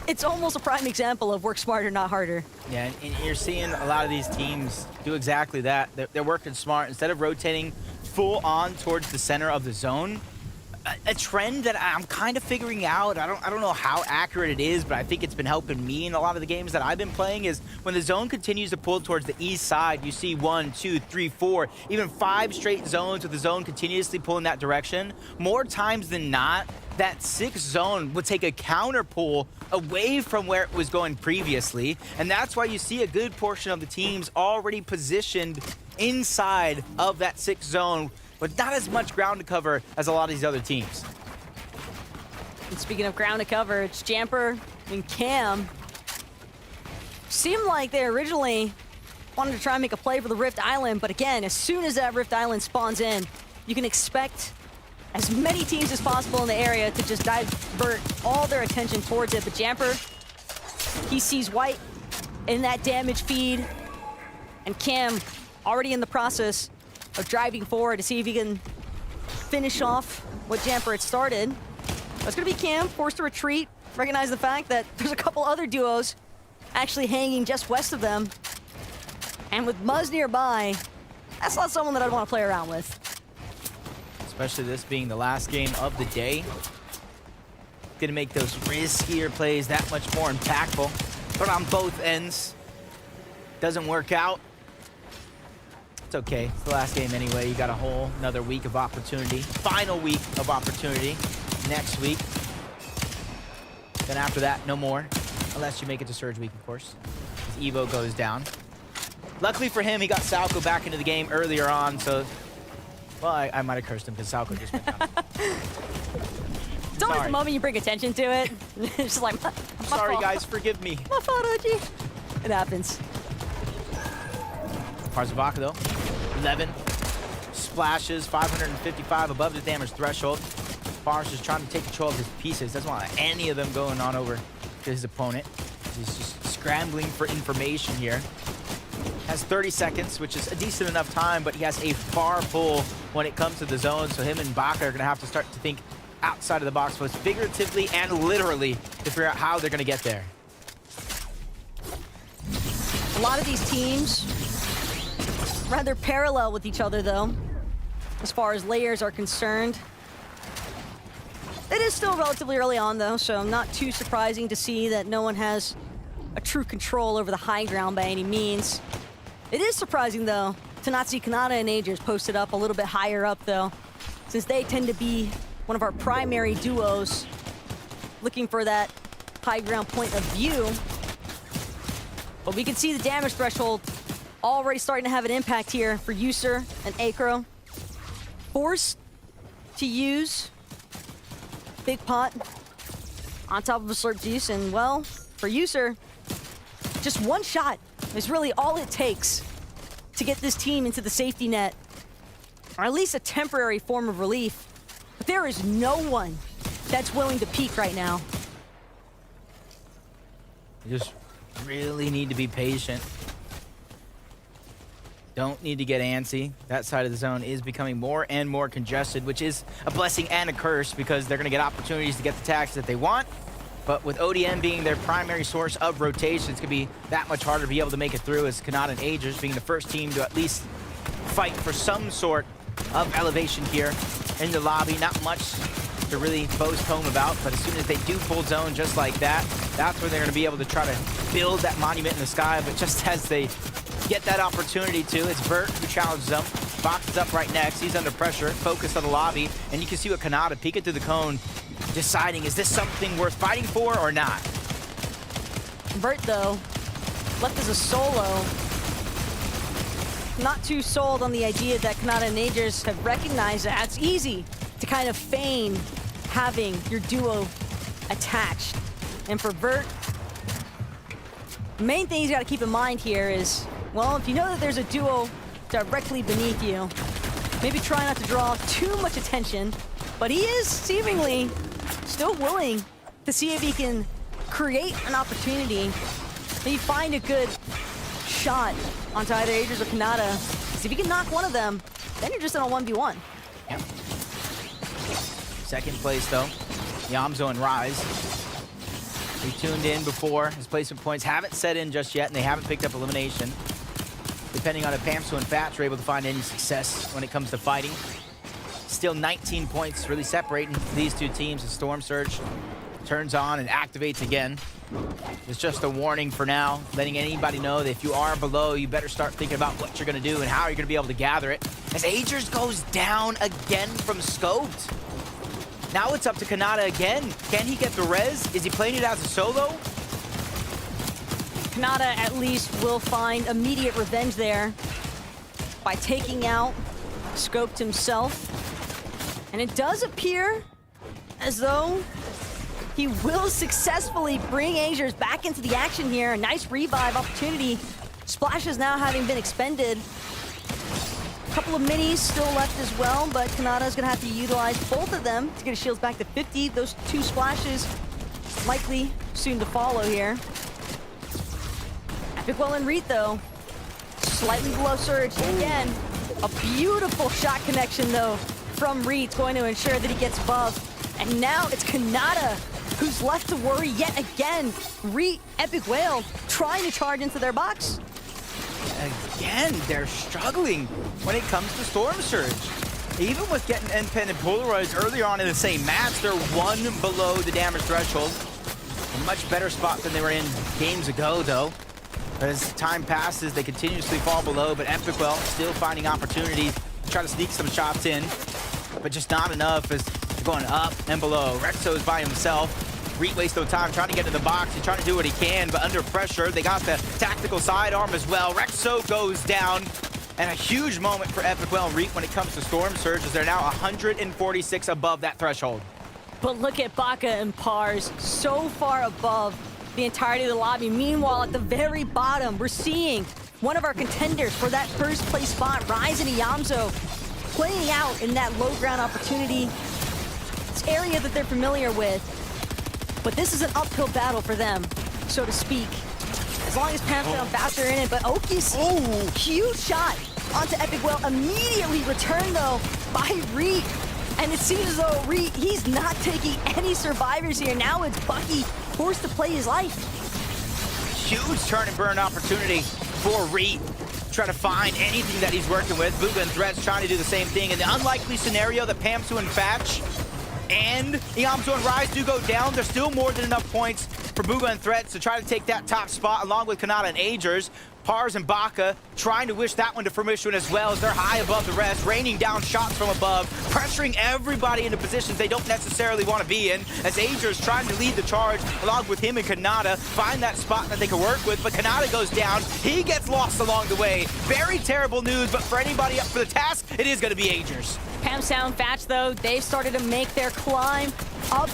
it's almost a prime example of work smarter, not harder. Yeah, and you're seeing a lot of these teams do exactly that. They're working smart. Instead of rotating full on towards the center of the zone, a trend that I'm kind of figuring out, I don't know how accurate it is, but I think it's been helping me in a lot of the games that I've been playing, is when the zone continues to pull towards the east side, you see 1, 2, 3, 4, even 5 straight zones with the zone continuously pulling that direction. More times than not, that 6th zone would take a counter pull away from where it was going previously, and that's why you see a good portion of the teams already positioned inside of that 6th zone, but not as much ground to cover as a lot of these other teams. And speaking of ground to cover, it's Jamper and Cam. Seemed like they originally wanted to try and make a play for the Rift Island, but again, as soon as that Rift Island spawns in, you can expect as many teams as possible in the area to just divert all their attention towards it. But Jamper, he sees white in that damage feed, and Cam already in the process of driving forward to see if he can finish off what Jamper had started. That's gonna be Cam, forced to retreat, recognize the fact that there's a couple other duos actually hanging just west of them. And with Muzz nearby, that's not someone that I'd want to play around with. Especially this being the last game of the day. Gonna make those riskier plays that much more impactful. But on both ends, doesn't work out. It's okay, it's the last game anyway. You got a whole another week of opportunity. Final week of opportunity next week. Then after that, no more. Unless you make it to Surge Week, of course. Evo goes down. Luckily for him, he got Salco back into the game earlier on, so... Well, I might have cursed him because Salco just went down. It's always the moment you bring attention to it. It's just like, my Sorry, fault. guys, forgive me. My fault, OG. It happens. Parzavaka, though, 11 splashes, 555 above the damage threshold. Fars just trying to take control of his pieces. Doesn't want any of them going on over to his opponent. He's just scrambling for information here. Has 30 seconds, which is a decent enough time, but he has a far pull when it comes to the zone, so him and Baka are going to have to start to think outside of the box, both figuratively and literally, to figure out how they're going to get there. A lot of these teams rather parallel with each other, though, as far as layers are concerned. It is still relatively early on, though, so not too surprising to see that no one has a true control over the high ground by any means. It is surprising, though, to not see Kanata and Agers posted up a little bit higher up, though, since they tend to be one of our primary duos looking for that high ground point of view. But we can see the damage threshold already starting to have an impact here for User and Acro. Forced to use Big Pot on top of a Slurp Juice, and well, for User, just one shot is really all it takes to get this team into the safety net, or at least a temporary form of relief. But there is no one that's willing to peek right now. You just really need to be patient. Don't need to get antsy. That side of the zone is becoming more and more congested, which is a blessing and a curse because they're going to get opportunities to get the tags that they want. But with ODM being their primary source of rotation, it's going to be that much harder to be able to make it through, as Kanata and Agers being the first team to at least fight for some sort of elevation here in the lobby. Not much to really boast home about, but as soon as they do pull zone just like that, that's where they're going to be able to try to build that monument in the sky. But just as they get that opportunity to, it's Vert who challenges them. Box is up right next. He's under pressure, focused on the lobby, and you can see what Kanata peeking through the cone, deciding, is this something worth fighting for or not? Vert, though, left as a solo. Not too sold on the idea that Kanata and Agers have recognized that it's easy to kind of feign having your duo attached. And for Vert, the main thing he's got to keep in mind here is, well, if you know that there's a duo directly beneath you, maybe try not to draw too much attention, but he is seemingly still willing to see if he can create an opportunity, maybe find a good shot onto either Agers or Kanata. See if you can knock one of them, then you're just in a 1v1. Yep. Second place, though, Yamzo and Rise. We tuned in before. His placement points haven't set in just yet, and they haven't picked up elimination. Depending on if Pamsu and Fatch are able to find any success when it comes to fighting. Still 19 points really separating these two teams as Storm Surge turns on and activates again. It's just a warning for now, letting anybody know that if you are below, you better start thinking about what you're going to do and how you're going to be able to gather it. As Agers goes down again from Scoped. Now it's up to Kanata again. Can he get the res? Is he playing it as a solo? Kanata at least will find immediate revenge there by taking out Scoped himself. And it does appear as though he will successfully bring Agers back into the action here. A nice revive opportunity. Splashes now having been expended. A couple of minis still left as well, but Kanata's gonna have to utilize both of them to get his shields back to 50. Those two splashes likely soon to follow here. Epicwell and Reet, though, slightly below Surge. Again, a beautiful shot connection, though, from Reet, going to ensure that he gets above. And now it's Kanata who's left to worry yet again. Reet, Epic Whale, trying to charge into their box. Again, they're struggling when it comes to Storm Surge. Even with getting NPen and Polarized earlier on in the same match, they're one below the damage threshold. A much better spot than they were in games ago, though. But as time passes, they continuously fall below, but Epicwell still finding opportunities to try to sneak some shots in, but just not enough as they're going up and below. Rexo is by himself. Reet wastes no time trying to get in the box. He's trying to do what he can, but under pressure, they got the tactical sidearm as well. Rexo goes down. And a huge moment for Epic Well and Reet when it comes to Storm Surge, as they're now 146 above that threshold. But look at Baka and Pars, so far above the entirety of the lobby. Meanwhile, at the very bottom, we're seeing one of our contenders for that first place spot, Rise and Iamzo, playing out in that low ground opportunity. It's area that they're familiar with. But this is an uphill battle for them, so to speak. As long as Pamphlet and Fast are in it, but Oki's huge shot onto Epic Well, immediately returned though by Reet. And it seems as though Reet, he's not taking any survivors here. Now it's Bucky forced to play his life. Huge turn and burn opportunity for Reet. Trying to find anything that he's working with. Bugha and Threats trying to do the same thing. In the unlikely scenario that Pamsu and Fatch and Iamzo and Rise do go down, there's still more than enough points for Bugha and Threats to try to take that top spot along with Kanata and Agers. Pars and Baka trying to wish that one to fruition as well, as they're high above the rest, raining down shots from above, pressuring everybody into positions they don't necessarily want to be in, as Agers trying to lead the charge along with him and Kanata, find that spot that they can work with, but Kanata goes down. He gets lost along the way. Very terrible news, but for anybody up for the task, it is going to be Agers. Pamsound and Fatch, though, they've started to make their climb up,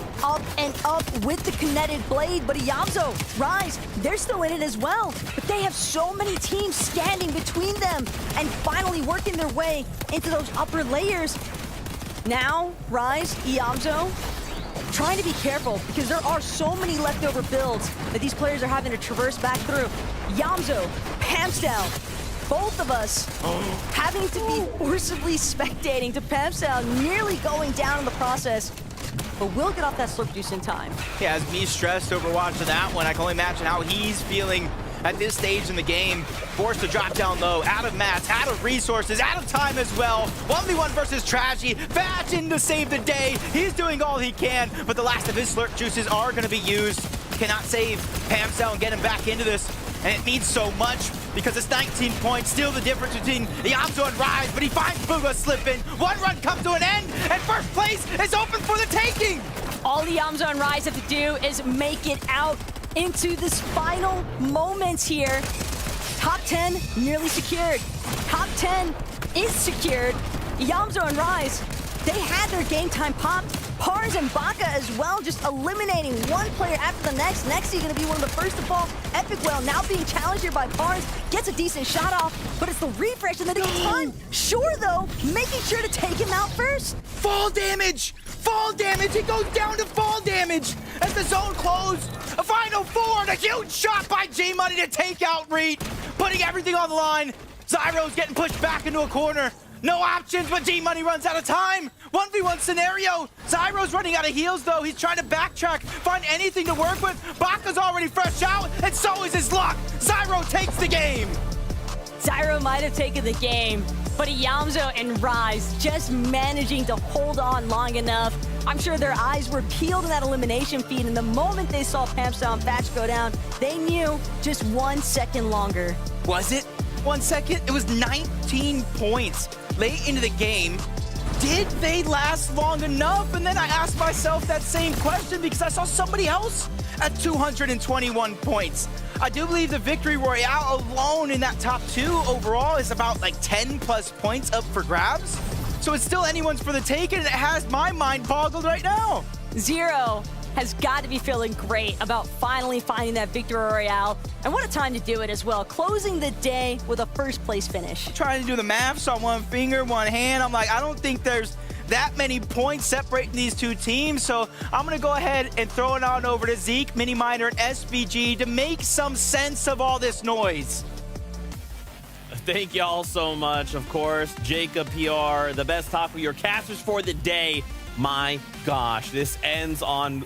and up with the kinetic blade, but Iamzo, Rise, they're still in it as well. But they have so many teams standing between them and finally working their way into those upper layers. Now, Rise, Iamzo, trying to be careful because there are so many leftover builds that these players are having to traverse back through. Iamzo, Pamsound, both of us having to be forcibly spectating to Pamsound nearly going down in the process. But we'll get off that slurp juice in time. Yeah, as me stressed over watching that one, I can only imagine how he's feeling at this stage in the game. Forced to drop down low, out of mats, out of resources, out of time as well. 1v1 versus Tragedy. Fatch in to save the day. He's doing all he can, but the last of his slurp juices are going to be used. Cannot save Pamcell and get him back into this. And it needs so much because it's 19 points. Still the difference between Iamzo and Rise, but he finds Bugha slipping. One run comes to an end, and first place is open for the taking. All Iamzo and Rise have to do is make it out into this final moments here. Top 10 nearly secured. Top 10 is secured. Iamzo and Rise, they had their game time popped. Pars and Baka as well, just eliminating one player after the next. Next, he's going to be one of the first to fall. Epic Well now being challenged here by Pars. Gets a decent shot off, but it's the refresh and then the time. Sure, though, making sure to take him out first. Fall damage! Fall damage! It goes down to fall damage as the zone closed. A final four and a huge shot by G-Money to take out Reet. Putting everything on the line. Zyro's getting pushed back into a corner. No options, but G-Money runs out of time. 1v1 scenario. Zyro's running out of heals, though. He's trying to backtrack, find anything to work with. Baka's already fresh out, and so is his luck. Zyro takes the game. Zyro might have taken the game, but Iamzo and Rise just managing to hold on long enough. I'm sure their eyes were peeled in that elimination feed, and the moment they saw Pamcell and Fatch go down, they knew just 1 second longer. Was it 1 second? It was 19 points late into the game. Did they last long enough? And then I asked myself that same question because I saw somebody else at 221 points. I do believe the Victory Royale alone in that top 2 overall is about like 10 plus points up for grabs. So it's still anyone's for the taking, and it has my mind boggled right now. Zero has got to be feeling great about finally finding that Victory Royale. And what a time to do it as well. Closing the day with a first place finish. Trying to do the math, so one finger, one hand. I'm like, I don't think there's that many points separating these two teams. So I'm going to go ahead and throw it on over to Zeke, Miniminer, and SBG to make some sense of all this noise. Thank y'all so much. Of course, Jacob PR, the best talk of your casters for the day. My gosh, this ends on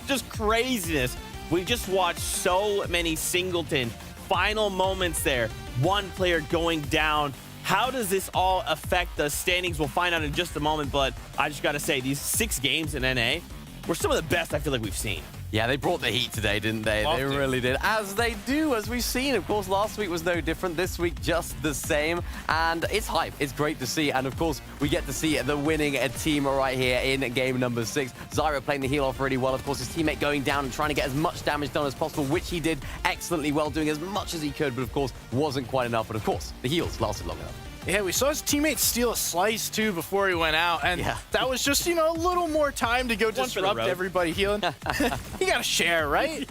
just craziness. We just watched so many Singleton final moments there. One player going down. How does this all affect the standings? We'll find out in just a moment, but I just got to say, these 6 games in NA were some of the best I feel like we've seen. Yeah, they brought the heat today, didn't they? They really did. As they do, as we've seen. Of course, last week was no different. This week, just the same. And it's hype. It's great to see. And of course, we get to see the winning team right here in game number 6. Zyra playing the heal off really well. Of course, his teammate going down and trying to get as much damage done as possible, which he did excellently well, doing as much as he could, but of course, wasn't quite enough. But of course, the heals lasted long enough. Yeah, we saw his teammates steal a slice too before he went out, and that was just, a little more time to go disrupt everybody healing. You gotta share, right?